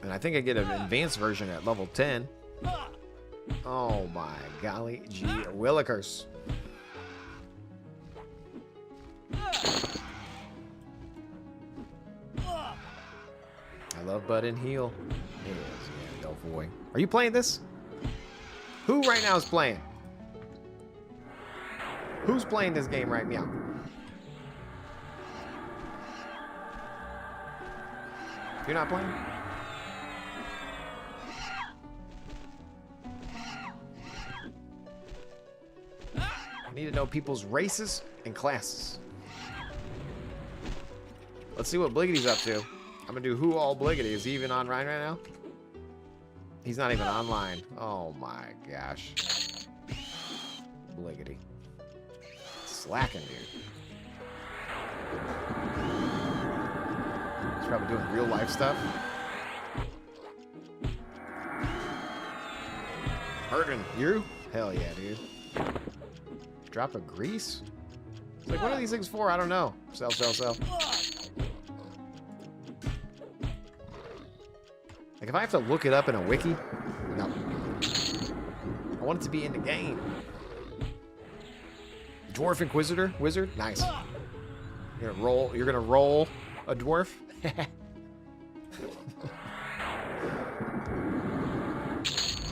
And I think I get an advanced version at level 10. Oh my golly gee willikers. I love Budding Heal. It is, yeah, Delphoy. Are you playing this? Who right now is playing? Who's playing this game right now? You're not playing? I need to know people's races and classes. Let's see what Bliggity's up to. I'm gonna do Who All Bliggity. Is he even on Rhine right now? He's not even online. Oh my gosh. Bliggity. Slacking, dude. He's probably doing real life stuff. Hurting. You? Hell yeah, dude. Drop of grease? It's like, what are these things for? I don't know. Sell, sell, sell. Like, if I have to look it up in a wiki, no. I want it to be in the game. Dwarf Inquisitor? Wizard? Nice. You're gonna roll a dwarf?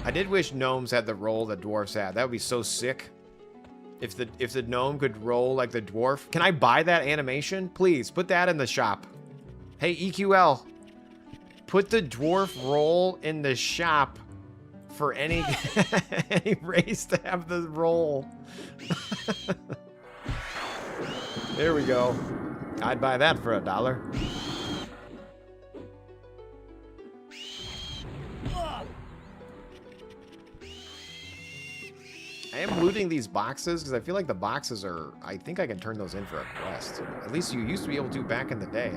I did wish gnomes had the roll that dwarfs had. That would be so sick. If the gnome could roll like the dwarf. Can I buy that animation? Please, put that in the shop. Hey, EQL. Put the dwarf roll in the shop for any, any race to have the roll. There we go. I'd buy that for $1. I am looting these boxes because I feel like the boxes are... I think I can turn those in for a quest. At least you used to be able to back in the day.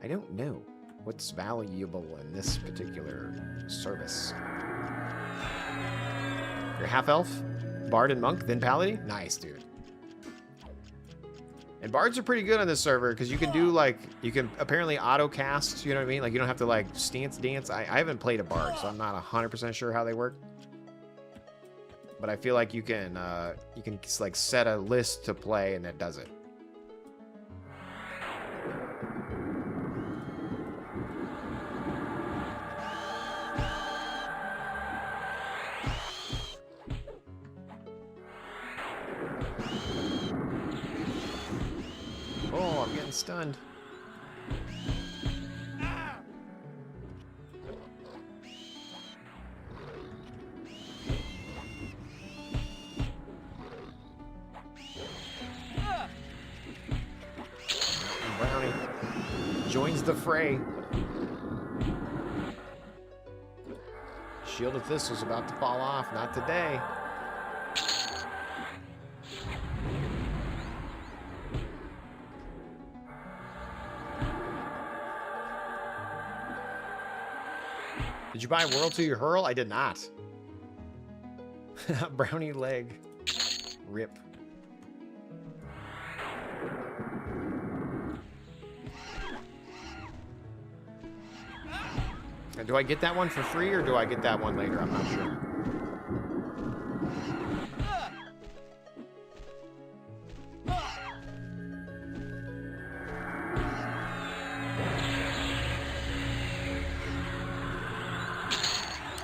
I don't know what's valuable in this particular service. You're half-elf? Bard and monk, then paladin? Nice, dude. And bards are pretty good on this server because you can do, like... You can apparently auto-cast, you know what I mean? Like, you don't have to, like, stance dance. I haven't played a bard, so I'm not 100% sure how they work. But I feel like you can like set a list to play and it does it. Oh, I'm getting stunned. Joins the fray. Shield of Thistle's about to fall off. Not today. Did you buy World to your Hurl? I did not. Brownie leg. Rip. Do I get that one for free or do I get that one later? I'm not sure.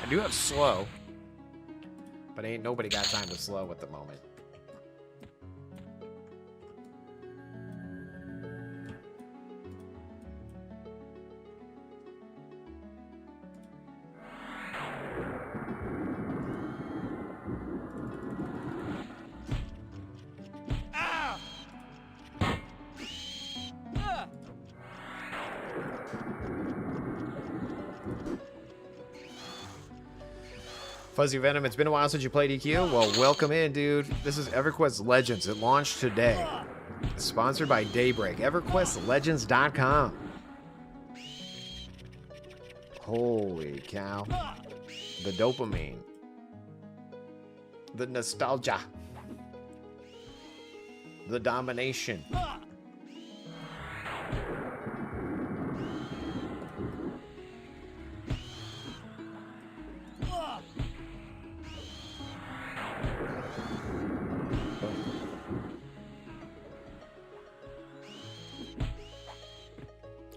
I do have slow, but ain't nobody got time to slow at the moment. Fuzzy Venom, it's been a while since you played EQ. Well, welcome in, dude. This is EverQuest Legends. It launched today. It's sponsored by Daybreak. EverQuestLegends.com. Holy cow. The dopamine. The nostalgia. The domination.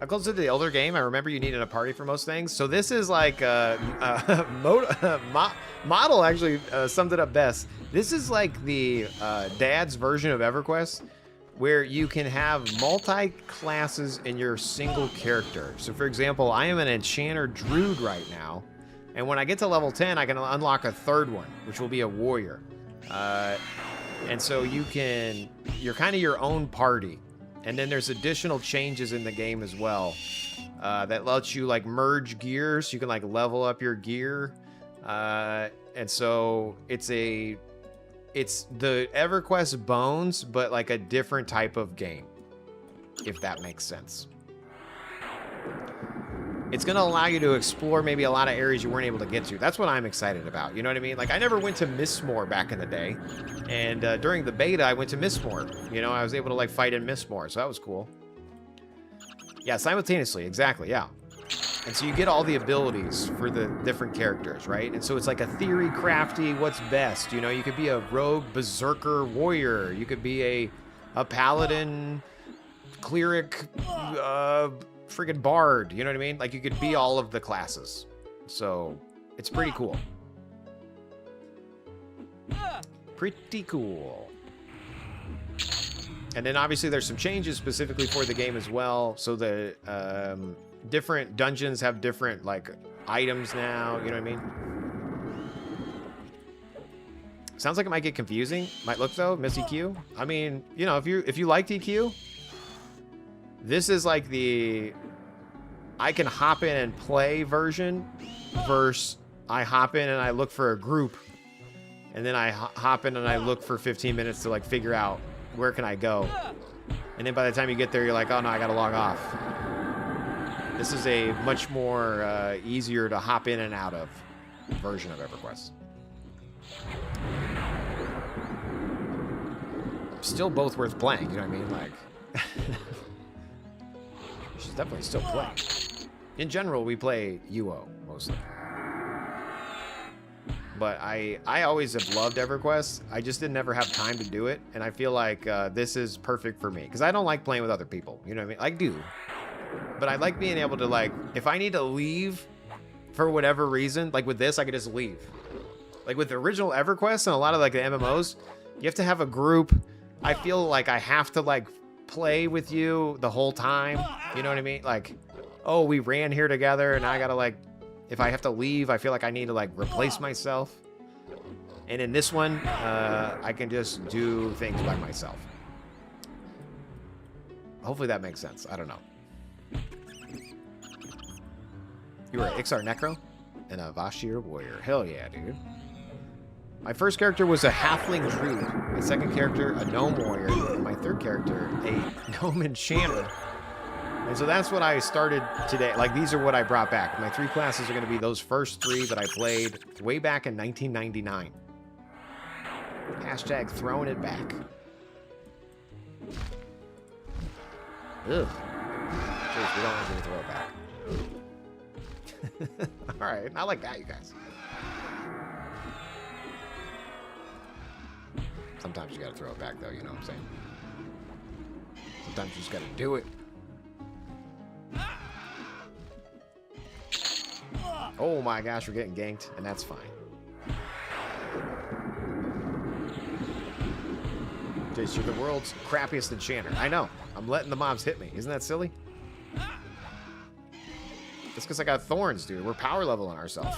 How close to the older game? I remember you needed a party for most things. So this is like model actually summed it up best. This is like the dad's version of EverQuest, where you can have multi-classes in your single character. So for example, I am an Enchanter Druid right now, and when I get to level 10, I can unlock a third one, which will be a warrior. And so you're kind of your own party. And then there's additional changes in the game as well. that lets you like merge gears. So you can like level up your gear. And so it's the EverQuest Bones, but like a different type of game, if that makes sense. It's going to allow you to explore maybe a lot of areas you weren't able to get to. That's what I'm excited about. You know what I mean? Like, I never went to Mistmore back in the day. And during the beta, I went to Mistmore. You know, I was able to, like, fight in Mistmore. So that was cool. Yeah, simultaneously. Exactly, yeah. And so you get all the abilities for the different characters, right? And so it's like a theory crafty, what's best. You know, you could be a rogue berserker warrior. You could be a paladin, cleric, friggin' bard, you know what I mean? Like, you could be all of the classes. So, it's pretty cool. Pretty cool. And then, obviously, there's some changes specifically for the game as well. So, the different dungeons have different, like, items now. You know what I mean? Sounds like it might get confusing. Might look, though. Miss EQ. I mean, you know, if you liked EQ... This is like the I can hop in and play version versus I hop in and I look for a group and then I hop in and I look for 15 minutes to like figure out where can I go. And then by the time you get there, you're like, oh no, I gotta log off. This is a much more easier to hop in and out of version of EverQuest. Still both worth playing, you know what I mean? Like... She's definitely still playing. In general, we play UO mostly. But I always have loved EverQuest. I just didn't ever have time to do it. And I feel like this is perfect for me. Because I don't like playing with other people. You know what I mean? I do. But I like being able to, like, if I need to leave for whatever reason, like with this, I could just leave. Like with the original EverQuest and a lot of, like, the MMOs, you have to have a group. I feel like I have to, like, play with you the whole time. You know what I mean? Like, oh, we ran here together and I gotta, like, if I have to leave, I feel like I need to, like, replace myself. And in this one, I can just do things by myself. Hopefully that makes sense. I don't know. You were an Ixar Necro and a Vashtir Warrior. Hell yeah, dude. My first character was a halfling Druid. My second character, a Gnome Warrior. And my third character, a Gnome Enchanter. And so that's what I started today. Like, these are what I brought back. My 3 classes are going to be those first 3 that I played way back in 1999. Hashtag throwing it back. Ugh. Jeez, we don't want you to throw it back. Alright, I like that, you guys. Sometimes you gotta throw it back, though, you know what I'm saying? Sometimes you just gotta do it. Oh my gosh, we're getting ganked, and that's fine. Jace, you're the world's crappiest enchanter. I know. I'm letting the mobs hit me. Isn't that silly? That's because I got thorns, dude. We're power leveling ourselves.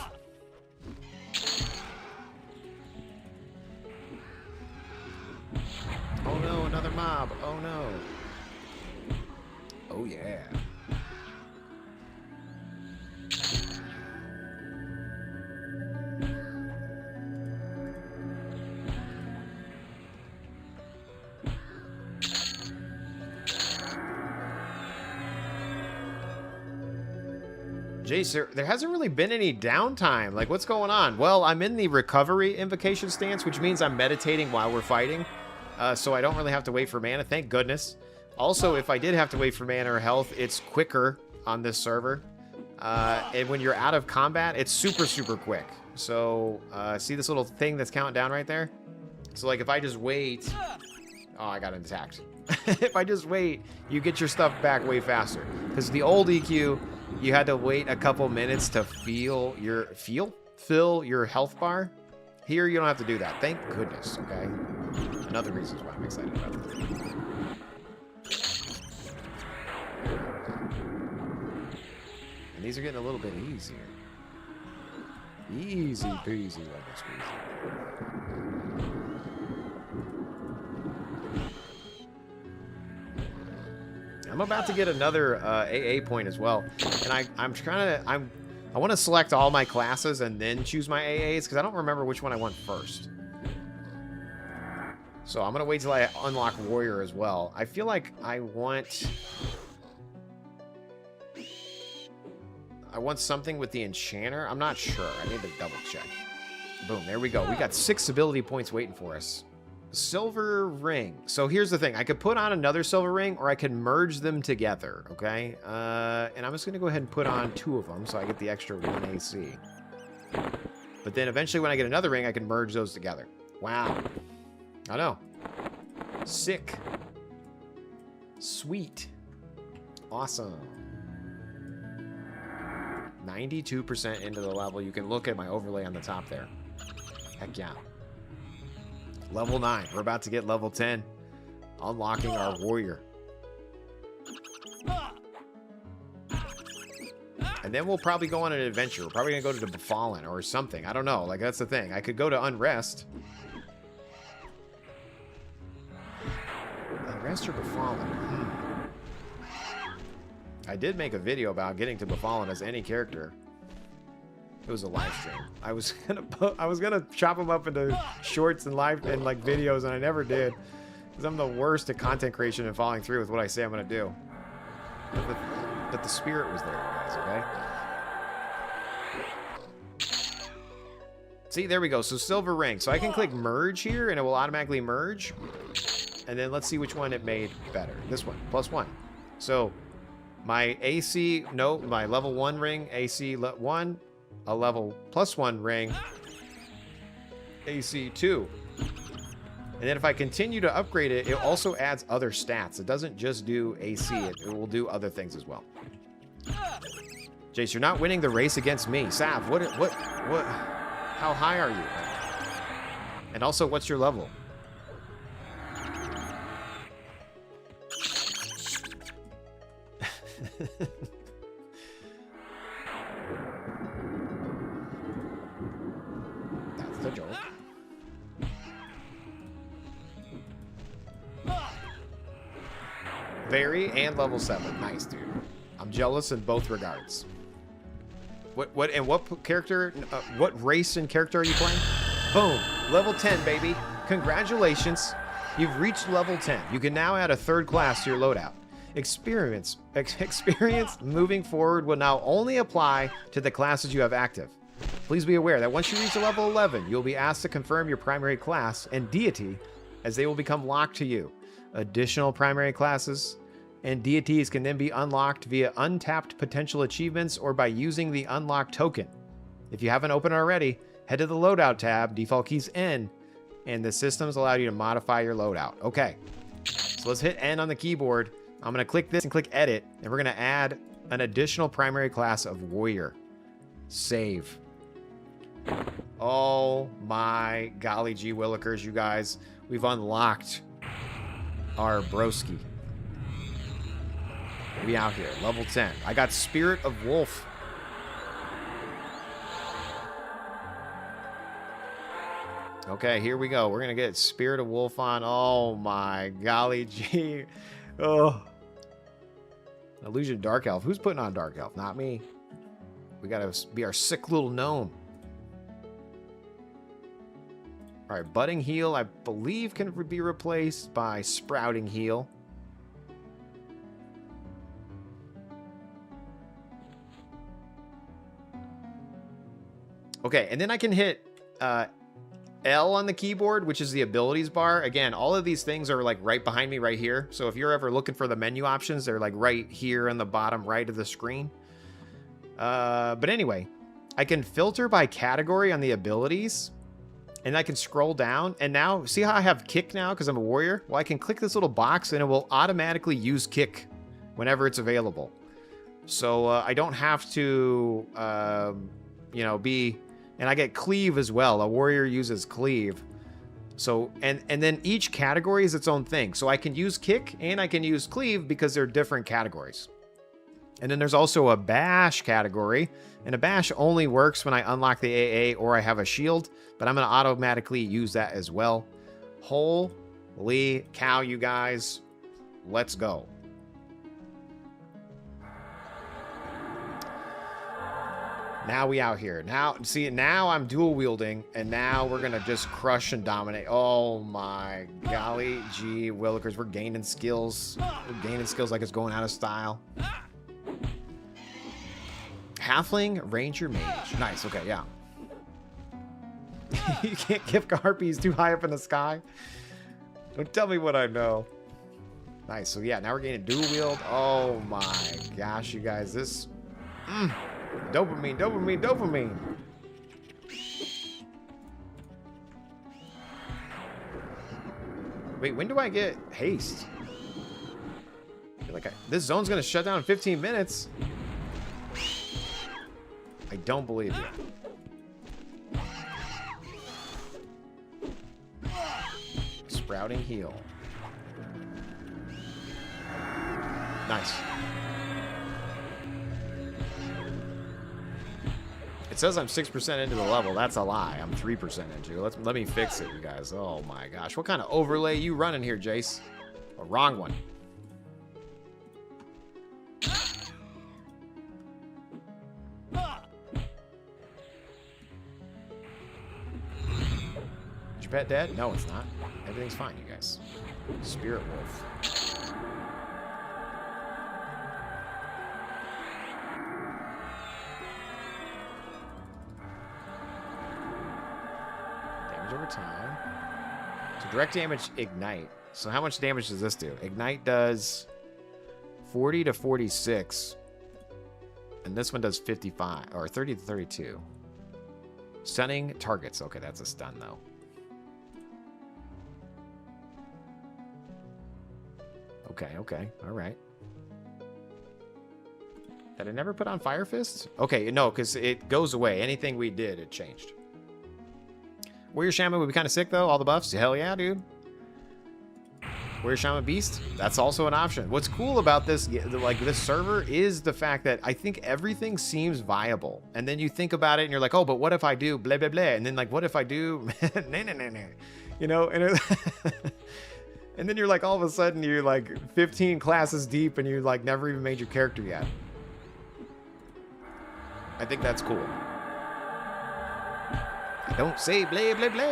Oh no, another mob. Oh no. Oh yeah. Jace, there hasn't really been any downtime. Like, what's going on? Well, I'm in the recovery invocation stance, which means I'm meditating while we're fighting. So I don't really have to wait for mana, thank goodness. Also, if I did have to wait for mana or health, it's quicker on this server. And when you're out of combat, it's super, super quick. So, see this little thing that's counting down right there? So, like, if I just wait... Oh, I got attacked. If I just wait, you get your stuff back way faster. Because the old EQ, you had to wait a couple minutes to fill your health bar. Here, you don't have to do that. Thank goodness, okay? Another reason why I'm excited about it. And these are getting a little bit easier. Easy peasy lemon squeezy. I'm about to get another AA point as well. And I want to select all my classes and then choose my AAs because I don't remember which one I want first. So I'm going to wait till I unlock Warrior as well. I feel like I want something with the Enchanter. I'm not sure. I need to double check. Boom, there we go. We got 6 ability points waiting for us. Silver ring. So here's the thing. I could put on another silver ring or I can merge them together, okay? And I'm just going to go ahead and put on 2 of them so I get the extra 1 AC. But then eventually when I get another ring, I can merge those together. Wow. I know. Sick. Sweet. Awesome. 92% into the level. You can look at my overlay on the top there. Heck yeah. Level 9. We're about to get level 10. Unlocking our warrior. And then we'll probably go on an adventure. We're probably going to go to the Befallen or something. I don't know. Like, that's the thing. I could go to Unrest. Unrest or Befallen? I did make a video about getting to Befallen as any character. It was a live stream. I was gonna chop them up into shorts and like videos, and I never did because I'm the worst at content creation and following through with what I say I'm gonna do. But the spirit was there, guys. Okay. See, there we go. So silver ring. So I can click merge here, and it will automatically merge. And then let's see which one it made better. This one, +1. So my AC, no, my level 1 ring, AC 1. A level +1 ring, AC 2. And then if I continue to upgrade it, it also adds other stats. It doesn't just do AC, it will do other things as well. Jace, you're not winning the race against me. Sav, what, how high are you? And also, what's your level? The joke. Very and level 7. Nice, dude. I'm jealous in both regards. What character, what race and character are you playing? Boom. Level 10, baby. Congratulations. You've reached level 10. You can now add a 3rd class to your loadout. Experience moving forward will now only apply to the classes you have active. Please be aware that once you reach level 11, you'll be asked to confirm your primary class and deity as they will become locked to you. Additional primary classes and deities can then be unlocked via untapped potential achievements or by using the unlock token. If you haven't opened already, head to the loadout tab, default keys N, and the systems allow you to modify your loadout. Okay, so let's hit N on the keyboard. I'm going to click this and click edit, and we're going to add an additional primary class of warrior. Save. Oh my golly gee willikers, you guys. We've unlocked our broski. We out here, level 10. I got Spirit of Wolf. Okay, here we go. We're going to get Spirit of Wolf on. Oh my golly gee. Oh. Illusion Dark Elf. Who's putting on Dark Elf? Not me. We got to be our sick little gnome. All right, Budding Heal, I believe, can be replaced by Sprouting Heal. Okay, and then I can hit L on the keyboard, which is the abilities bar. Again, all of these things are like right behind me right here. So if you're ever looking for the menu options, they're like right here on the bottom right of the screen. But anyway, I can filter by category on the abilities. And I can scroll down, and now, see how I have kick now because I'm a warrior? Well, I can click this little box, and it will automatically use kick whenever it's available. So I don't have to, you know, be... And I get cleave as well. A warrior uses cleave. So, and then each category is its own thing. So I can use kick, and I can use cleave because they're different categories. And then there's also a bash category, and a bash only works when I unlock the AA or I have a shield, but I'm going to automatically use that as well. Holy cow, you guys. Let's go. Now we out here. Now, see, now I'm dual wielding, and now we're gonna just crush and dominate. Oh my golly gee willikers, we're gaining skills. We're gaining skills like it's going out of style. Halfling, Ranger, Mage. Nice, okay, yeah. You can't gift harpies too high up in the sky. Don't tell me what I know. Nice, so yeah, now we're gaining dual wield. Oh my gosh, you guys, this... Dopamine, dopamine, dopamine. Wait, when do I get haste? I feel like this zone's gonna shut down in 15 minutes. I don't believe you. Sprouting heal. Nice. It says I'm 6% into the level. That's a lie. I'm 3% into. Let me fix it, you guys. Oh my gosh. What kind of overlay you running here, Jace? A wrong one. Is your pet dead? No, it's not. Everything's fine, you guys. Spirit wolf. Over time. So direct damage, ignite. So how much damage does this do? Ignite does 40 to 46. And this one does 55 or 30 to 32. Stunning targets. Okay, that's a stun though. Okay. All right. Did I never put on Fire Fist? Okay, no, because it goes away. Anything we did, it changed. Warrior Shaman would be kind of sick, though. All the buffs. Hell yeah, dude. Warrior Shaman Beast. That's also an option. What's cool about this, like this server, is the fact that I think everything seems viable. And then you think about it, and you're like, oh, but what if I do blah, blah, blah? And then, like, what if I do nah. You know? And, and then you're like, all of a sudden, you're like 15 classes deep, and you like never even made your character yet. I think that's cool. Don't say blah, blah, blah.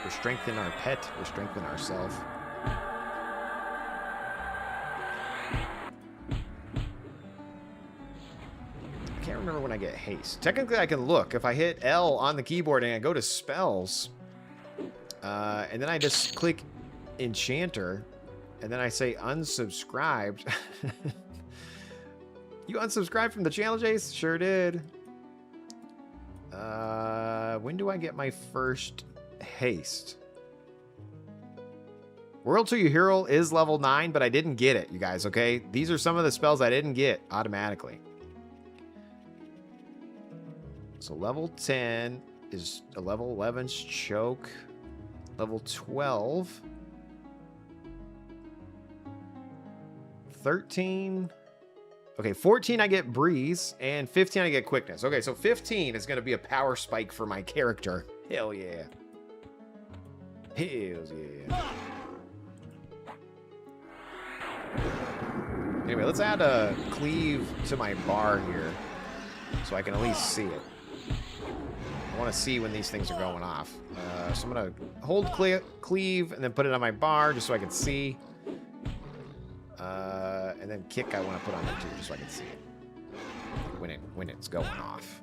We're strengthening our pet. We're strengthening ourselves. I can't remember when I get haste. Technically, I can look. If I hit L on the keyboard and I go to spells, and then I just click Enchanter, and then I say unsubscribed. You unsubscribed from the channel, Jace? Sure did. When do I get my first haste? World to Your Hero is level 9, but I didn't get it, you guys, okay? These are some of the spells I didn't get automatically. So level 10 is a level 11's choke. Level 12... 13. Okay, 14 I get breeze, and 15 I get quickness. Okay, so 15 is going to be a power spike for my character. Hell yeah. Hells yeah. Anyway, let's add a cleave to my bar here so I can at least see it. I want to see when these things are going off. So I'm going to hold cleave and then put it on my bar just so I can see. And then kick I want to put on there too, just so I can see it when it's going off.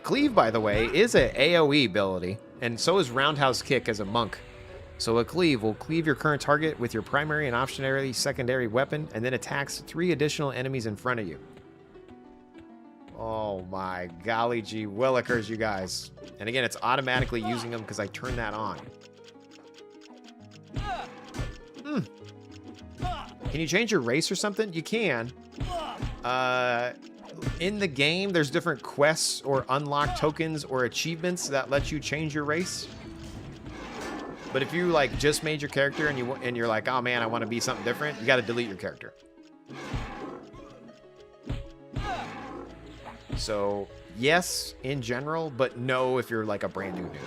Cleave, by the way, is an AoE ability, and so is Roundhouse Kick as a monk. So a cleave will cleave your current target with your primary and optionary secondary weapon, and then attacks 3 additional enemies in front of you. Oh my golly gee willikers, you guys. And again, it's automatically using them because I turned that on. Can you change your race or something? You can. In the game, there's different quests or unlock tokens or achievements that let you change your race. But if you like just made your character and you're like, oh man, I want to be something different, you got to delete your character. So yes, in general, but no if you're like a brand new noob.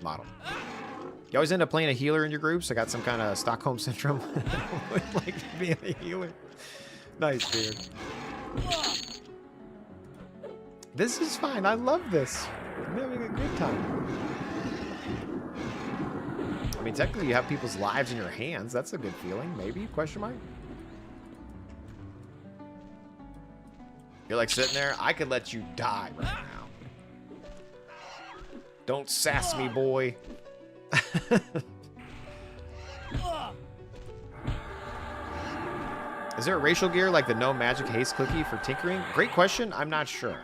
model. You always end up playing a healer in your groups. I got some kind of Stockholm syndrome. I would like to be a healer. Nice, dude. This is fine. I love this. I'm having a good time. I mean, technically, you have people's lives in your hands. That's a good feeling. Maybe? Question mark? You're like sitting there. I could let you die right now. Don't sass me, boy. Is there a racial gear like the No Magic Haste Cookie for tinkering? Great question. I'm not sure.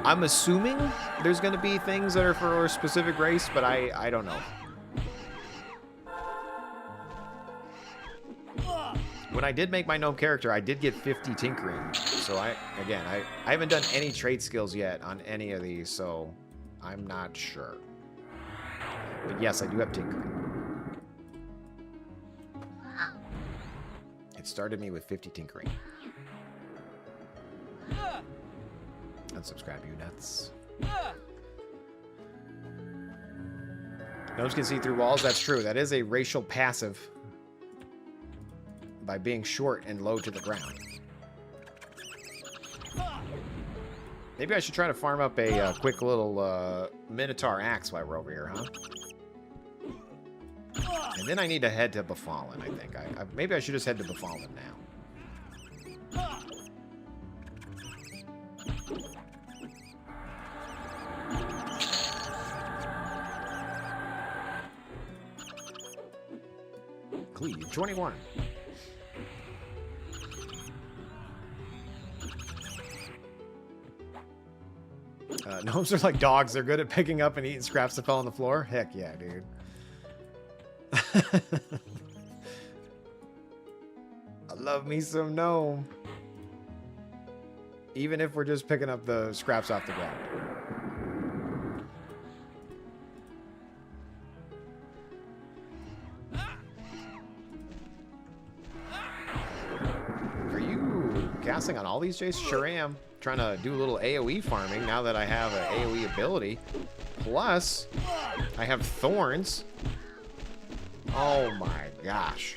I'm assuming there's going to be things that are for a specific race, but I don't know. When I did make my gnome character, I did get 50 tinkering. So I haven't done any trade skills yet on any of these, so I'm not sure. But yes, I do have tinkering. It started me with 50 tinkering. Unsubscribe, you nuts. Gnomes can see through walls. That's true. That is a racial passive. By being short and low to the ground. Maybe I should try to farm up a quick little Minotaur axe while we're over here, huh? And then I need to head to Befallen, I think. Maybe I should just head to Befallen now. Cleave 21. Gnomes are like dogs. They're good at picking up and eating scraps that fell on the floor. Heck yeah, dude. I love me some gnome. Even if we're just picking up the scraps off the ground. Are you casting on all these, Jace? Sure am. Trying to do a little AoE farming now that I have an AoE ability. Plus, I have thorns. Oh my gosh.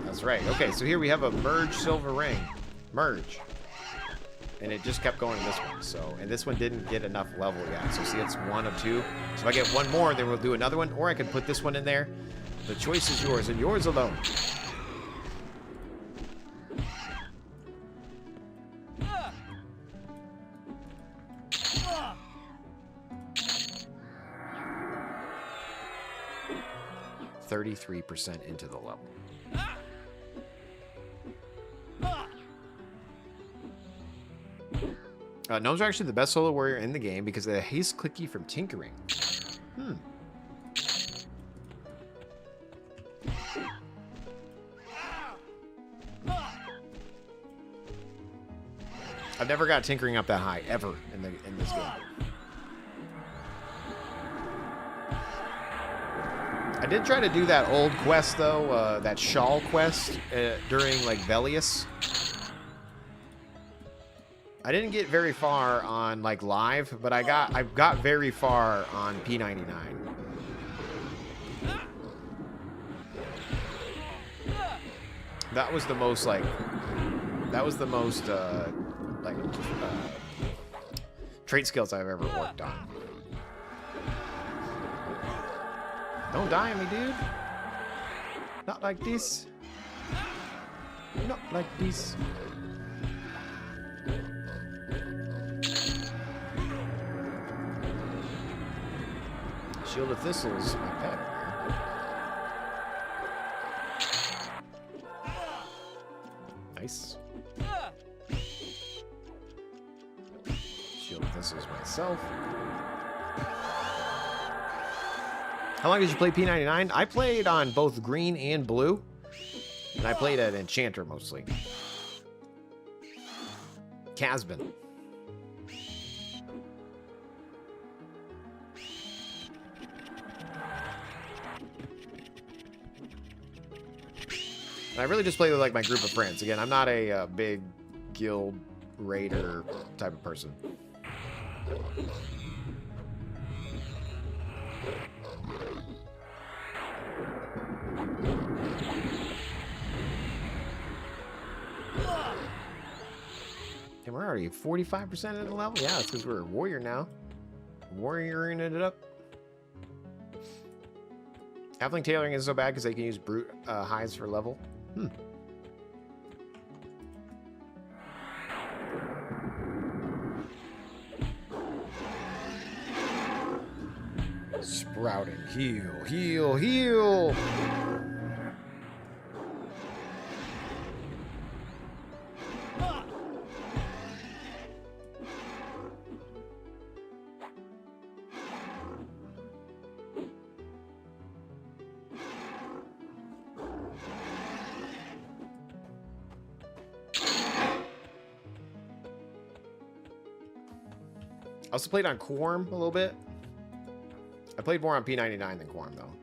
That's right. Okay, so here we have a merge silver ring. Merge. And it just kept going to this one. So, and this one didn't get enough level yet. So see, it's 1 of 2. So if I get one more, then we'll do another one. Or I can put this one in there. The choice is yours and yours alone. %, into the level. Gnomes are actually the best solo warrior in the game because of the haste clicky from tinkering. I've never got tinkering up that high ever in this game. I did try to do that old quest though, that shawl quest during like Velius. I didn't get very far on like live, but I got very far on P99. That was the most trait skills I've ever worked on. Don't die on me, dude. Not like this. Not like this. Shield of Thistles, my pet. Nice. Shield of Thistles myself. How long did you play P99? I played on both green and blue. And I played at Enchanter mostly. Casbin. And I really just play with like my group of friends. Again, I'm not a big guild raider type of person. And we're already 45% of the level? Yeah, that's because we're a warrior now. Warrioring it up. Halfling tailoring isn't so bad because they can use brute hides for level. Sprouting. Heal, heal, heal! I also played on Quorum a little bit. I played more on P99 than Quorum, though.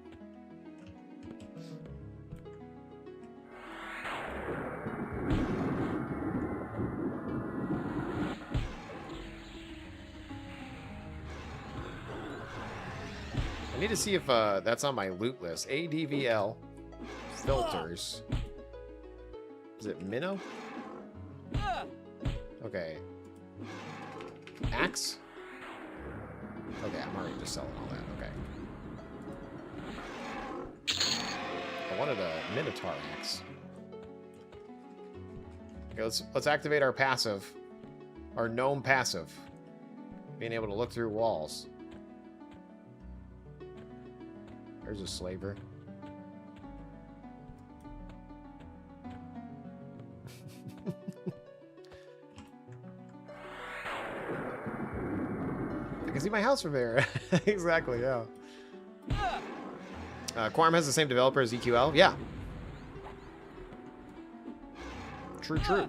I need to see if that's on my loot list. ADVL filters. Is it Minnow? Okay. Axe? Okay, I'm already just selling all that. Okay. I wanted a Minotaur axe. Okay, let's activate our passive. Our gnome passive. Being able to look through walls. There's a slaver. I can see my house from there. Exactly, yeah. Quorum has the same developer as EQL? Yeah. True, true.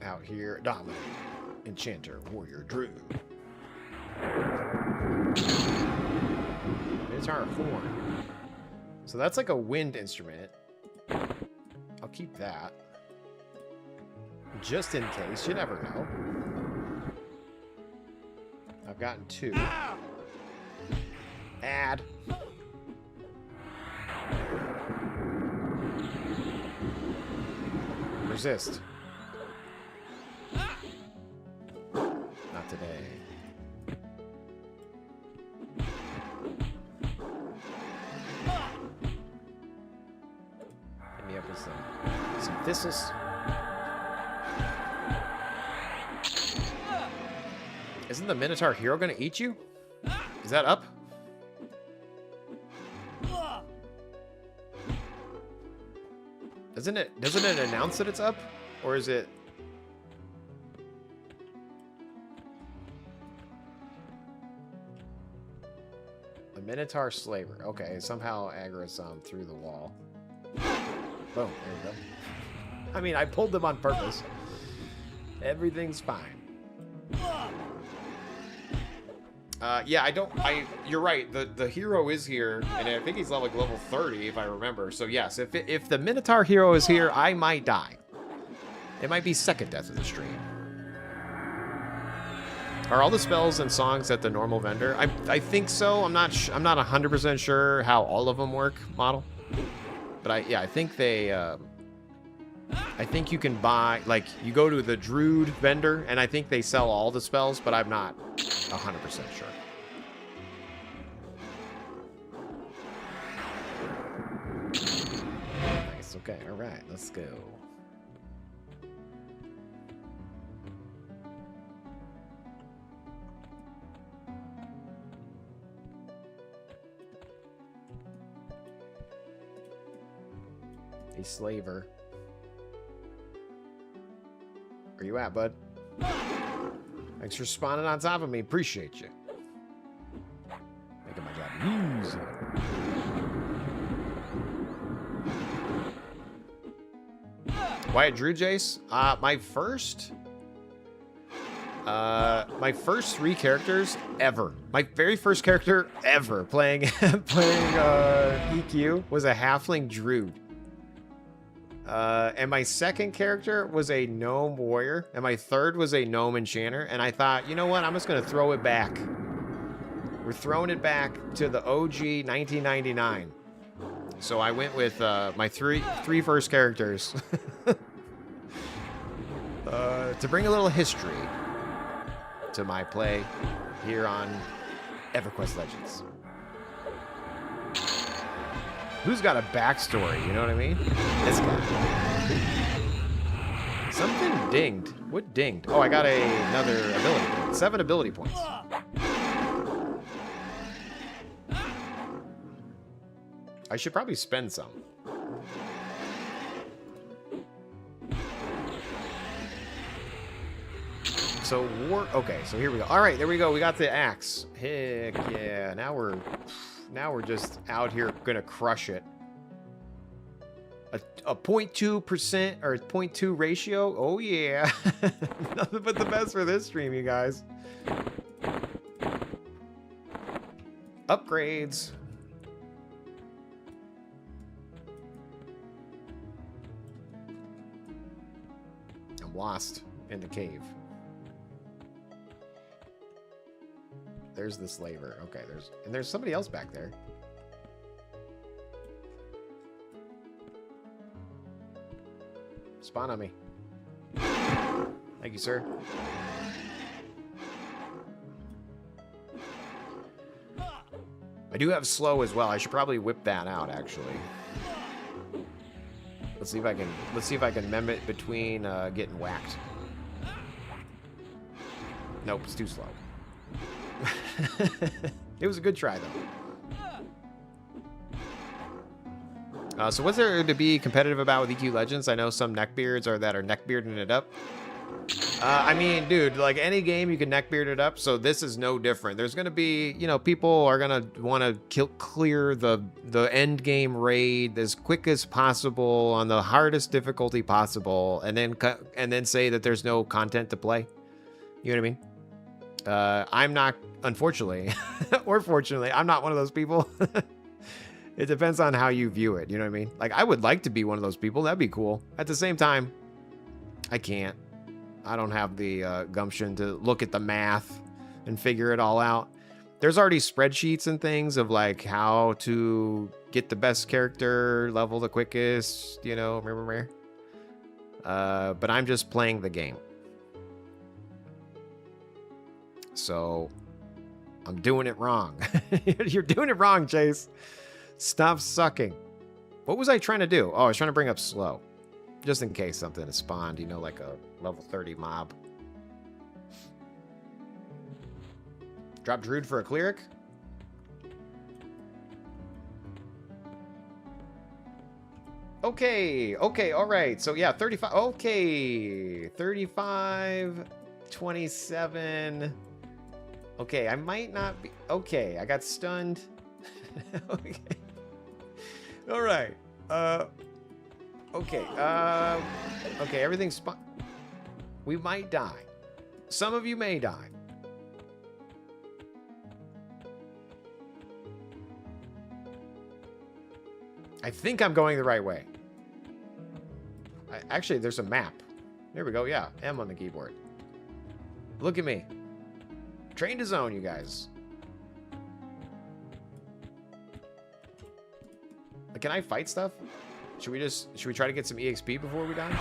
Out here, Gnome Enchanter Warrior Druid. Minotaur horn. So that's like a wind instrument. I'll keep that. Just in case. You never know. I've gotten 2. Add. Resist. Not today. Hit me up with some thistles. Isn't the Minotaur hero gonna eat you? Is that up? Doesn't it announce that it's up? Or is it... A Minotaur Slaver. Okay, somehow aggro's through the wall. Boom, there we go. I mean, I pulled them on purpose. Everything's fine. Yeah, you're right. The hero is here, and I think he's level 30 if I remember. So yes, if the Minotaur hero is here, I might die. It might be second death of the stream. Are all the spells and songs at the normal vendor? I think so. I'm not 100% sure how all of them work, model. But I think they I think you can buy, like, you go to the Druid vendor, and I think they sell all the spells, but I'm not 100% sure. Nice, okay, alright, let's go. A slaver. Where you at, bud? Thanks for spawning on top of me. Appreciate you. Making my job easy. Why a Druid, Jace? My first 3 characters ever. My very first character ever playing EQ was a halfling Druid. And my second character was a Gnome Warrior. And my third was a Gnome Enchanter. And I thought, you know what? I'm just going to throw it back. We're throwing it back to the OG 1999. So I went with my three first characters. To bring a little history to my play here on EverQuest Legends. Who's got a backstory, you know what I mean? This guy. Something dinged. What dinged? Oh, I got another ability point. 7 ability points. I should probably spend some. So okay, so here we go. All right, there we go. We got the axe. Heck yeah. Now we're just out here gonna crush it. A 0.2% or 0.2 ratio. Oh yeah. Nothing but the best for this stream, you guys. Upgrades. I'm lost in the cave. There's the slaver. Okay, there's somebody else back there. Spawn on me. Thank you, sir. I do have slow as well. I should probably whip that out, actually. Let's see if I can mem it between getting whacked. Nope, it's too slow. It was a good try, though. So what's there to be competitive about with EQ Legends? I know some neckbeards that are neckbearding it up. I mean, dude, like any game you can neckbeard it up, so this is no different. There's going to be, you know, people are going to want to clear the end game raid as quick as possible on the hardest difficulty possible, and then say that there's no content to play. You know what I mean? I'm not, unfortunately, or fortunately, I'm not one of those people. It depends on how you view it. You know what I mean? Like, I would like to be one of those people. That'd be cool. At the same time, I can't. I don't have the gumption to look at the math and figure it all out. There's already spreadsheets and things of like how to get the best character, level the quickest, you know, remember? But I'm just playing the game. So I'm doing it wrong. You're doing it wrong, Chase. Stop sucking. What was I trying to do? Oh, I was trying to bring up slow. Just in case something has spawned, you know, like a level 30 mob. Drop Druid for a cleric? Okay, all right. So yeah, 35. Okay, 35, 27. Okay, I might not be. Okay, I got stunned. Okay. All right. Okay. Okay, everything's fine. We might die. Some of you may die. I think I'm going the right way. Actually, there's a map. There we go. Yeah, M on the keyboard. Look at me. Train to zone, you guys. Can I fight stuff? Should we try to get some EXP before we die?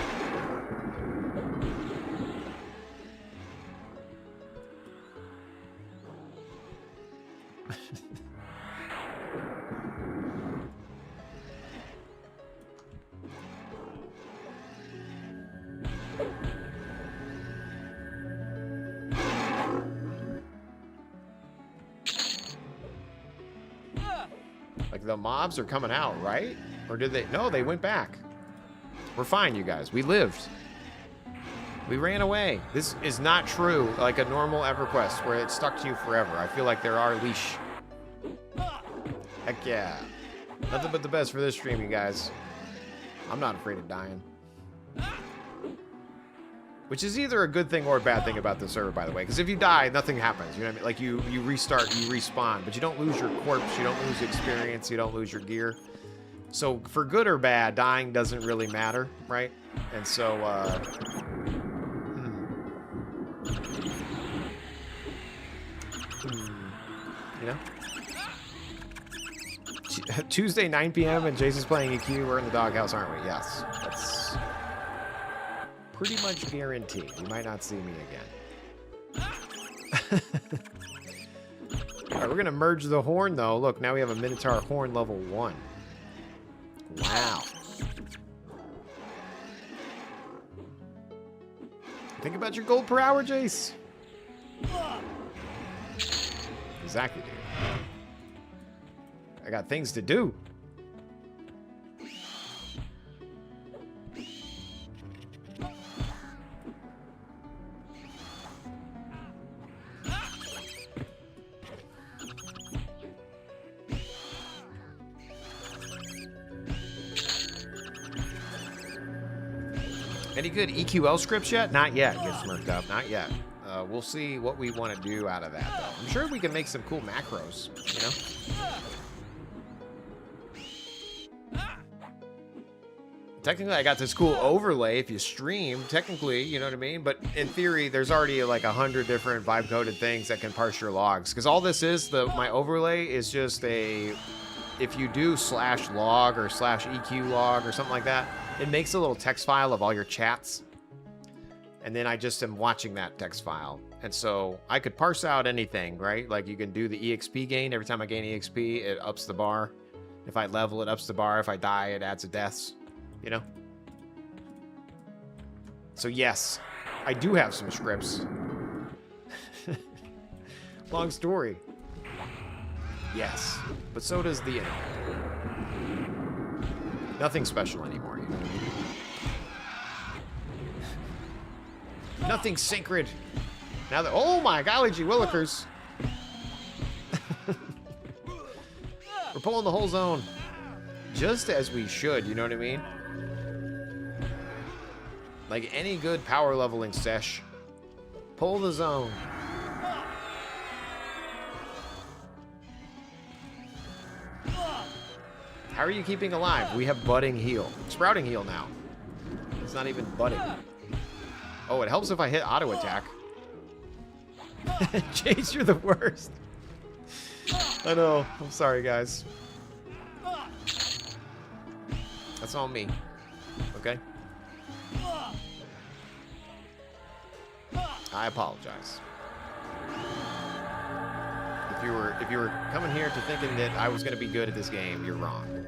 Like the mobs are coming out, right? Or did they? No, they went back. We're fine, you guys. We lived. We ran away. This is not true like a normal EverQuest where it stuck to you forever. I feel like there are leash. Heck yeah. Nothing but the best for this stream, you guys. I'm not afraid of dying. Which is either a good thing or a bad thing about the server, by the way. Because if you die, nothing happens. You know what I mean? Like you restart, you respawn. But you don't lose your corpse. You don't lose experience. You don't lose your gear. So for good or bad, dying doesn't really matter, right? And so, you know? Tuesday, 9 p.m. and Jason's playing EQ. We're in the doghouse, aren't we? Yes. That's pretty much guaranteed. You might not see me again. All right, we're going to merge the horn, though. Look, now we have a Minotaur horn level 1. Wow. Think about your gold per hour, Jace. Exactly, dude. I got things to do. Any good EQL scripts yet? Not yet. Get smirked up. Not yet. We'll see what we want to do out of that, though. I'm sure we can make some cool macros, you know? Technically, I got this cool overlay if you stream, technically, you know what I mean? But in theory, there's already like 100 different vibe-coded things that can parse your logs. Because all this is, my overlay is just a... If you do /log or /EQ log or something like that, it makes a little text file of all your chats. And then I just am watching that text file. And so I could parse out anything, right? Like you can do the EXP gain. Every time I gain EXP, it ups the bar. If I level, it ups the bar. If I die, it adds a deaths. You know? So yes, I do have some scripts. Long story. Yes, but so does the end. Nothing special anymore, you know what I mean? Nothing sacred. Now that, oh my golly gee willikers. We're pulling the whole zone. Just as we should, you know what I mean? Like any good power leveling sesh. Pull the zone. How are you keeping alive? We have budding heal. Sprouting heal now. It's not even budding. Oh, it helps if I hit auto attack. Chase, you're the worst. I know. I'm sorry, guys. That's all me. Okay? I apologize. If you were coming here to thinking that I was going to be good at this game, you're wrong.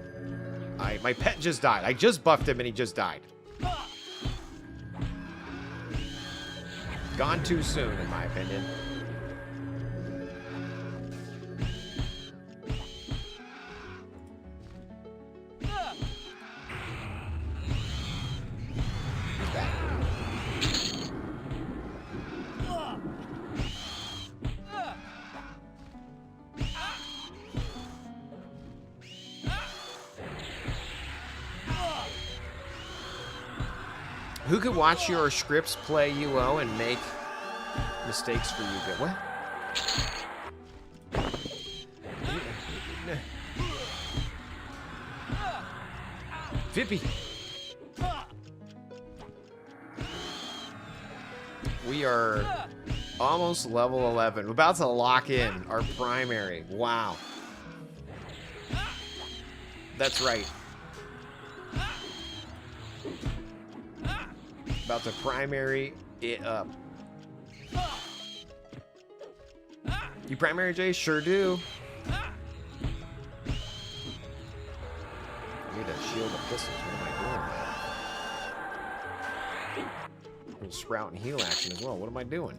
My pet just died. I just buffed him and he just died. Gone too soon, in my opinion. He's back. Who could watch your scripts play UO and make mistakes for you? What? Fippy. We are almost level 11. We're about to lock in our primary. Wow. That's right. About to primary it up. You primary, Jay? Sure do. I need to shield the pistols. What am I doing, man? I'm gonna sprout and heal action as well. What am I doing?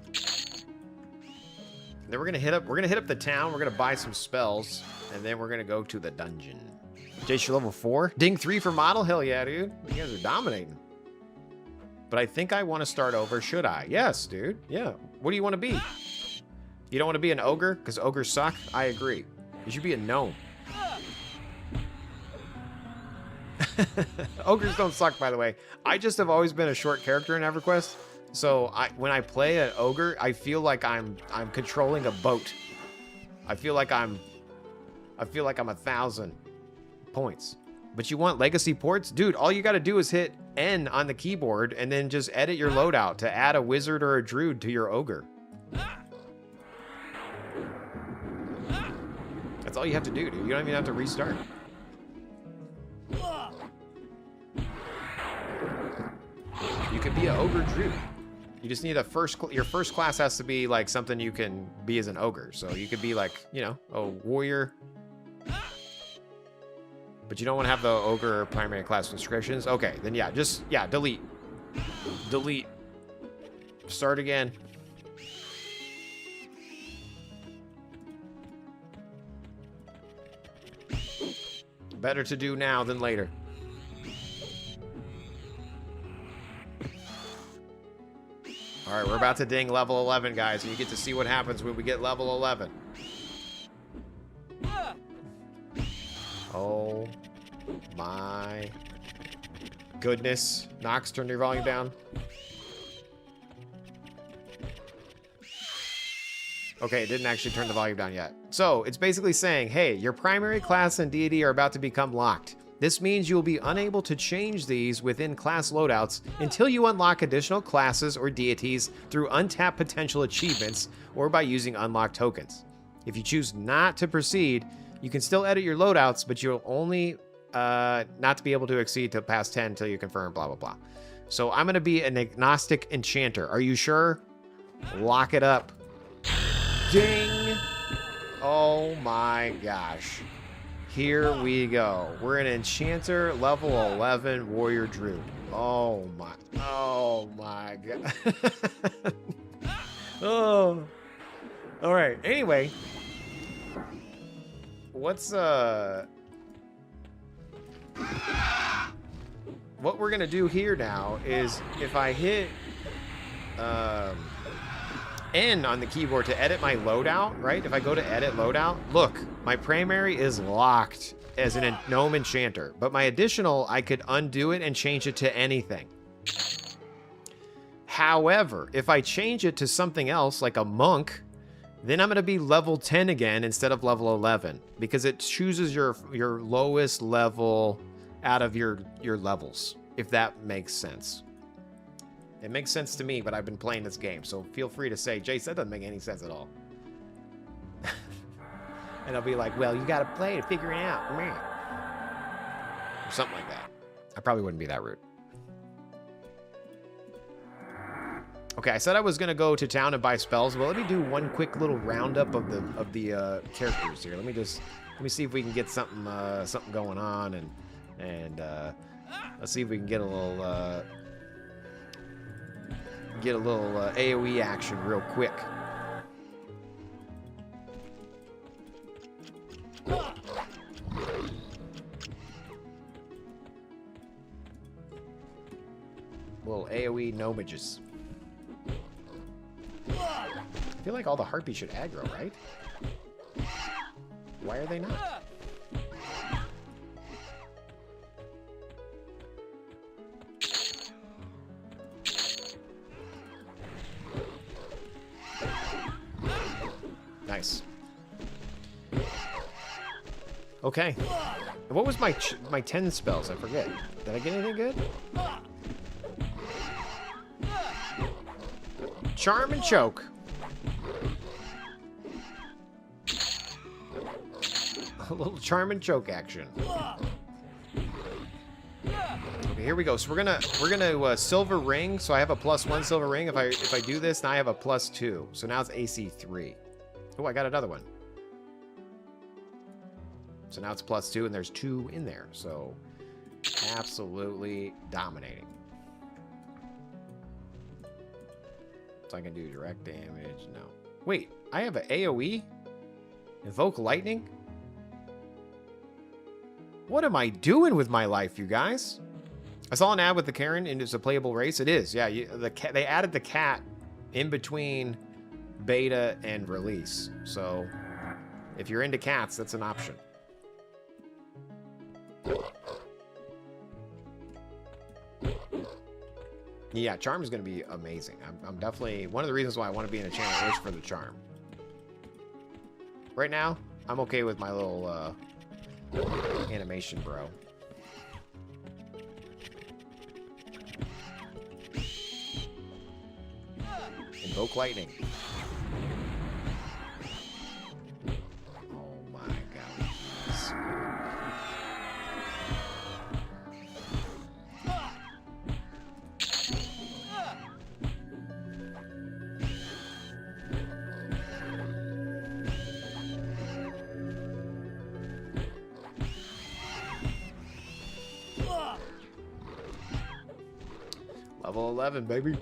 And then we're gonna hit up the town. We're gonna buy some spells, and then we're gonna go to the dungeon. Jace, you're level 4. Ding 3 for model. Hell yeah, dude. You guys are dominating. But I think I want to start over. Should I? Yes, dude. Yeah. What do you want to be? You don't want to be an ogre? Because ogres suck? I agree. You should be a gnome. Ogres don't suck, by the way. I just have always been a short character in EverQuest. So when I play an ogre, I feel like I'm controlling a boat. I feel like I'm 1,000 points. But you want legacy ports? Dude, all you got to do is hit N on the keyboard and then just edit your loadout to add a wizard or a druid to your ogre. That's all you have to do, dude. You don't even have to restart. You could be an ogre druid. You just need your first class has to be like something you can be as an ogre. So you could be like, you know, a warrior. But you don't want to have the ogre primary class restrictions. Okay, then yeah, delete. Delete. Start again. Better to do now than later. All right, we're about to ding level 11, guys, and you get to see what happens when we get level 11. Oh my goodness. Nox, turn your volume down. Okay, it didn't actually turn the volume down yet. So, it's basically saying, hey, your primary class and deity are about to become locked. This means you will be unable to change these within class loadouts until you unlock additional classes or deities through untapped potential achievements or by using unlocked tokens. If you choose not to proceed, you can still edit your loadouts, but you'll only not to be able to exceed to past 10 until you confirm, blah, blah, blah. So I'm going to be an agnostic enchanter. Are you sure? Lock it up. Ding! Oh my gosh. Here we go. We're an enchanter, level 11 warrior druid. Oh my god. Oh. All right. Anyway, what's what we're gonna do here now is if I hit N on the keyboard to edit my loadout, right? If I go to edit loadout, look, my primary is locked as a Gnome Enchanter, but my additional, I could undo it and change it to anything. However, if I change it to something else, like a monk, then I'm going to be level 10 again instead of level 11, because it chooses your lowest level out of your levels, if that makes sense. It makes sense to me, but I've been playing this game, so feel free to say, Jace, that doesn't make any sense at all. And I'll be like, well, you got to play to figure it out. Or something like that. I probably wouldn't be that rude. Okay, I said I was going to go to town and buy spells. Well, let me do one quick little roundup of the characters here. Let me see if we can get something going on, and let's see if we can get a little AoE action real quick. Little AoE gnomages. I feel like all the harpies should aggro, right? Why are they not? Nice. Okay. What was my 10 spells? I forget. Did I get anything good? Charm and choke. A little charm and choke action. Okay, here we go. So we're gonna silver ring. So I have a +1 silver ring. If I do this, now I have a +2. So now it's AC 3. Oh, I got another one. So now it's +2, and there's 2 in there. So absolutely dominating. So I can do direct damage. No. Wait, I have an AoE? Invoke lightning? What am I doing with my life, you guys? I saw an ad with the Karen, and it's a playable race. It is, yeah. They added the cat in between beta and release. So if you're into cats, that's an option. Yeah, charm is going to be amazing. I'm definitely... One of the reasons why I want to be in a channel is for the charm. Right now, I'm okay with my little animation, bro. Invoke lightning. Oh my god. Level 11, baby.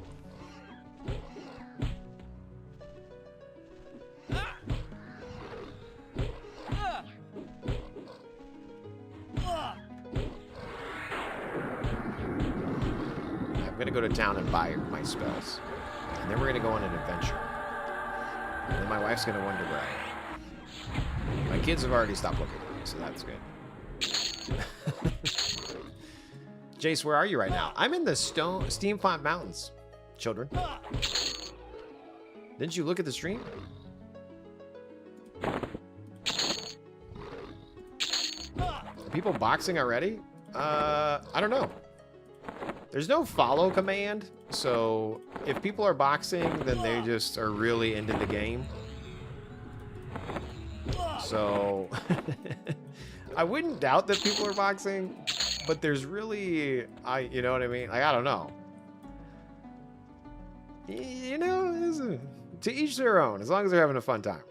I'm gonna go to town and buy my spells. And then we're gonna go on an adventure. And then my wife's gonna wonder where I am. My kids have already stopped looking at me, so that's good. Jace, where are you right now? I'm in the Steamfont Mountains, children. Didn't you look at the stream? Are people boxing already? I don't know. There's no follow command, so if people are boxing, then they just are really into the game. So I wouldn't doubt that people are boxing, but there's really, you know what I mean? Like, I don't know. You know, to each their own, as long as they're having a fun time.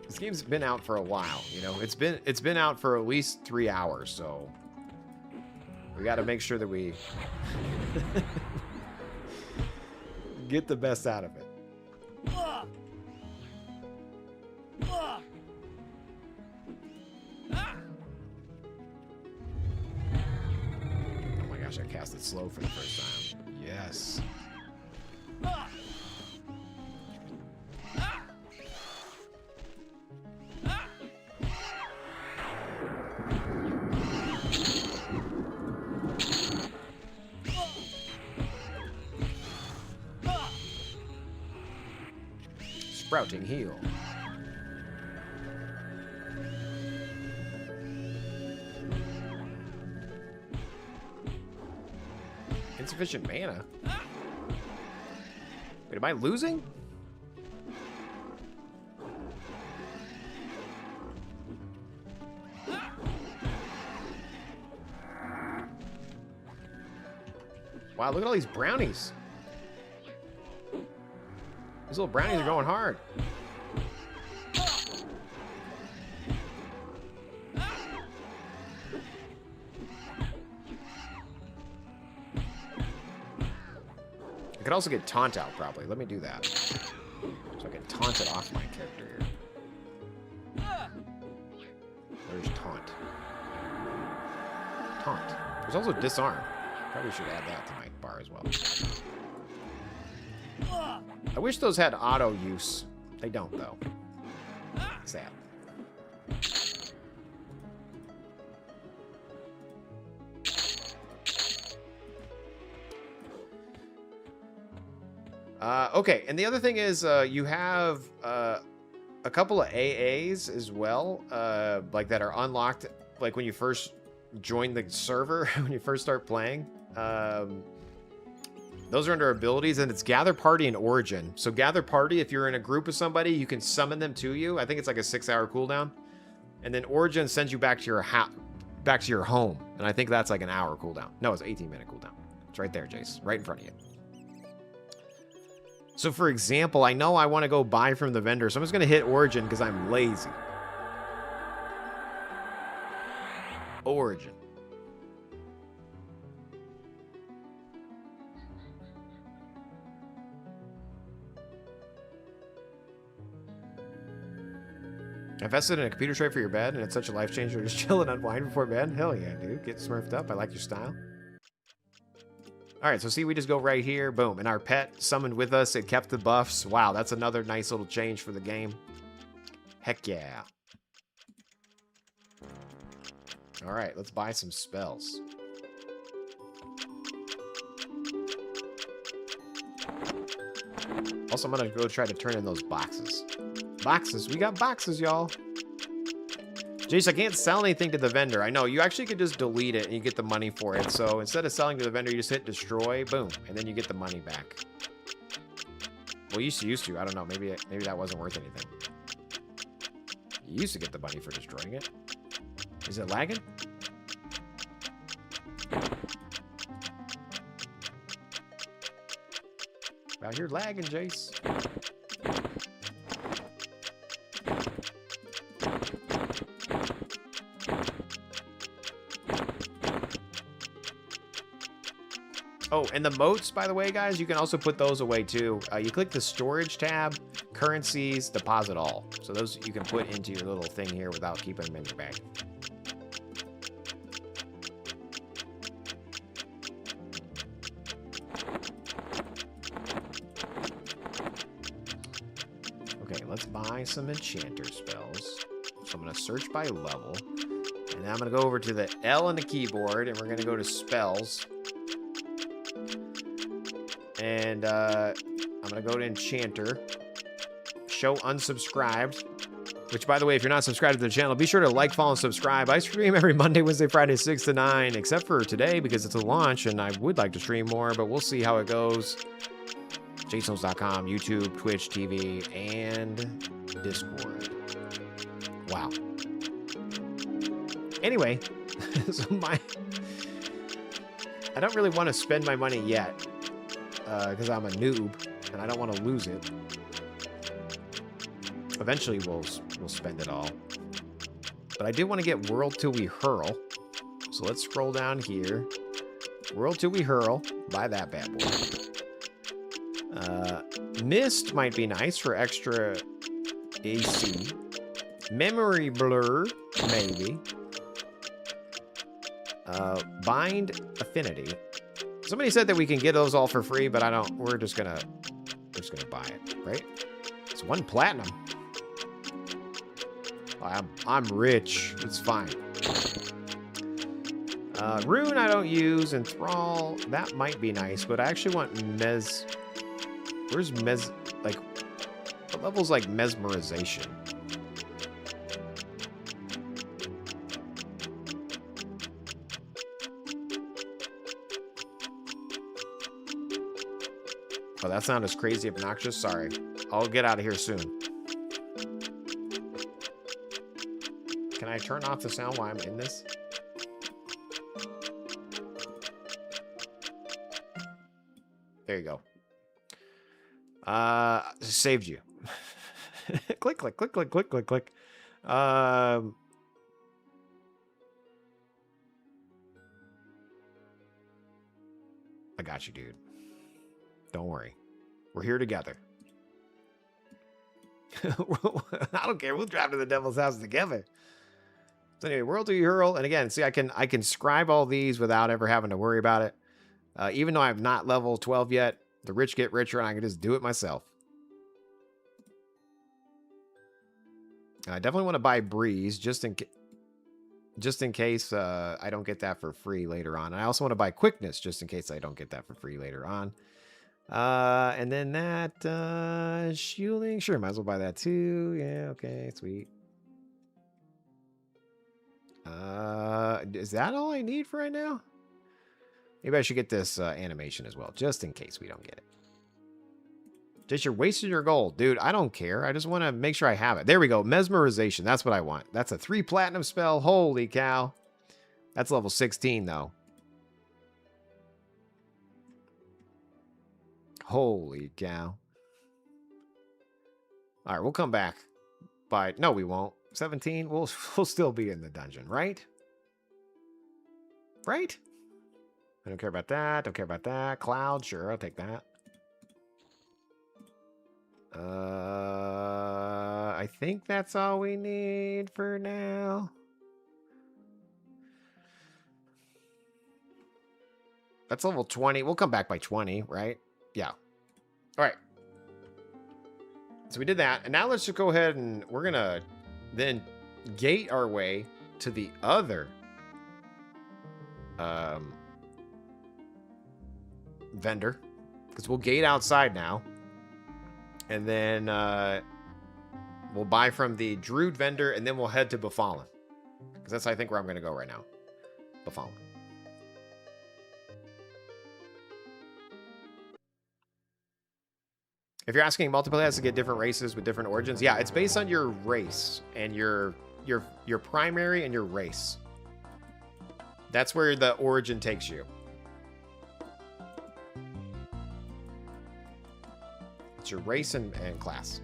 This game's been out for a while, you know. It's been out for at least 3 hours, so we got to make sure that we get the best out of it. Oh my gosh, I cast it slow for the first time. Yes. Sprouting heal. Insufficient mana? Wait, am I losing? Wow, look at all these brownies. These little brownies are going hard. I could also get taunt out, probably. Let me do that. So I can taunt it off my character here. There's taunt. Taunt. There's also disarm. Probably should add that to my bar as well. I wish those had auto use. They don't, though. Sad. Okay, and the other thing is you have a couple of AAs as well, like that are unlocked, like when you first join the server, when you first start playing. Those are under abilities, and it's Gather Party and Origin. So Gather Party, if you're in a group with somebody, you can summon them to you. I think it's like a 6-hour cooldown. And then Origin sends you back to your home. And I think that's like an hour cooldown. No, it's an 18-minute cooldown. It's right there, Jace. Right in front of you. So for example, I know I want to go buy from the vendor, so I'm just going to hit Origin because I'm lazy. Origin. Invested in a computer tray for your bed, and it's such a life changer to just chill and unwind before bed? Hell yeah, dude. Get smurfed up. I like your style. All right, so see, we just go right here. Boom. And our pet summoned with us. It kept the buffs. Wow, that's another nice little change for the game. Heck yeah. All right, let's buy some spells. Also, I'm going to go try to turn in those boxes. Boxes. We got boxes, y'all. Jace, I can't sell anything to the vendor. I know, you actually could just delete it and you get the money for it. So instead of selling to the vendor, you just hit destroy, boom, and then you get the money back. Well, you used to. I don't know. Maybe that wasn't worth anything. You used to get the money for destroying it. Is it lagging? Out here lagging, Jace. Oh, and the moats, by the way, guys, you can also put those away too. You click the storage tab, currencies, deposit all. So those you can put into your little thing here without keeping them in your bag. Okay, let's buy some enchanter spells. So I'm going to search by level. And then I'm going to go over to the L on the keyboard, and we're going to go to spells. And I'm going to go to Enchanter. Show unsubscribed. Which, by the way, if you're not subscribed to the channel, be sure to like, follow, and subscribe. I stream every Monday, Wednesday, Friday, 6 to 9. Except for today, because it's a launch, and I would like to stream more, but we'll see how it goes. Jaseowns.com, YouTube, Twitch, TV, and Discord. Wow. Anyway, so I don't really want to spend my money yet. Because I'm a noob and I don't want to lose it. Eventually we'll spend it all. But I did want to get World Till We Hurl. So let's scroll down here. World Till We Hurl. Buy that bad boy. Mist might be nice for extra AC. Memory Blur, maybe. Bind Affinity. Somebody said that we can get those all for free, but I don't. We're just gonna buy it, right? It's 1 platinum. I'm rich. It's fine. Rune I don't use, and Thrall that might be nice, but I actually want Mez. Where's Mez? Like, what level's like Mesmerization? Oh, that sound is crazy obnoxious. Sorry. I'll get out of here soon. Can I turn off the sound while I'm in this? There you go. Saved you. Click, click, click, click, click, click, click. I got you, dude. Don't worry. We're here together. I don't care. We'll drive to the devil's house together. So anyway, World to Hurl. And again, see, I can scribe all these without ever having to worry about it. Even though I'm not level 12 yet, the rich get richer and I can just do it myself. I definitely want to buy Breeze just in case I don't get that for free later on. I also want to buy Quickness just in case I don't get that for free later on. And then that shielding, sure, might as well buy that too. Yeah, okay, sweet. Is that all I need for right now? Maybe I should get this animation as well, just in case we don't get it. Just you're wasting your gold, dude. I don't care. I just want to make sure I have it. There we go. Mesmerization. That's what I want. That's a 3 platinum spell. Holy cow. That's level 16 though. Holy cow. All right, we'll come back. But no, we won't. 17, we'll still be in the dungeon, right? Right? I don't care about that. Don't care about that. Cloud, sure, I'll take that. I think that's all we need for now. That's level 20. We'll come back by 20, right? Yeah. All right. So we did that. And now let's just go ahead and we're going to then gate our way to the other vendor. Because we'll gate outside now. And then we'll buy from the Druid vendor and then we'll head to Befallen. Because that's, I think, where I'm going to go right now. Bafong. If you're asking, multiplayer has to get different races with different origins. Yeah, it's based on your race and your primary and your race. That's where the origin takes you. It's your race and class.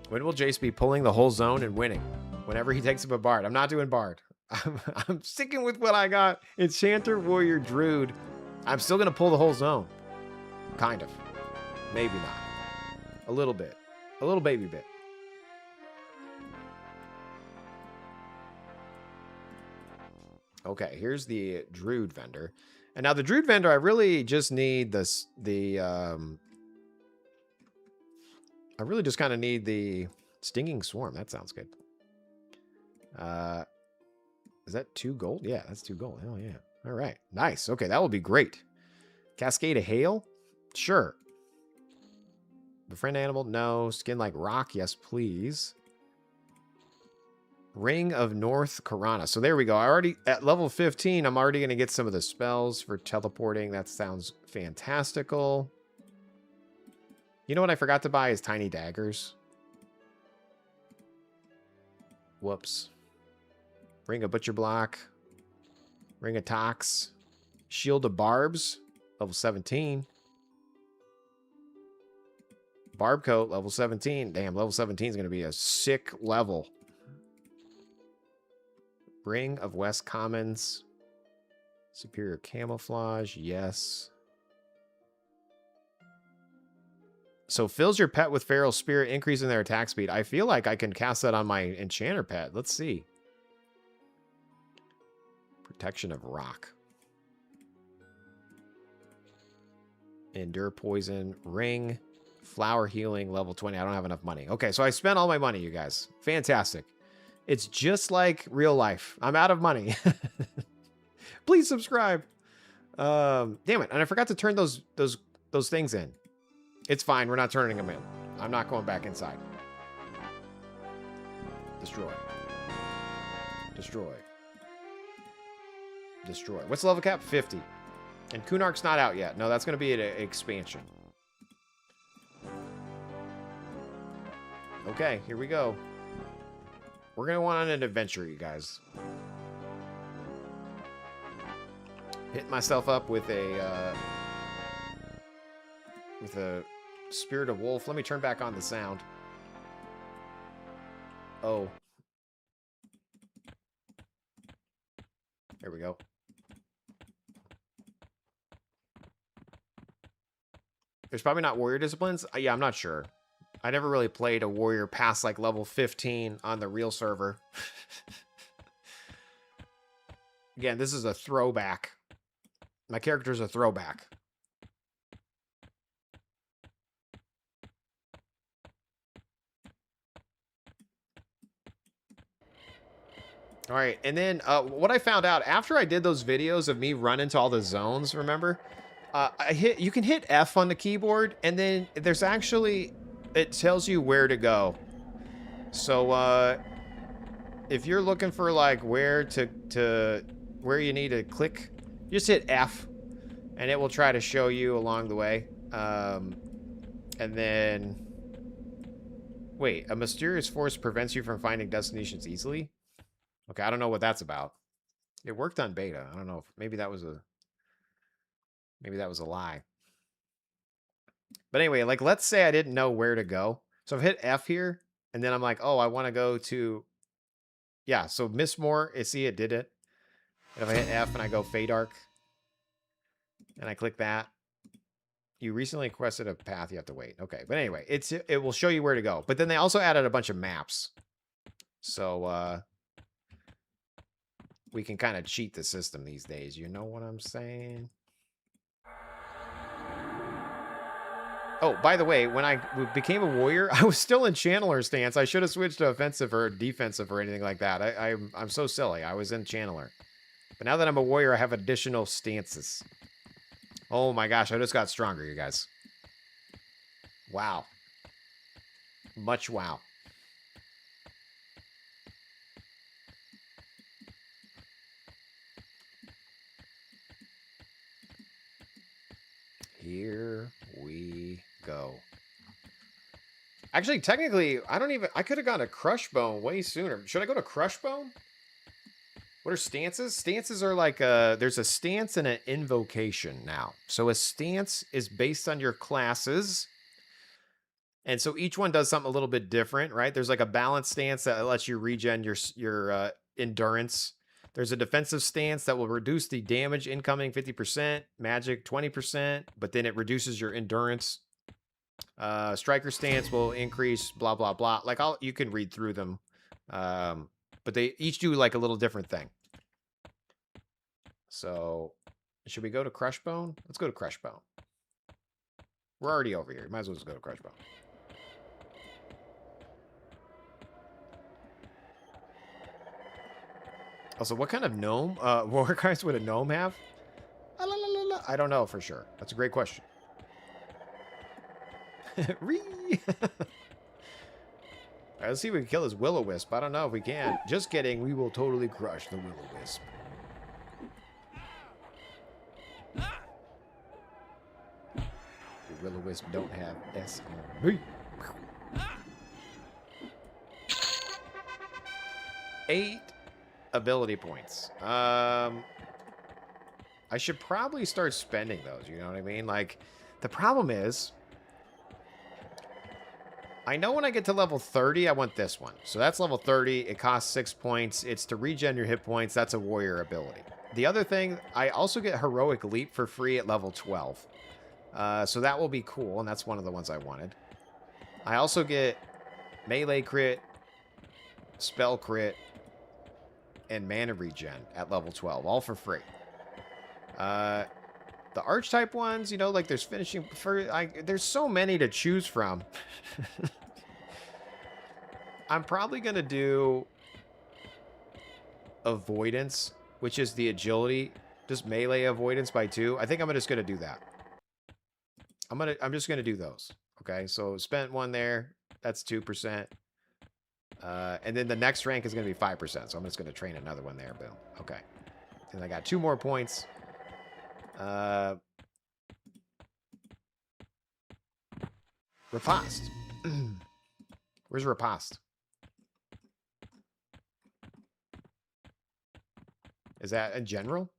When will Jace be pulling the whole zone and winning? Whenever he takes up a Bard. I'm not doing Bard. I'm sticking with what I got. Enchanter, Warrior, Druid. I'm still going to pull the whole zone. Kind of. Maybe not. A little bit. A little baby bit. Okay, here's the Druid vendor. And now the Druid vendor, I really just need this, I really just kind of need the Stinging Swarm. That sounds good. Is that 2 gold? Yeah, that's 2 gold. Hell yeah. All right. Nice. Okay, that will be great. Cascade of Hail? Sure. Befriend animal? No. Skin like rock? Yes, please. Ring of North Karana. So there we go. I already, at level 15, I'm already going to get some of the spells for teleporting. That sounds fantastical. You know what I forgot to buy is tiny daggers. Whoops. Ring of Butcher Block. Ring of Tox. Shield of Barbs. Level 17. Barb Coat. Level 17. Damn, level 17 is going to be a sick level. Ring of West Commons. Superior Camouflage. Yes. So fills your pet with Feral Spirit, increasing their attack speed. I feel like I can cast that on my Enchanter pet. Let's see. Protection of Rock. Endure Poison. Ring. Flower Healing. Level 20. I don't have enough money. Okay, so I spent all my money, you guys. Fantastic. It's just like real life. I'm out of money. Please subscribe. Damn it. And I forgot to turn those things in. It's fine. We're not turning them in. I'm not going back inside. Destroy. Destroy. Destroy. What's the level cap? 50. And Kunark's not out yet. No, that's going to be an expansion. Okay, here we go. We're going to go on an adventure, you guys. Hit myself up with a Spirit of Wolf. Let me turn back on the sound. Oh. There we go. There's probably not warrior disciplines. Yeah, I'm not sure. I never really played a warrior past like level 15 on the real server. Again, this is a throwback. My character's a throwback. All right, and then what I found out after I did those videos of me running to all the zones, remember? You can hit F on the keyboard, and then there's actually, it tells you where to go. So if you're looking for like where where you need to click, just hit F, and it will try to show you along the way. And then, wait, a mysterious force prevents you from finding destinations easily. Okay, I don't know what that's about. It worked on beta. I don't know if maybe that was a lie. But anyway, like let's say I didn't know where to go. So I've hit F here, and then I'm like, oh, I want to go to, yeah, so Miss Moore, see it did it. And if I hit F and I go Fadark, and I click that, you recently requested a path, you have to wait. Okay, but anyway, it will show you where to go. But then they also added a bunch of maps. So we can kind of cheat the system these days. You know what I'm saying? Oh, by the way, when I became a warrior, I was still in Channeler stance. I should have switched to offensive or defensive or anything like that. I'm so silly. I was in Channeler. But now that I'm a warrior, I have additional stances. Oh my gosh, I just got stronger, you guys. Wow. Much wow. Here we go. Actually, technically, I could have gone to Crushbone way sooner. Should I go to Crushbone? What are stances? Stances are like there's a stance and an invocation now. So a stance is based on your classes. And so each one does something a little bit different, right? There's like a balanced stance that lets you regen your endurance. There's a defensive stance that will reduce the damage incoming 50%, magic 20%, but then it reduces your endurance. Striker stance will increase blah blah blah. Like you can read through them, but they each do like a little different thing. So, should we go to Crushbone? Let's go to Crushbone. We're already over here. Might as well just go to Crushbone. Also, what kind of gnome? What kinds would a gnome have? I don't know for sure. That's a great question. Alright, let's see if we can kill this will-o-wisp. I don't know if we can. Just kidding. We will totally crush the will-o-wisp. The will-o-wisp don't have S on me. 8 ability points. I should probably start spending those, you know what I mean? Like, the problem is, I know when I get to level 30, I want this one. So that's level 30. It costs 6 points. It's to regen your hit points. That's a warrior ability. The other thing, I also get Heroic Leap for free at level 12. So that will be cool, and that's one of the ones I wanted. I also get melee crit, spell crit, and mana regen at level 12, all for free. The archetype ones, you know, like there's finishing there's so many to choose from. I'm probably gonna do avoidance, which is the agility, just melee avoidance by 2. I think I'm just gonna do that. I'm just gonna do those. Okay, so spent 1 there. That's 2%. And then the next rank is gonna be 5%. So I'm just gonna train another one there. Boom. Okay. And I got 2 more points. Riposte. Where's Riposte? Is that in general?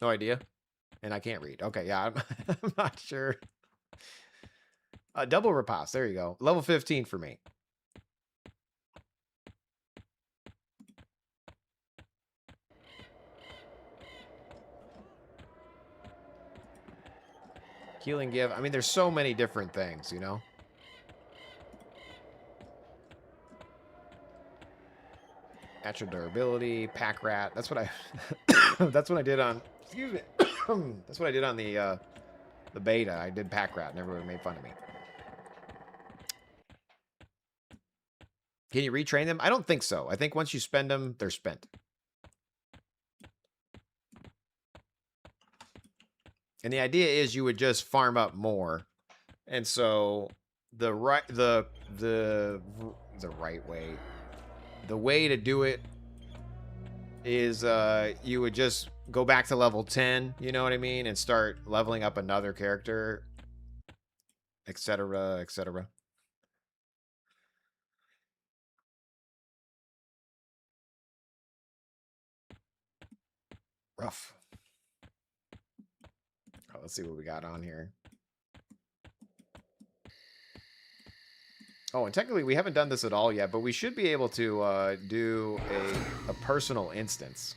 No idea. And I can't read. Okay, yeah, I'm not sure. Double riposte. There you go. Level 15 for me. Healing give. I mean, there's so many different things, you know? Natural durability, pack rat. That's what I that's what I did on excuse me. That's what I did on the beta. I did pack rat and everyone made fun of me. Can you retrain them? I don't think so. I think once you spend them, they're spent. And the idea is you would just farm up more. And so the right way to do it is you would just go back to level 10, you know what I mean, and start leveling up another character, etc., etc. Rough. Oh, let's see what we got on here. Oh, and technically we haven't done this at all yet, but we should be able to do a personal instance.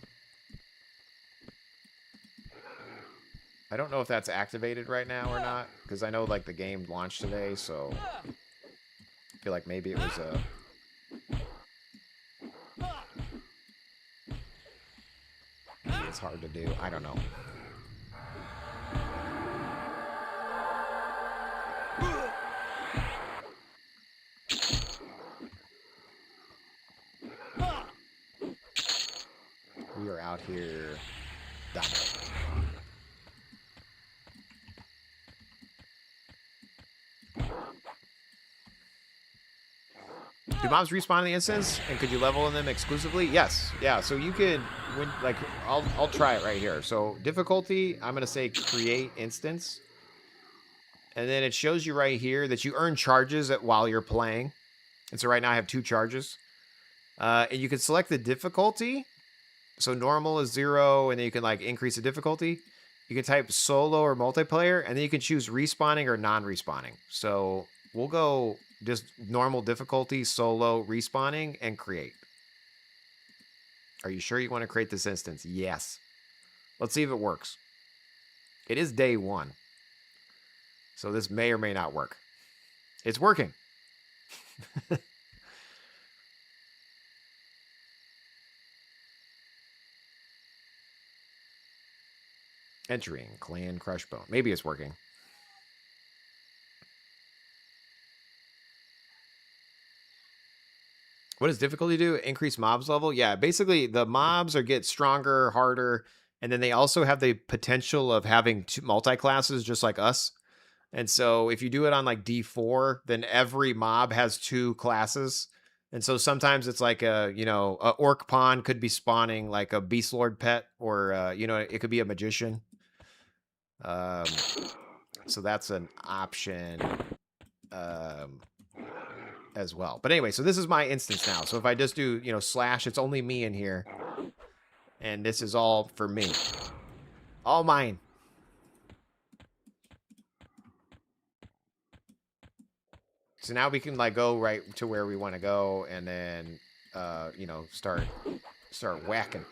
I don't know if that's activated right now or not, because I know like the game launched today, so I feel like maybe it was a... Maybe it's hard to do. I don't know. We are out here dominating. mobs respawn in the instance? And could you level in them exclusively? Yes. Yeah, so you could, like, I'll try it right here. So difficulty, I'm going to say create instance. And then it shows you right here that you earn charges while you're playing. And so right now I have 2 charges. And you can select the difficulty. So normal is 0, and then you can like increase the difficulty. You can type solo or multiplayer, and then you can choose respawning or non-respawning. So we'll go just normal difficulty, solo, respawning, and create. Are you sure you want to create this instance? Yes. Let's see if it works. It is day 1. So this may or may not work. It's working. Entering Clan Crushbone. Maybe it's working. What does difficulty do? Increase mobs level? Yeah, basically the mobs get stronger, harder, and then they also have the potential of having 2 multi-classes just like us. And so if you do it on like D4, then every mob has 2 classes. And so sometimes it's like a orc pawn could be spawning like a beast lord pet, or it could be a magician. So that's an option as well. But anyway, so this is my instance now. So if I just do, slash, it's only me in here. And this is all for me. All mine. So now we can like go right to where we want to go, and then start whacking.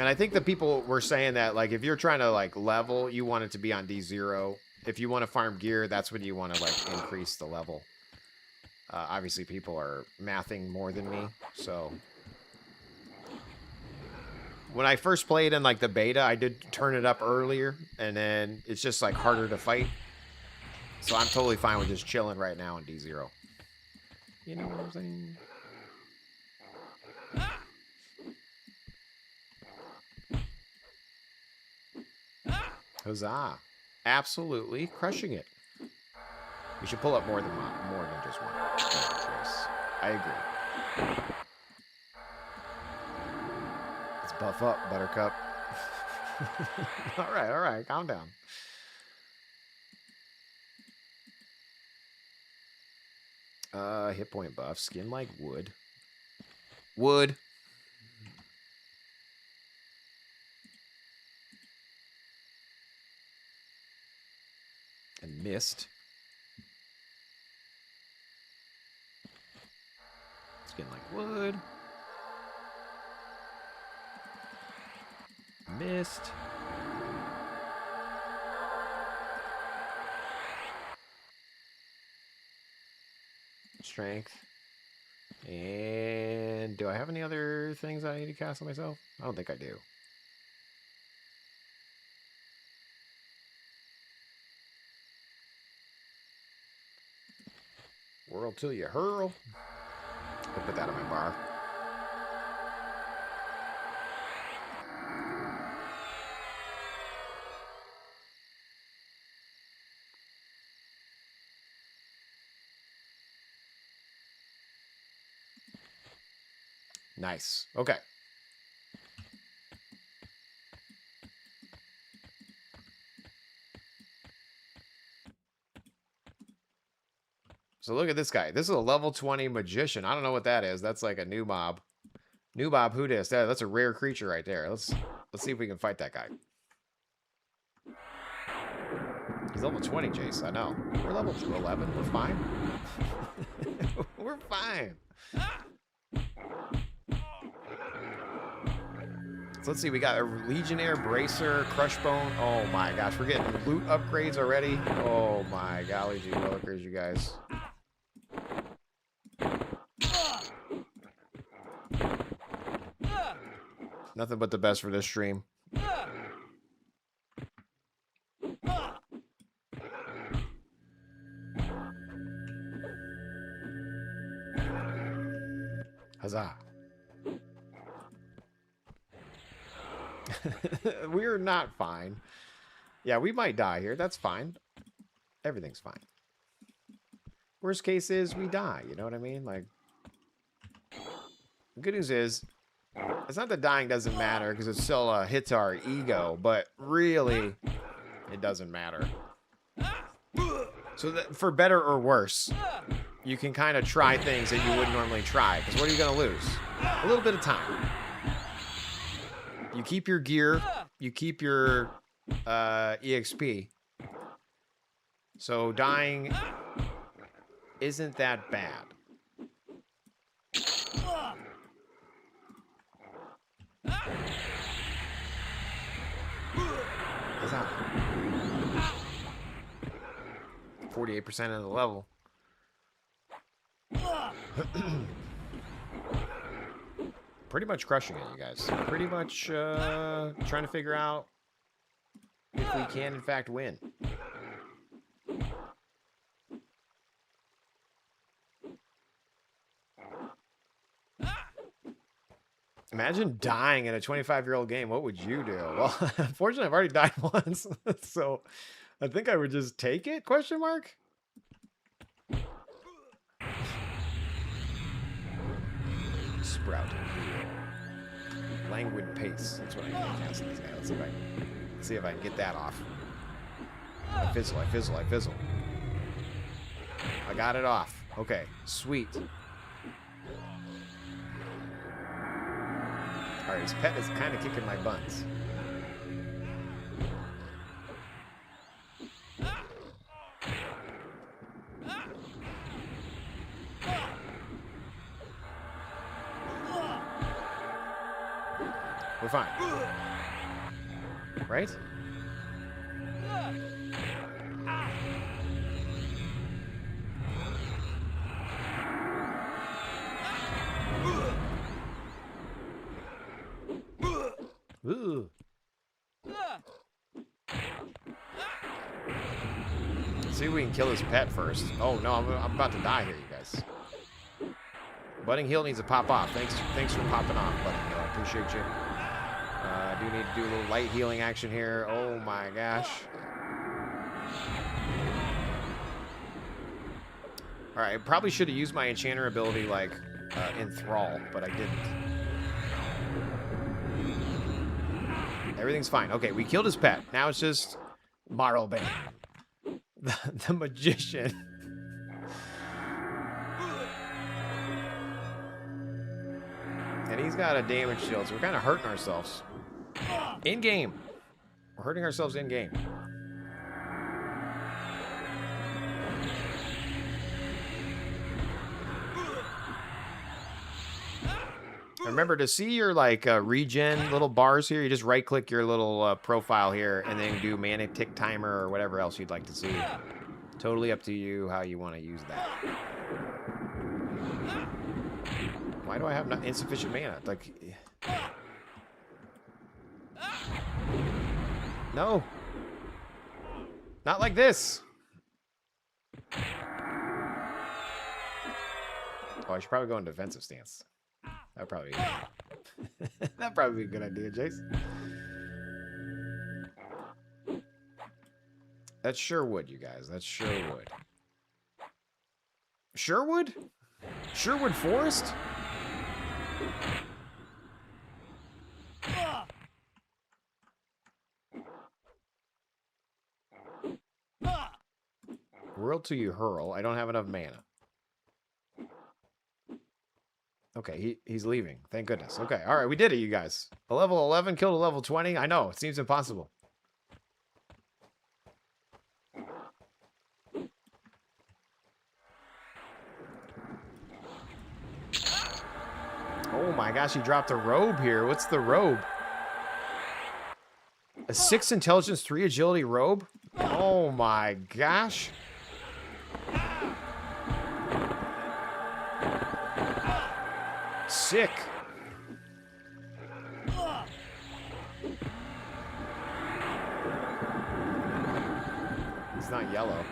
And I think the people were saying that, like, if you're trying to, like, level, you want it to be on D0. If you want to farm gear, that's when you want to, like, increase the level. Obviously, people are mathing more than me, so... When I first played in, like, the beta, I did turn it up earlier, and then it's just, like, harder to fight. So I'm totally fine with just chilling right now on D0. You know what I'm saying? Huzzah. Absolutely crushing it. We should pull up more than just one. Yes, I agree. Let's buff up, Buttercup. All right, calm down. Hit point buff, skin like wood. Wood. And mist. Skin like wood. Mist. Strength. And do I have any other things I need to cast on myself? I don't think I do. Whirl till you hurl. I'll put that on my bar. Nice. Okay. So look at this guy. This is a level 20 magician. I don't know what that is. That's like a new mob. New mob, who dis? That's a rare creature right there. Let's see if we can fight that guy. He's level 20, Jace. I know. We're level 11. We're fine. We're fine. So let's see. We got a Legionnaire, Bracer, Crushbone. Oh my gosh. We're getting loot upgrades already. Oh my golly gee willikers, you guys. Nothing but the best for this stream. Huzzah. We're not fine. Yeah, we might die here. That's fine. Everything's fine. Worst case is we die. You know what I mean? Like, the good news is, it's not that dying doesn't matter because it still hits our ego, but really, it doesn't matter. So that for better or worse, you can kind of try things that you wouldn't normally try. Because what are you going to lose? A little bit of time. You keep your gear. You keep your EXP. So dying isn't that bad. What's that? 48% of the level. Pretty much crushing it, you guys. Pretty much trying to figure out if we can, in fact, win. Imagine dying in a 25-year-old game. What would you do? Well, unfortunately, I've already died once. So I think I would just take it, question mark? Sprout. Languid pace. That's what I need to cast these guys. Let's see if I can get that off. I fizzle, I fizzle, I fizzle. I got it off. Okay, sweet. Alright, his pet is kind of kicking my buns. We're fine. Right? Ooh. Let's see if we can kill his pet first. Oh no, I'm about to die here, you guys. Budding Heal needs to pop off. Thanks for popping off, Budding Heal. I appreciate you. I do need to do a little light healing action here. Oh my gosh. Alright, I probably should have used my enchanter ability like Enthrall, but I didn't. Everything's fine. Okay, we killed his pet. Now it's just Marlbane, the magician. And he's got a damage shield, so we're kind of hurting ourselves. In-game. We're hurting ourselves in-game. Remember, to see your, like, regen little bars here, you just right-click your little profile here, and then do mana tick timer or whatever else you'd like to see. Totally up to you how you want to use that. Why do I have insufficient mana? Like... No. Not like this. Oh, I should probably go in defensive stance. That'd probably be a good idea, Jace. That's Sherwood, you guys. That's Sherwood. Sherwood? Sherwood Forest? Whirl till you hurl. I don't have enough mana. Okay, he's leaving. Thank goodness. Okay, all right, we did it, you guys. A level 11 killed a level 20. I know, it seems impossible. Oh my gosh, he dropped a robe here. What's the robe? A 6 intelligence, 3 agility robe? Oh my gosh. Sick. It's not yellow.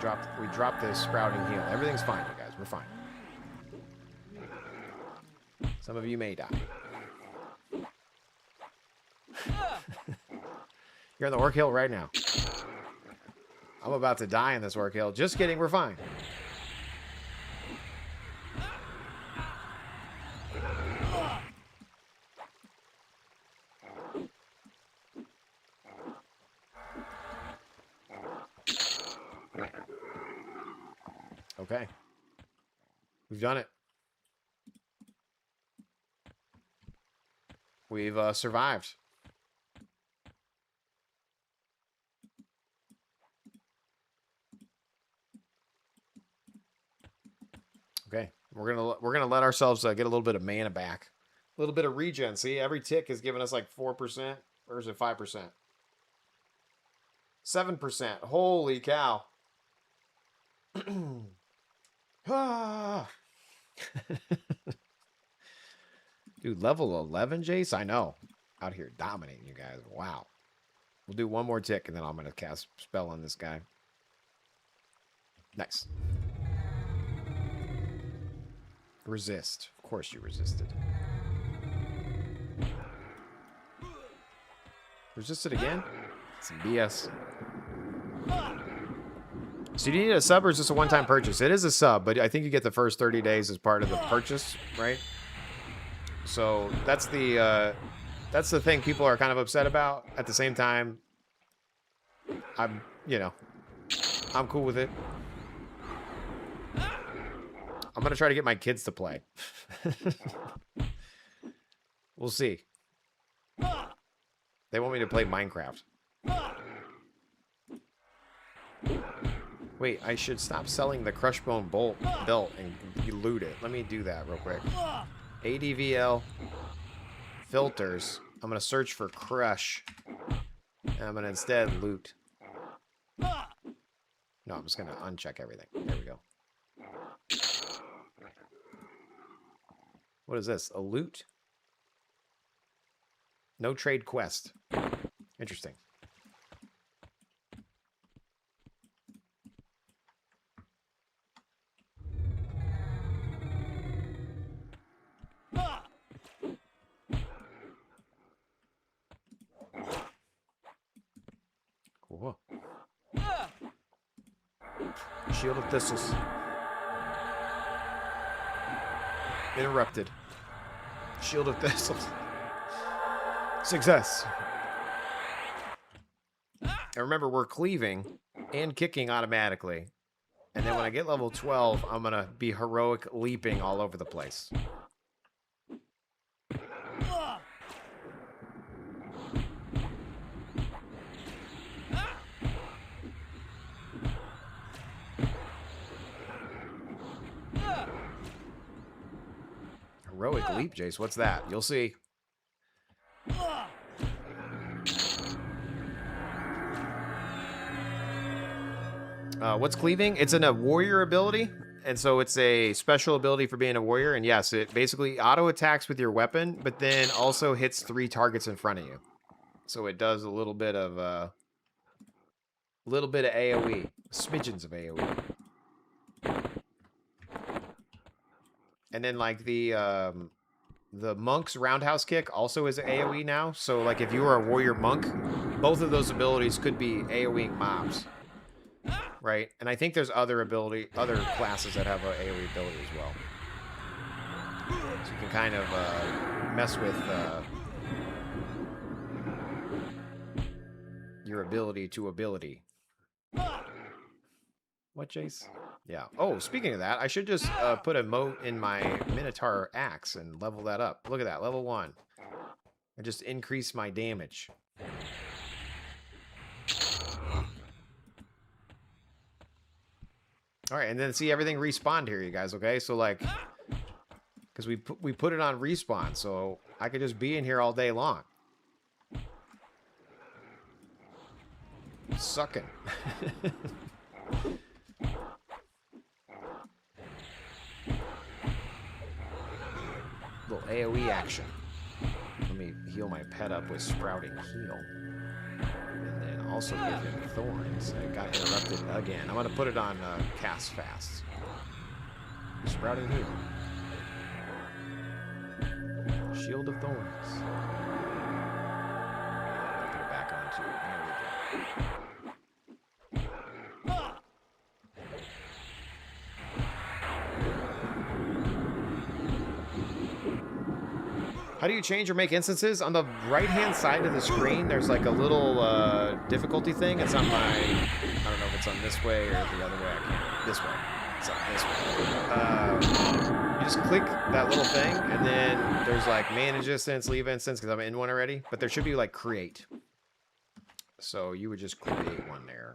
dropped the sprouting heal. Everything's fine, you guys. We're fine. Some of you may die. You're on the orc hill right now. I'm about to die in this orc hill. Just kidding, we're fine. Okay. We've done it. We've survived. Okay, we're gonna let ourselves get a little bit of mana back, a little bit of regen. See, every tick is giving us like 4%, or is it 5%? 7%. Holy cow! Ah. Dude, level 11, Jace? I know. Out here dominating you guys. Wow. We'll do one more tick, and then I'm going to cast spell on this guy. Nice. Resist. Of course you resisted. Resisted again? Some BS. So do you need a sub, or is this a one-time purchase? It is a sub, but I think you get the first 30 days as part of the purchase, right? So that's the thing people are kind of upset about. At the same time, I'm cool with it. I'm gonna try to get my kids to play. We'll see. They want me to play Minecraft. Wait, I should stop selling the Crushbone belt and loot it. Let me do that real quick. ADVL filters. I'm gonna search for Crush. And I'm gonna instead loot. No, I'm just gonna uncheck everything. There we go. What is this? A loot? No trade quest. Interesting. Cool. Shield of Thistles. Interrupted. Shield of Thistles. Success. And remember, we're cleaving and kicking automatically. And then when I get level 12, I'm going to be heroic leaping all over the place. Heroic leap, Jace. What's that? You'll see. What's cleaving? It's a warrior ability, and so it's a special ability for being a warrior. And yes, it basically auto attacks with your weapon, but then also hits 3 targets in front of you. So it does a little bit of AOE, smidgens of AOE. And then like the monk's roundhouse kick also is AOE now. So like if you were a warrior monk, both of those abilities could be AOEing mobs. Right? And I think there's other classes that have an AoE ability as well. So you can kind of mess with your ability to ability. What, Jace? Yeah. Oh, speaking of that, I should just put a moat in my Minotaur axe and level that up. Look at that, level 1. I just increase my damage. All right, and then see everything respawned here, you guys, okay? So, like, because we put it on respawn, so I could just be in here all day long. Sucking. Little AoE action. Let me heal my pet up with Sprouting Heal. And then also give him thorns. I got interrupted again. I'm going to put it on cast fast. Sprouting heal. Shield of Thorns. Put it back on too. There we go. How do you change or make instances? On the right-hand side of the screen, there's like a little difficulty thing. It's on my... I don't know if it's on this way or the other way. I can't... This way. It's on this way. You just click that little thing, and then there's like manage instance, leave instance, because I'm in one already. But there should be like create. So you would just create one there.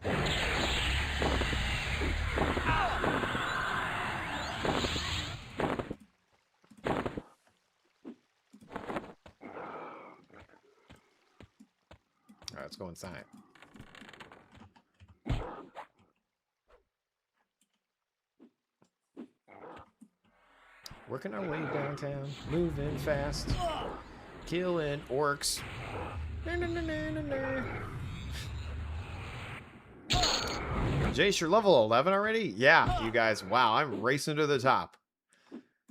All right, let's go inside. Working our way downtown, moving fast, killing orcs. Jace, you're level 11 already? Yeah, you guys. Wow, I'm racing to the top.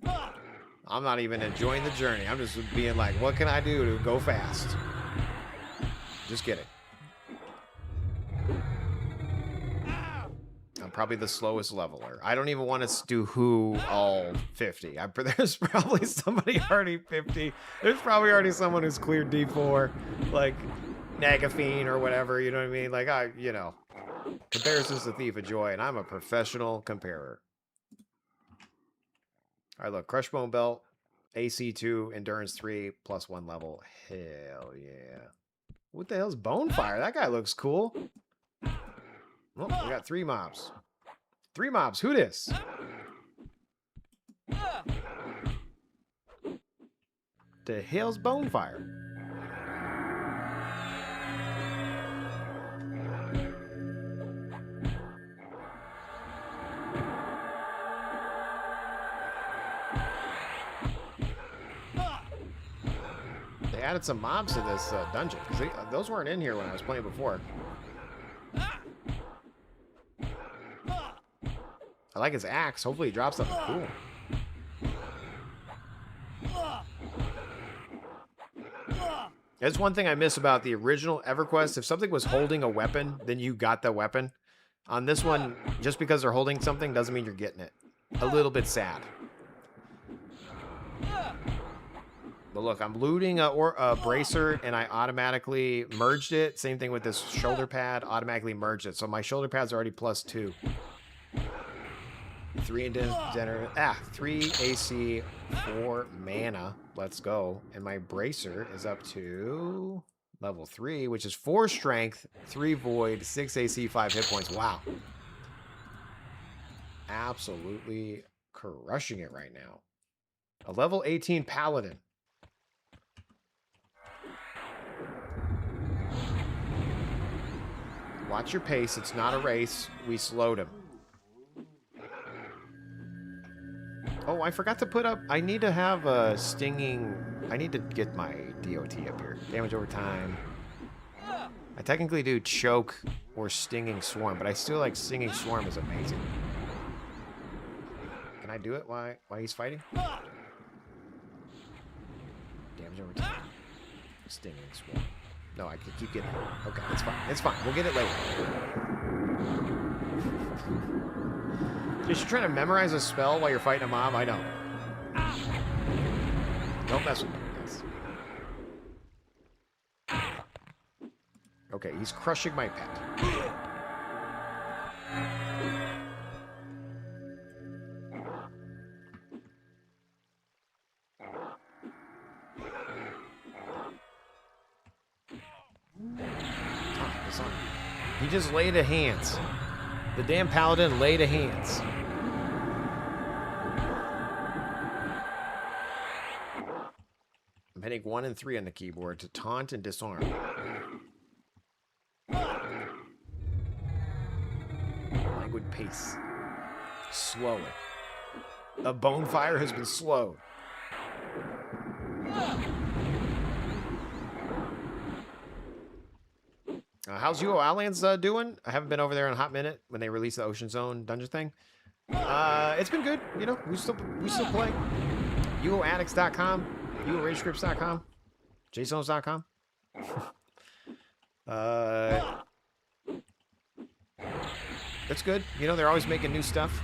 I'm not even enjoying the journey. I'm just being like, what can I do to go fast? Just kidding. I'm probably the slowest leveler. I don't even want to do who all 50. There's probably somebody already 50. There's probably already someone who's cleared D4, like Nagaphine or whatever. You know what I mean? Like you know, comparison's the thief of joy, and I'm a professional comparer. All right, look, Crush Bone Belt, AC 2, Endurance 3, +1 level. Hell yeah. What the hell's Bonefire? That guy looks cool. Oh, we got 3 mobs. 3 mobs. Who dis? The hell's Bonefire? They added some mobs to this dungeon. Those weren't in here when I was playing before. I like his axe. Hopefully he drops something cool. That's one thing I miss about the original EverQuest. If something was holding a weapon, then you got the weapon. On this one, just because they're holding something doesn't mean you're getting it. A little bit sad. But look, I'm looting a bracer, and I automatically merged it. Same thing with this shoulder pad. Automatically merged it. So my shoulder pad's already +2. 3 AC, 4 mana. Let's go. And my bracer is up to level 3, which is 4 strength, 3 void, 6 AC, 5 hit points. Wow. Absolutely crushing it right now. A level 18 paladin. Watch your pace. It's not a race. We slowed him. Oh, I forgot to put up... I need to have a stinging... I need to get my DOT up here. Damage over time. I technically do choke or stinging swarm, but I still like stinging swarm is amazing. Can I do it while he's fighting? Damage over time. Stinging swarm. No, I can keep getting it. Okay, it's fine. It's fine. We'll get it later. You're trying to memorize a spell while you're fighting a mob? I know. Don't mess with me, guys. Okay, he's crushing my pet. He just laid a hands. The damn paladin laid a hands. I'm hitting 1 and 3 on the keyboard to taunt and disarm. Languid pace. Slow it. A bonefire has been slowed. How's UO Outlands doing? I haven't been over there in a hot minute when they released the Ocean Zone dungeon thing. It's been good. You know, we still play. UOAddicts.com, UORageScripts.com, Jaseowns.com. It's good. You know, they're always making new stuff.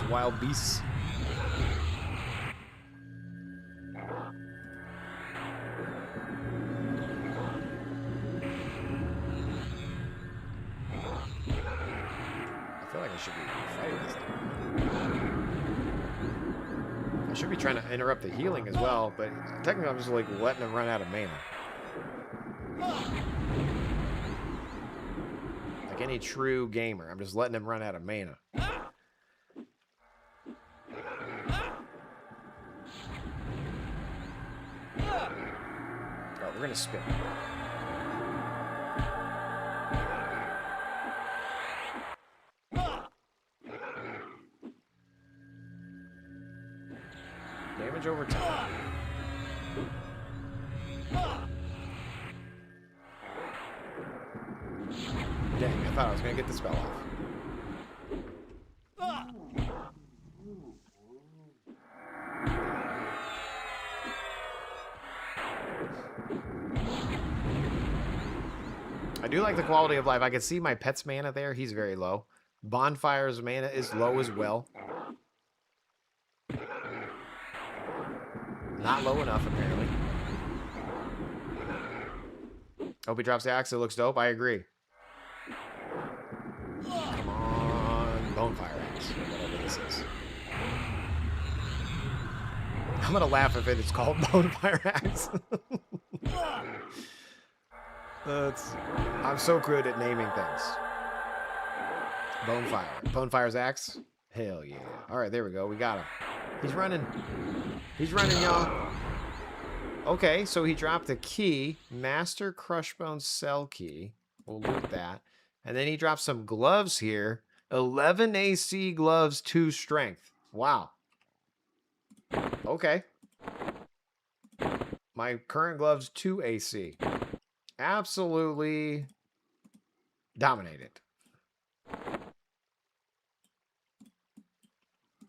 Those wild beasts. I feel like I should be fighting this thing. I should be trying to interrupt the healing as well, but technically I'm just like letting him run out of mana. Like any true gamer, I'm just letting him run out of mana. Alright, we're gonna spin. Damage over time. Dang, I thought I was gonna get the spell off. I do like the quality of life. I can see my pet's mana there. He's very low. Bonfire's mana is low as well. Not low enough, apparently. Hope he drops the axe. It looks dope. I agree. Come on. Bonefire axe. Whatever this is. I'm going to laugh if it's called Bonefire axe. I'm so good at naming things. Bonefire. Bonefire's axe? Hell yeah. Alright, there we go. We got him. He's running. He's running, y'all. Okay, so he dropped a key. Master Crushbone Cell Key. We'll loot that. And then he dropped some gloves here. 11 AC gloves, 2 strength. Wow. Okay. My current gloves, 2 AC. Absolutely dominated.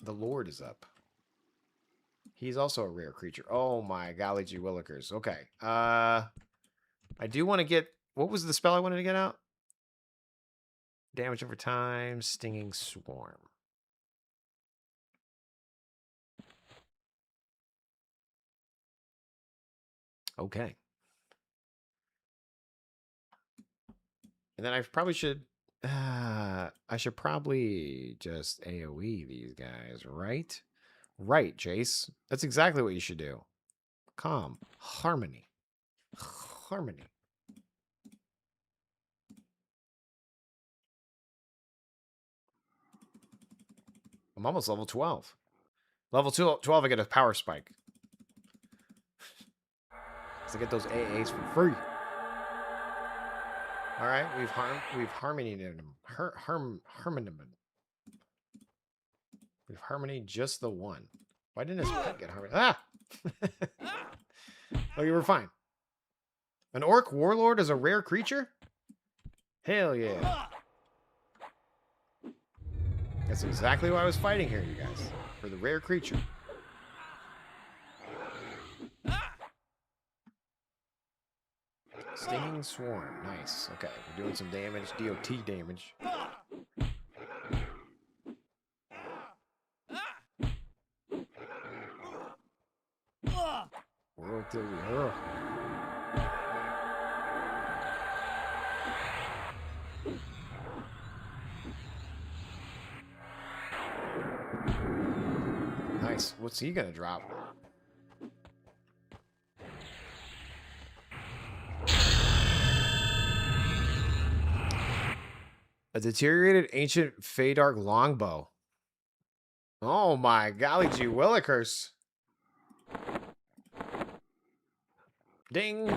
The Lord is up. He's also a rare creature. Oh my golly gee willikers. Okay. I do want to get... What was the spell I wanted to get out? Damage over time. Stinging Swarm. Okay. And then I probably should... I should probably just AoE these guys, right? Right, Jace. That's exactly what you should do. Calm. Harmony. Harmony. I'm almost level 12. Level 12, I get a power spike. So I get those AAs for free. All right, we've harmonied him. Harmonied. We've harmonied just the one. Why didn't his pet get harmonied? Ah! Oh, you were fine. An orc warlord is a rare creature? Hell yeah. That's exactly why I was fighting here, you guys. For the rare creature. Stinging Swarm. Nice. Okay, we're doing some damage. DOT damage. World till we hurl. Nice. What's he gonna drop? A deteriorated ancient Feydark longbow. Oh my golly gee willikers. Ding.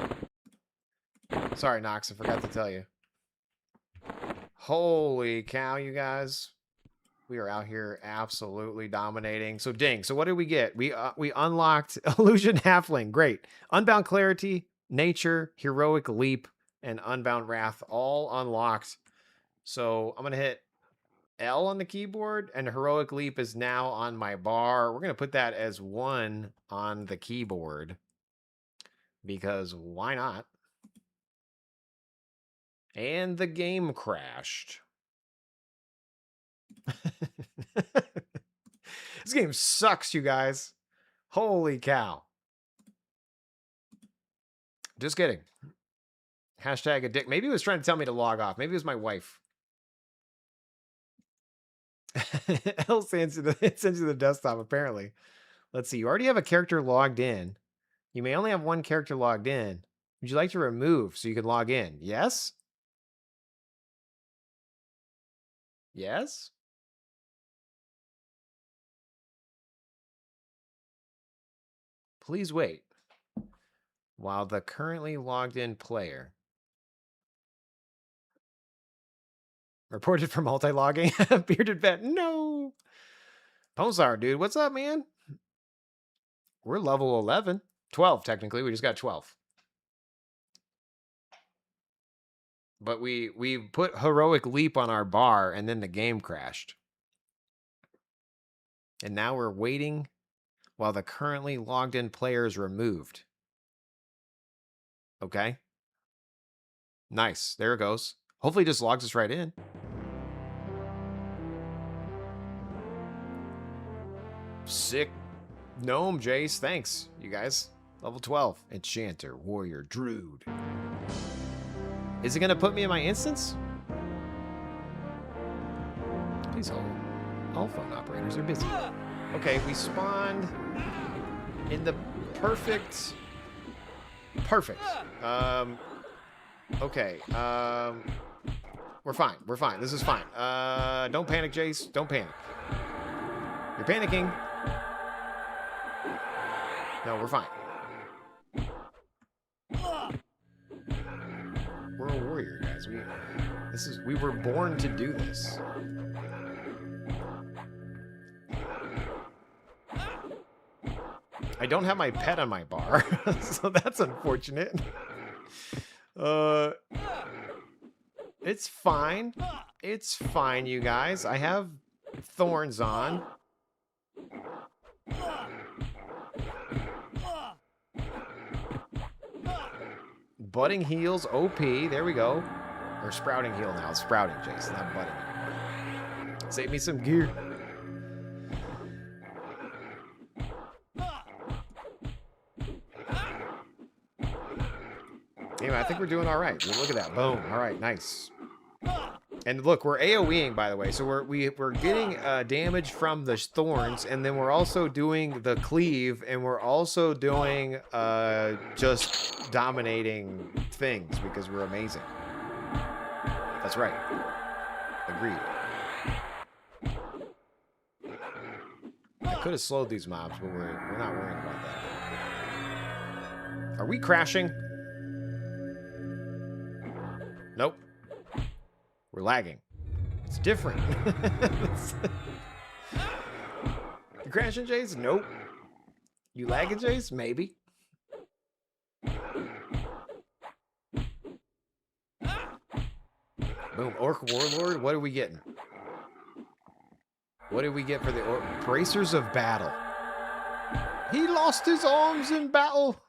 Sorry, Nox, I forgot to tell you. Holy cow, you guys. We are out here absolutely dominating. So ding. So what did we get? We unlocked Illusion Halfling. Great. Unbound Clarity, Nature, Heroic Leap, and Unbound Wrath all unlocked. So I'm going to hit L on the keyboard, and Heroic Leap is now on my bar. We're going to put that as 1 on the keyboard because why not? And the game crashed. This game sucks, you guys. Holy cow. Just kidding. Hashtag a dick. Maybe he was trying to tell me to log off. Maybe it was my wife. L sends you the desktop, apparently. Let's see. You already have a character logged in. You may only have one character logged in. Would you like to remove so you can log in? Yes? Yes? Please wait while the currently logged in player reported for multi-logging. Bearded vet. No. Ponsar, dude. What's up, man? We're level 11. 12, technically. We just got 12. But we put Heroic Leap on our bar, and then the game crashed. And now we're waiting while the currently logged in player is removed. Okay. Nice. There it goes. Hopefully it just logs us right in. Sick. Gnome, Jace. Thanks, you guys. Level 12. Enchanter, Warrior, Druid. Is it going to put me in my instance? Please hold. All phone operators are busy. Okay, we spawned in the perfect... Okay. We're fine. We're fine. This is fine. Don't panic, Jace. Don't panic. You're panicking. No, we're fine. We're a warrior, guys. We were born to do this. I don't have my pet on my bar, so that's unfortunate. It's fine. It's fine, you guys. I have thorns on. Budding heals, OP. There we go. Or sprouting heal now. It's sprouting, Jason, not budding anymore. Save me some gear. Anyway, I think we're doing all right. Look at that. Boom. All right, nice. And look, we're AoEing, by the way. So we're getting damage from the thorns, and then we're also doing the cleave, and we're also doing just dominating things because we're amazing. That's right. Agreed. I could have slowed these mobs, but we're not worrying about that. Are we crashing? Nope. We're lagging. It's different. You crashing, Jace? Nope. You lagging, Jace? Maybe. Boom. Orc Warlord. What are we getting? What did we get for the Bracers of Battle? He lost his arms in battle.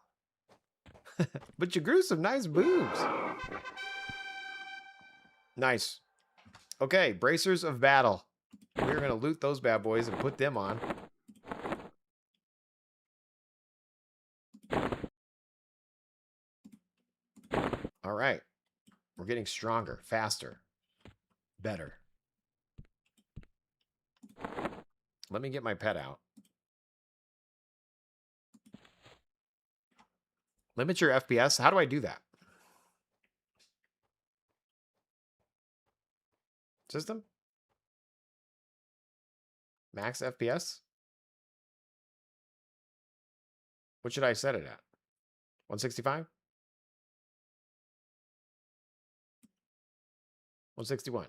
But you grew some nice boobs. Nice. Okay, Bracers of Battle. We're going to loot those bad boys and put them on. All right. We're getting stronger, faster, better. Let me get my pet out. Limit your FPS? How do I do that? System? Max FPS? What should I set it at? 165? 161.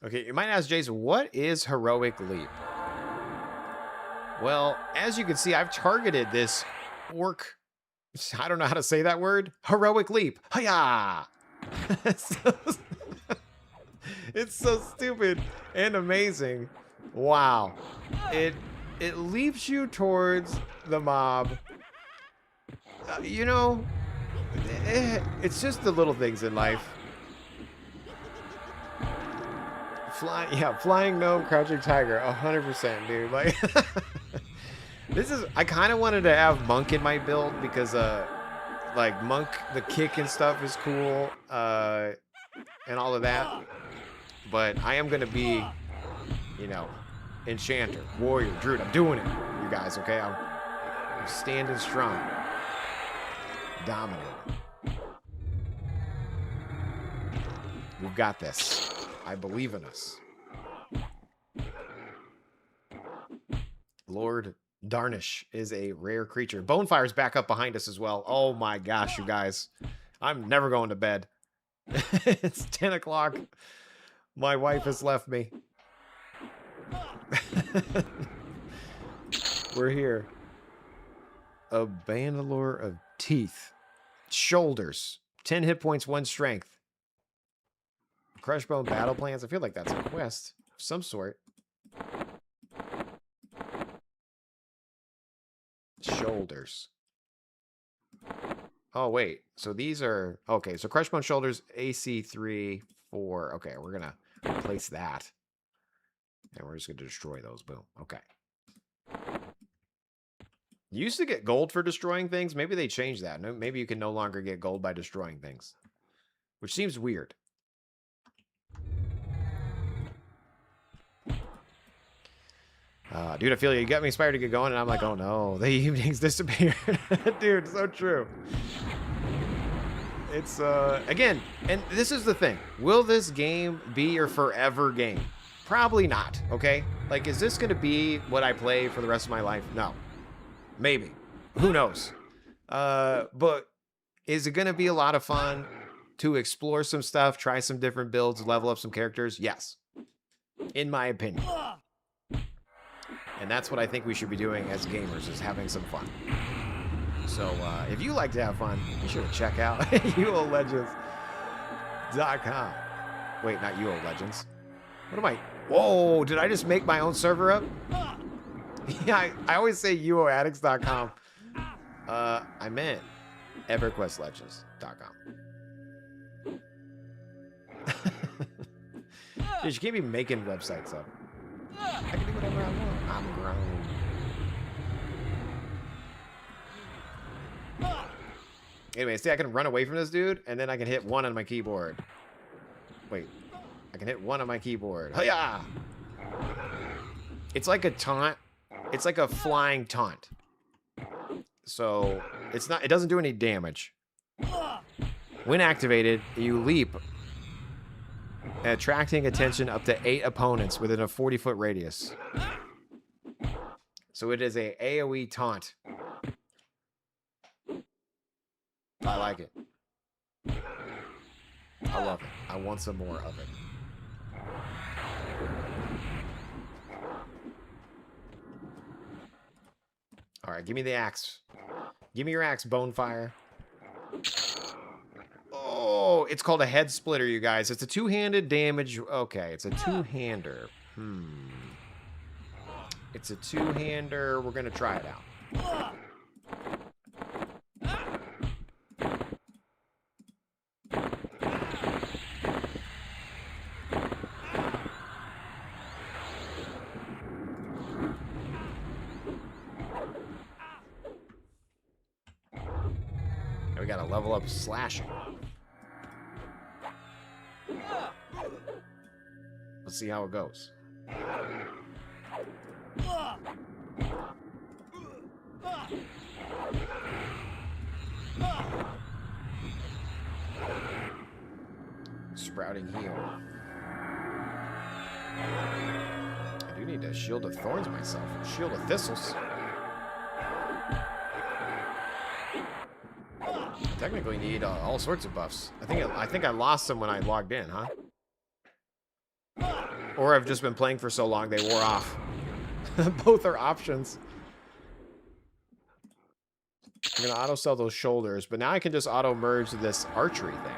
Okay, you might ask Jason, what is Heroic Leap? Well, as you can see, I've targeted this orc. I don't know how to say that word. Heroic Leap. Hiya! It's so stupid and amazing. Wow. It leaps you towards the mob. You know, it's just the little things in life. Flying gnome, crouching tiger, 100%, dude. Like, this is. I kind of wanted to have monk in my build because, like monk, the kick and stuff is cool, and all of that. But I am gonna be, you know, enchanter, warrior, druid. I'm doing it, you guys. Okay, I'm standing strong, dominating. We've got this. I believe in us. Lord Darnish is a rare creature. Bonefire's back up behind us as well. Oh my gosh, you guys. I'm never going to bed. It's 10 o'clock. My wife has left me. We're here. A Bandalore of Teeth. Shoulders. 10 hit points, 1 strength. Crushbone battle plans. I feel like that's a quest of some sort. Shoulders. Oh, wait. So these are... Okay, so Crushbone Shoulders, AC 3, 4. Okay, we're going to replace that. And we're just going to destroy those. Boom. Okay. You used to get gold for destroying things. Maybe they changed that. Maybe you can no longer get gold by destroying things. Which seems weird. Dude, I feel you got me inspired to get going, and I'm like, oh no, the evenings disappeared. Dude, so true. It's, again, and this is the thing. Will this game be your forever game? Probably not, okay? Like, is this going to be what I play for the rest of my life? No. Maybe. Who knows? But is it going to be a lot of fun to explore some stuff, try some different builds, level up some characters? Yes. In my opinion. And that's what I think we should be doing as gamers, is having some fun. So, if you like to have fun, be sure to check out EQLLegends.com. Wait, not EQLLegends. What am I? Whoa, did I just make my own server up? Yeah, I always say EQLAddicts.com. I meant EverQuestLegends.com. Dude, you can't be making websites up. I can do whatever I want. I'm grown. Anyway, see, I can run away from this dude, and then I can hit 1 on my keyboard. Wait. I can hit 1 on my keyboard. Hiya! It's like a taunt. It's like a flying taunt. So, it's not. It doesn't do any damage. When activated, you leap, attracting attention up to 8 opponents within a 40-foot radius. So it is a AoE taunt. I like it. I love it. I want some more of it. Alright, give me the axe. Give me your axe, Bonefire. Oh, it's called a head splitter, you guys. It's a two-handed damage. Okay, it's a two-hander. It's a two-hander. We're going to try it out. Now we got to level up slashing. Let's see how it goes. Sprouting heal. I do need a shield of thorns myself. Shield of thistles. I technically need all sorts of buffs. I think I lost some when I logged in, huh? Or I've just been playing for so long they wore off. Both are options. I'm going to auto-sell those shoulders, but now I can just auto-merge this archery thing.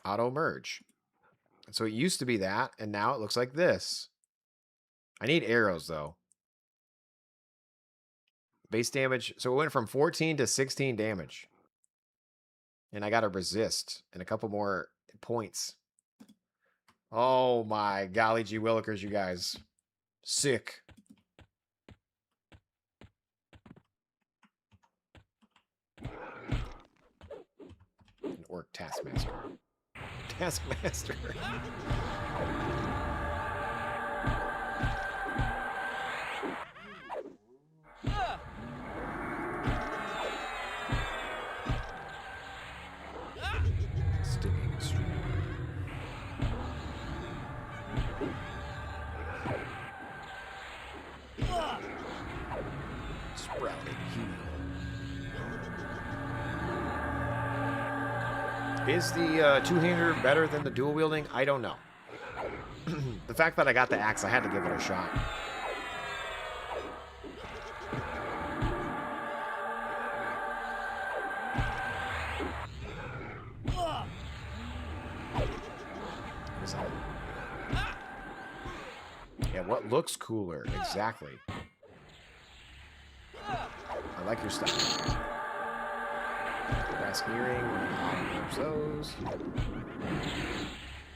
Auto-merge. So it used to be that, and now it looks like this. I need arrows, though. Base damage. So it went from 14 to 16 damage. And I got to resist and a couple more points. Oh my golly gee willikers, you guys. Sick. An orc taskmaster. Taskmaster. Stinging stream. Sprouting heel. Is the two-hander better than the dual wielding? I don't know. The fact that I got the axe, I had to give it a shot. Yeah, what looks cooler? Exactly. I like your style. Brass gearing, moves those.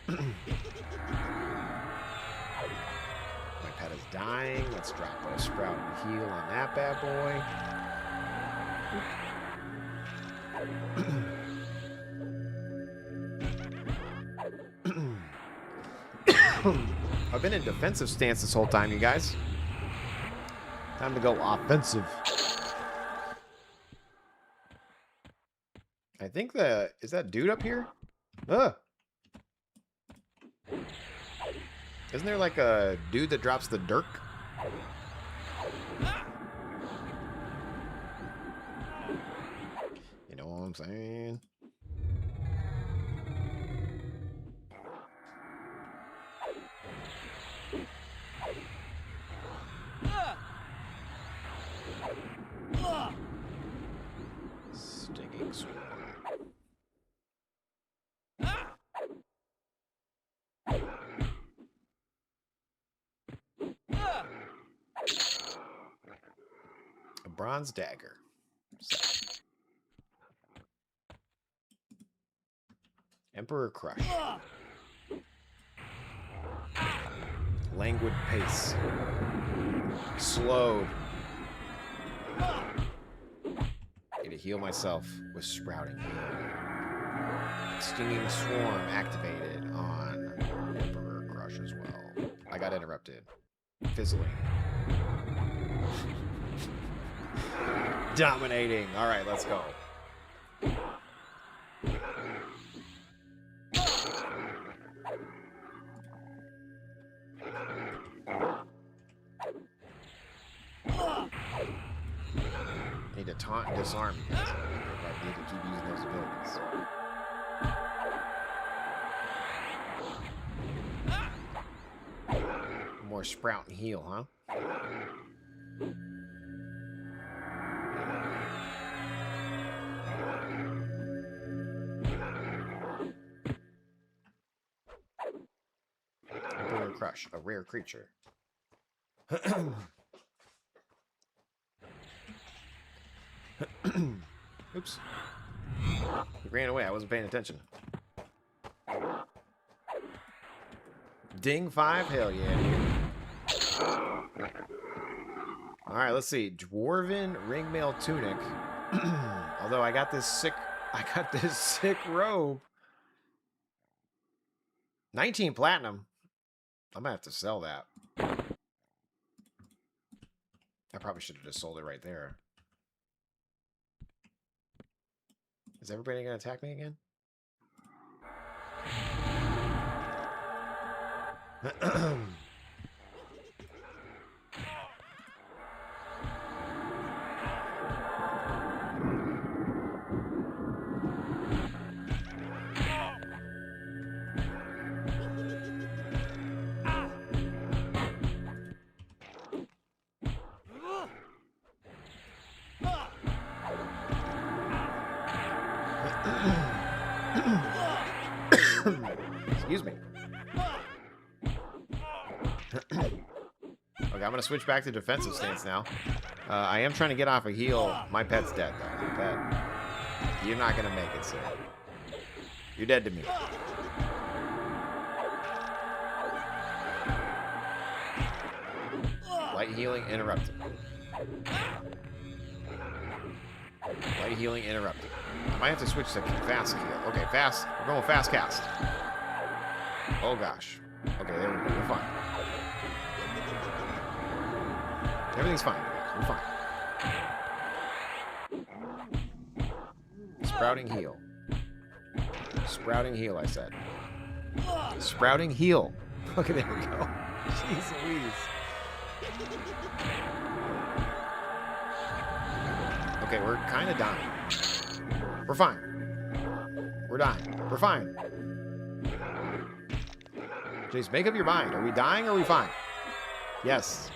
My pet is dying. Let's drop a sprout and heal on that bad boy. I've been in defensive stance this whole time, you guys. Time to go offensive. I think is that dude up here? Ugh. Isn't there like a dude that drops the dirk? You know what I'm saying? Stinging swarm. A bronze dagger. Emperor Crush. Languid pace. Slowed. Need to heal myself with sprouting heal. Stinging swarm activated on Emperor Crush as well. I got interrupted. Fizzling. Dominating. All right, let's go. Need to taunt and disarm you guys. I need to keep using those abilities. More sprout and heal, huh? Emperor Crush, a rare creature. Oops. He ran away. I wasn't paying attention. Ding 5? Hell yeah, dude. Alright, let's see. Dwarven ringmail tunic. Although I got this sick robe. 19 platinum. I'm gonna have to sell that. I probably should have just sold it right there. Is everybody gonna attack me again? Excuse me. Okay, I'm going to switch back to defensive stance now. I am trying to get off a heal. My pet's dead, though. My pet. You're not going to make it, sir. You're dead to me. Light healing interrupted. Light healing interrupted. I might have to switch to fast heal. Okay, fast. We're going fast cast. Oh, gosh. Okay, there we go. We're fine. Everything's fine, guys. We're fine. Sprouting heal. Sprouting heal, I said. Sprouting heal. Okay, there we go. Jeez Louise. Okay, we're kind of dying. We're fine. We're dying. We're fine. Jace, make up your mind. Are we dying or are we fine? Yes.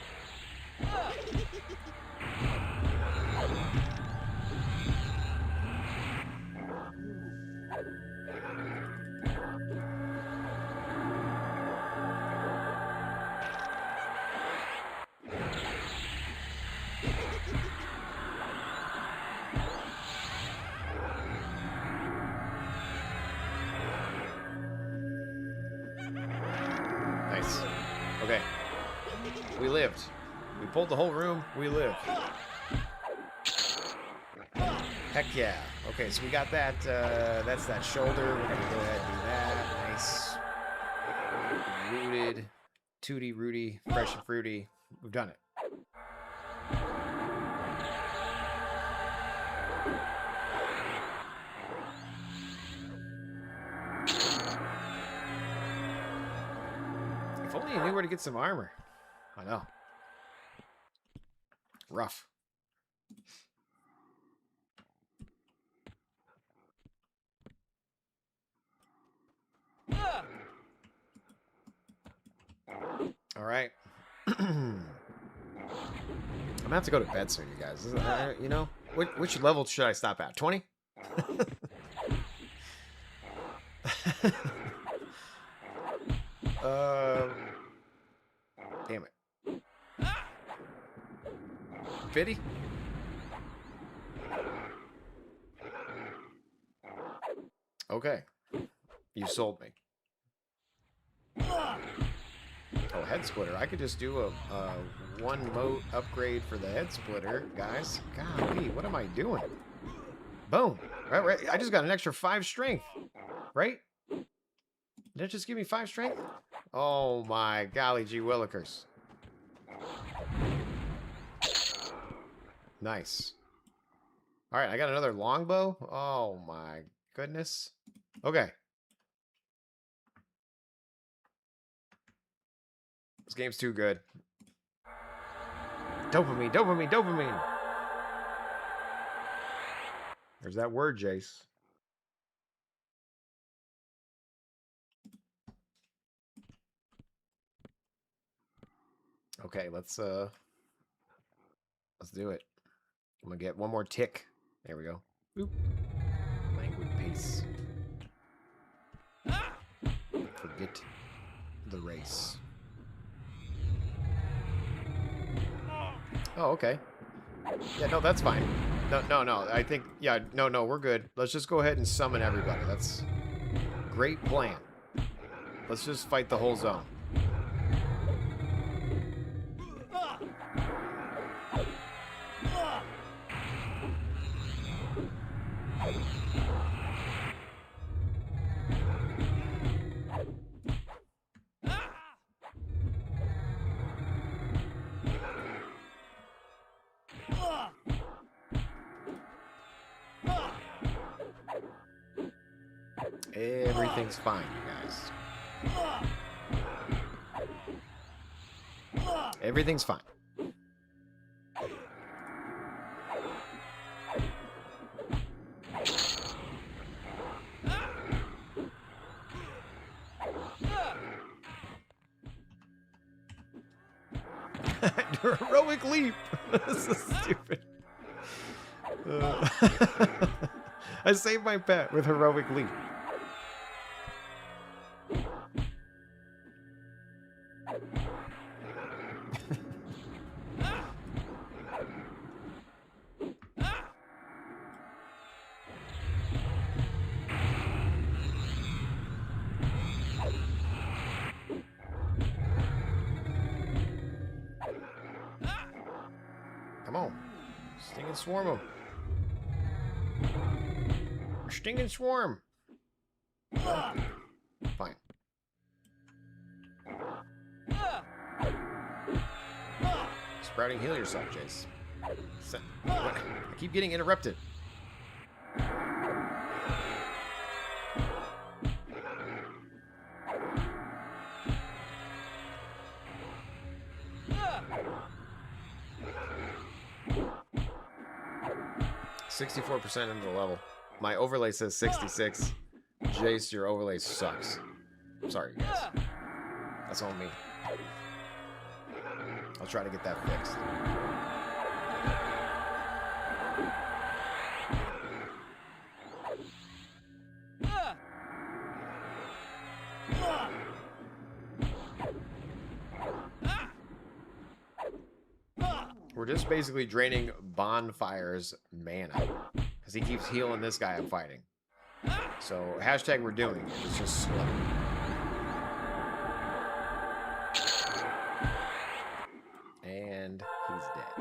Nice. Okay. We lived. We pulled the whole room. We lived. Heck yeah. Okay, so we got that. That's that shoulder. We're going to go ahead and do that. Nice. Rooted. Tooty, rooty, fresh and fruity. We've done it. If only you knew where to get some armor. I know. Rough. All right. I'm gonna have to go to bed soon, you guys. You know, which level should I stop at? 20? Damn it. 50? Okay. You sold me. Oh, head splitter. I could just do a one mote upgrade for the head splitter, guys. Golly, what am I doing? Boom. Right. I just got an extra 5 strength. Right? Did it just give me 5 strength? Oh my golly gee willikers. Nice. Alright, I got another longbow. Oh my goodness. Okay. This game's too good. Dopamine, dopamine, dopamine. There's that word, Jace. Okay, let's do it. I'm gonna get one more tick. There we go. Boop. Languid pace. Forget the race. Oh, okay. Yeah, no, that's fine. No. I think, yeah, no, we're good. Let's just go ahead and summon everybody. That's great plan. Let's just fight the whole zone. Everything's fine, you guys. Everything's fine. Heroic leap. This is stupid. I saved my pet with heroic leap. Come on. Sting and swarm them. Sting and swarm. Fine. Sprouting, heal yourself, Jace. I keep getting interrupted. %64 into the level. My overlay says 66. Jace, your overlay sucks. Sorry, guys. That's on me. I'll try to get that fixed. We're just basically draining Bonfire's mana. Because he keeps healing this guy I'm fighting. So, hashtag we're doing it. It's just slow. And he's dead.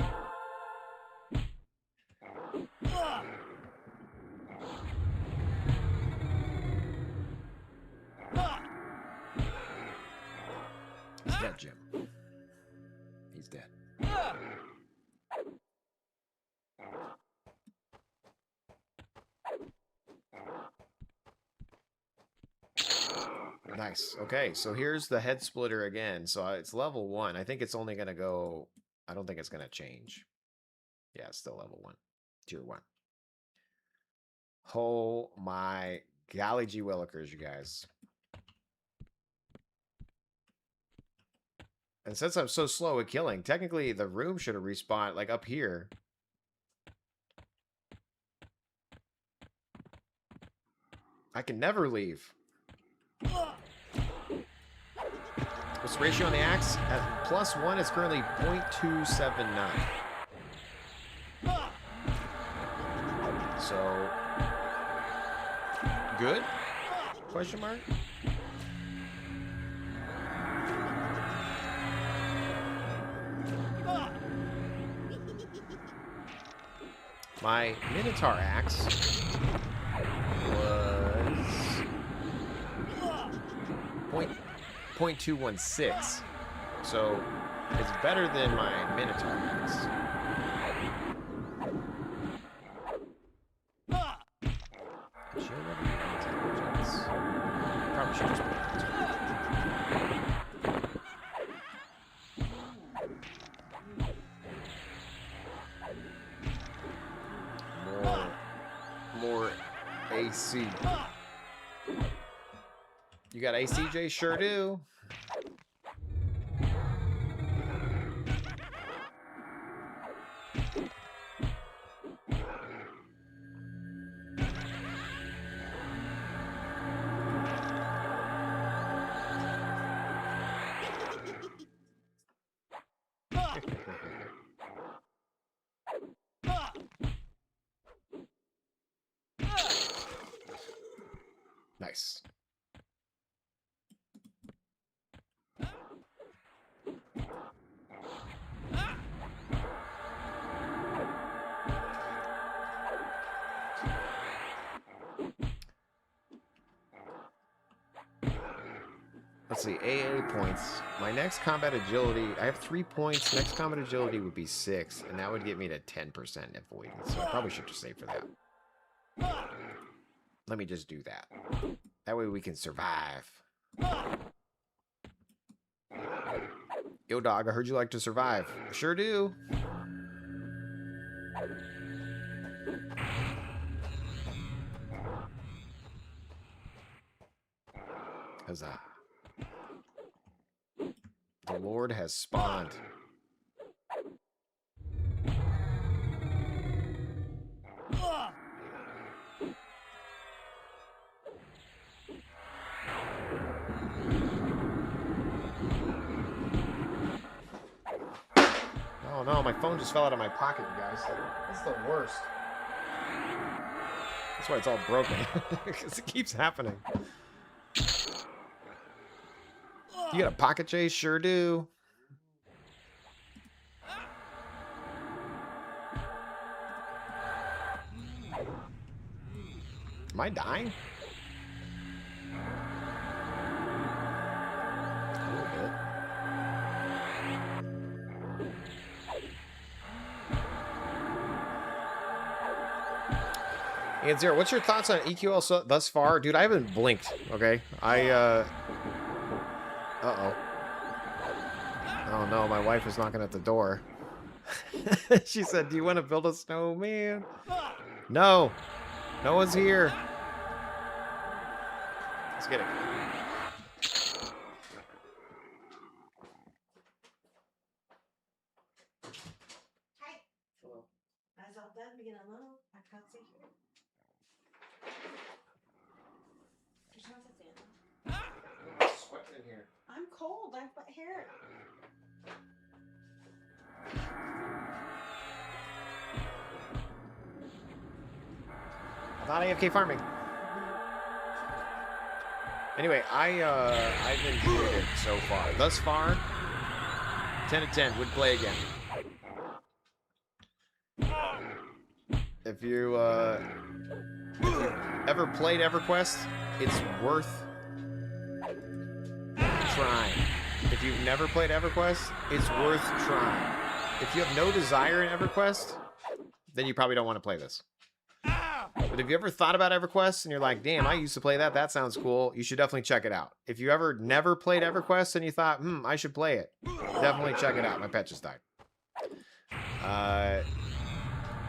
He's dead, Jim. He's dead. Nice. Okay, so here's the head splitter again. So it's level 1. I think it's only going to go... I don't think it's going to change. Yeah, it's still level 1. Tier 1. Oh my golly gee willikers, you guys. And since I'm so slow at killing, technically the room should have respawned, like, up here. I can never leave. What's the ratio on the axe? At +1, it's currently 0.279. So, good? Question mark? My Minotaur axe was 0.216. So it's better than my Minotaur axe. Probably should just put it more AC. You got ACJ? Sure do. Nice. Let's see, AA points. My next combat agility, I have 3 points. Next combat agility would be 6, and that would get me to 10% avoidance. So I probably should just save for that. Let me just do that. That way we can survive. Yo, dog, I heard you like to survive. Sure do. Huzzah. The Lord has spawned. no, my phone just fell out of my pocket, you guys. That's the worst. That's why it's all broken. Because it keeps happening. You got a pocket chase? Sure do. Am I dying? A little bit. And Zero, what's your thoughts on EQL thus far? Dude, I haven't blinked, okay? Uh-oh. Oh no, my wife is knocking at the door. She said, do you want to build a snowman? No. No one's here. Let's get it. Hi. Hello. As of then, begin alone. I can't see you. Sweating in here. I'm cold. I've got hair. Not AFK farming. Anyway, I've enjoyed it so far. Thus far, 10 to 10. Would play again. If you ever played EverQuest, it's worth trying. If you've never played EverQuest, it's worth trying. If you have no desire in EverQuest, then you probably don't want to play this. But if you ever thought about EverQuest and you're like, damn, I used to play that, that sounds cool, you should definitely check it out. If you ever never played EverQuest and you thought, I should play it, definitely check it out. My pet just died.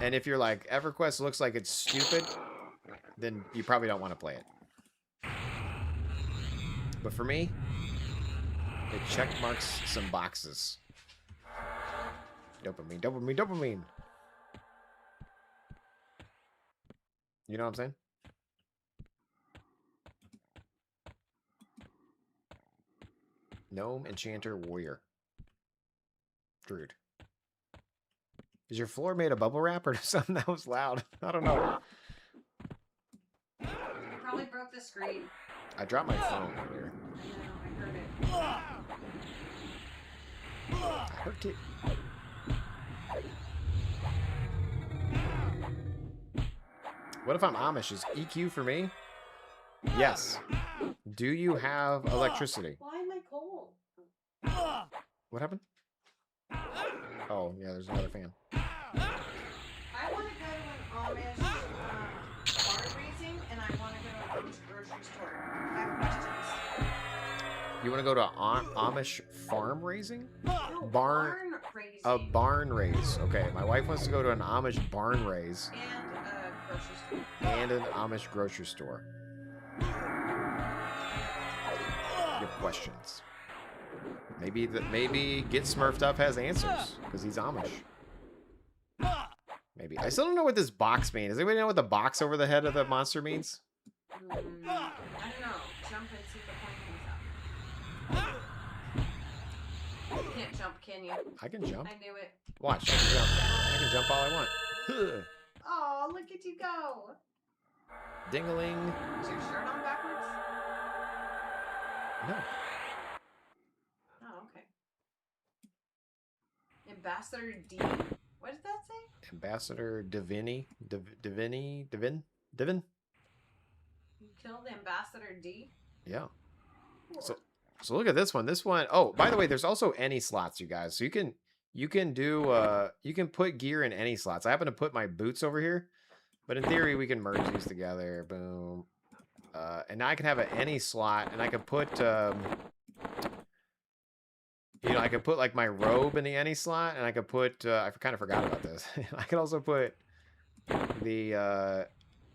And if you're like, EverQuest looks like it's stupid, then you probably don't want to play it. But for me, it check marks some boxes. Dopamine, dopamine, dopamine. You know what I'm saying? Gnome Enchanter Warrior. Druid. Is your floor made of bubble wrap or something? That was loud? I don't know. You probably broke the screen. I dropped my phone earlier. I know, I heard it. I heard it. What if I'm Amish? Is EQ for me? Yes. Do you have electricity? Why am I cold? What happened? Oh, yeah, there's another fan. I want to go to an Amish barn raising, and I want to go to a grocery store. I have questions. You want to go to Amish farm raising? No, Barn raising. A barn raise. Okay, my wife wants to go to an Amish barn raise. And a grocery store. And an Amish grocery store. You have questions. Maybe Get Smurfed Up has answers because he's Amish. Maybe. I still don't know what this box means. Does anybody know what the box over the head of the monster means? I don't know. Jump and see if the point comes out. You can't jump, can you? I can jump. I knew it. Watch, I can jump. I can jump all I want. Oh, look at you go. Ding-a-ling. Is your shirt on backwards? No. Oh, okay. Ambassador D. What did that say? Ambassador Divin? You killed Ambassador D? Yeah. Cool. So look at this one. This one, oh, by the way, there's also any slots, you guys. So you can put gear in any slots. I happen to put my boots over here, but in theory we can merge these together. Boom. And now I can have an any slot, and I can put I could put like my robe in the any slot, and I could put I kind of forgot about this. I could also put the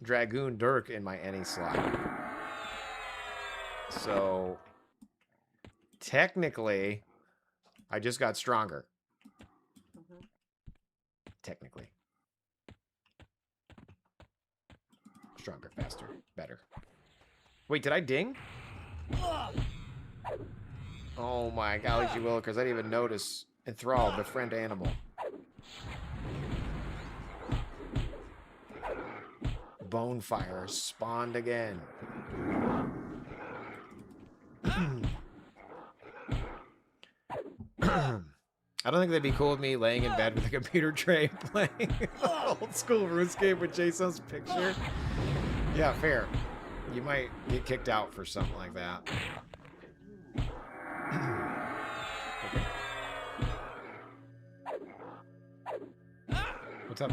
Dragoon Dirk in my any slot. So technically, I just got stronger. Mm-hmm. Technically. Stronger, faster, better. Wait, did I ding? Oh my golly, gee willikers, I didn't even notice. Enthralled, befriend animal. bonfire spawned again. I don't think they'd be cool with me laying in bed with a computer tray playing old school RuneScape with Jaseowns' picture. Yeah, fair. You might get kicked out for something like that. Okay. What's up?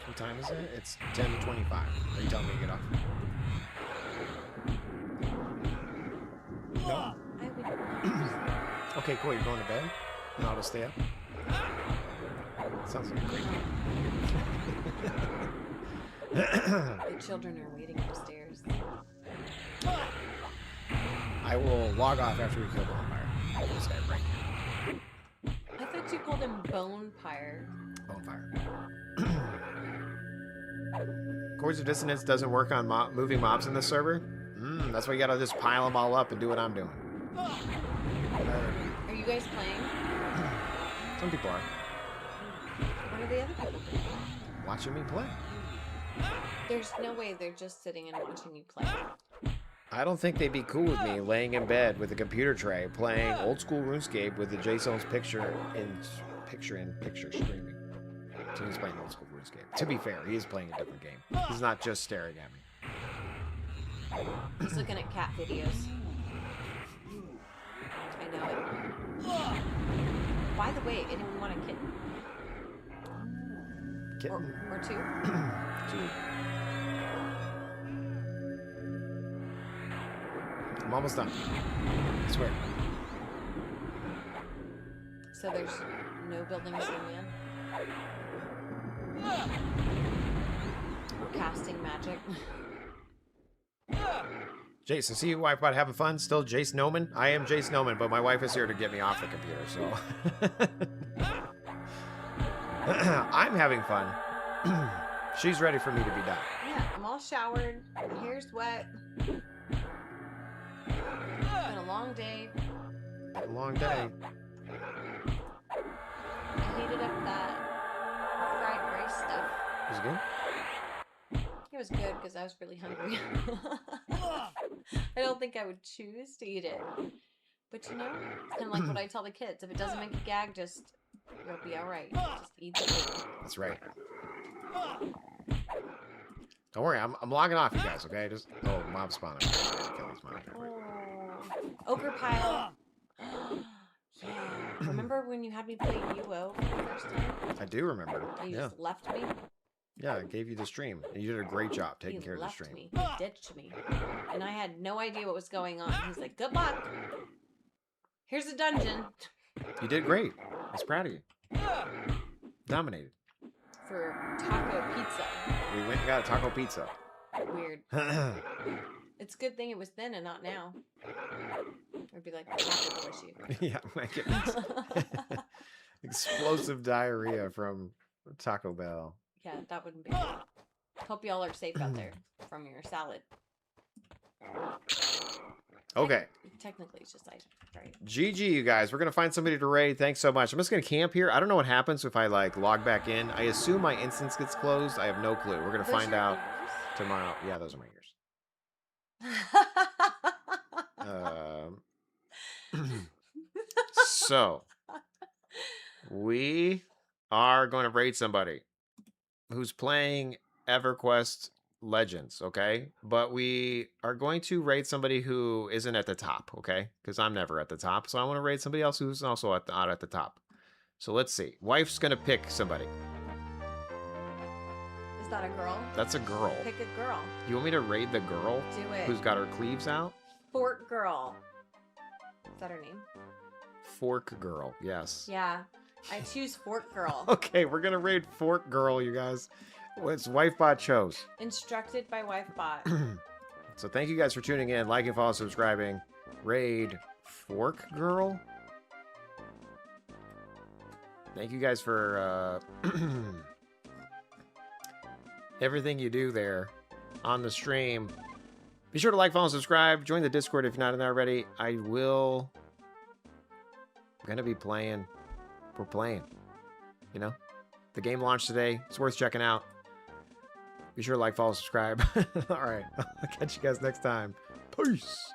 What time is it? It's 10:25. Are you telling me to get off? No? Okay, cool. You're going to bed? And I'll just stay up? Sounds like a great game. The children are waiting upstairs. I will log off after we kill Bonfire. This guy right here. I thought you called him Bonefire. Bonfire. Chords of Dissonance doesn't work on moving mobs in this server? That's why you gotta just pile them all up and do what I'm doing. Are you guys playing? Some people are. What are the other people doing? Watching me play. There's no way they're just sitting and watching you play. I don't think they'd be cool with me laying in bed with a computer tray playing old school RuneScape with the Jaseowns picture streaming. So he's playing old school RuneScape. To be fair, he is playing a different game. He's not just staring at me. He's looking at cat videos. I know it. By the way, anyone want a kitten? Kitten? Or two? Two. I'm almost done. I swear. So there's no buildings in man? We're casting magic. Jace, I see your wife about having fun. Still Jace Noman? I am Jace Noman, but my wife is here to get me off the computer, so... I'm having fun. She's ready for me to be done. Yeah, I'm all showered. My hair's wet. It's been a long day. A long day. I heated up that fried rice stuff. Was it good? It was good because I was really hungry. I don't think I would choose to eat it. But you know, it's kind of like what I tell the kids. If it doesn't make you gag, just, you'll be alright. Just eat the food. That's right. Don't worry, I'm logging off, you guys, okay? Just, oh, mob spawner. Kill this mob. Oh, Ogre Pile. Yeah. Remember when you had me play UO for the first time? I do remember. And you Yeah. just left me? Yeah, I gave you the stream. And you did a great job taking care of the left stream. me. He ditched me. And I had no idea what was going on. He's like, good luck. Here's a dungeon. You did great. I was proud of you. Dominated. For taco pizza. We went and got a taco pizza. Weird. It's a good thing it was then and not now. It'd be like the taco issue. Yeah, my goodness. Explosive diarrhea from Taco Bell. Yeah, that wouldn't be good. Hope y'all are safe out there from your salad. Okay. Technically, it's just ice, right? GG, you guys. We're going to find somebody to raid. Thanks so much. I'm just going to camp here. I don't know what happens if I, like, log back in. I assume my instance gets closed. I have no clue. We're going to find out tomorrow. Yeah, those are my ears. So, we are going to raid somebody who's playing EverQuest Legends, okay? But we are going to raid somebody who isn't at the top, okay? Because I'm never at the top, so I want to raid somebody else who's also not at the top. So let's see. Wife's going to pick somebody. Is that a girl? That's a girl. Pick a girl. You want me to raid the girl Do it. who's got her cleaves out? Fork Girl. Is that her name? Fork Girl, yes. Yeah. I choose Fork Girl. Okay, we're going to raid Fork Girl, you guys. It's WifeBot chose. Instructed by WifeBot. So thank you guys for tuning in, liking, following, subscribing. Raid Fork Girl. Thank you guys for everything you do there on the stream. Be sure to like, follow, and subscribe. Join the Discord if you're not in there already. I'm gonna be playing. We're playing. You know? The game launched today. It's worth checking out. Be sure to like, follow, subscribe. All right. I'll catch you guys next time. Peace.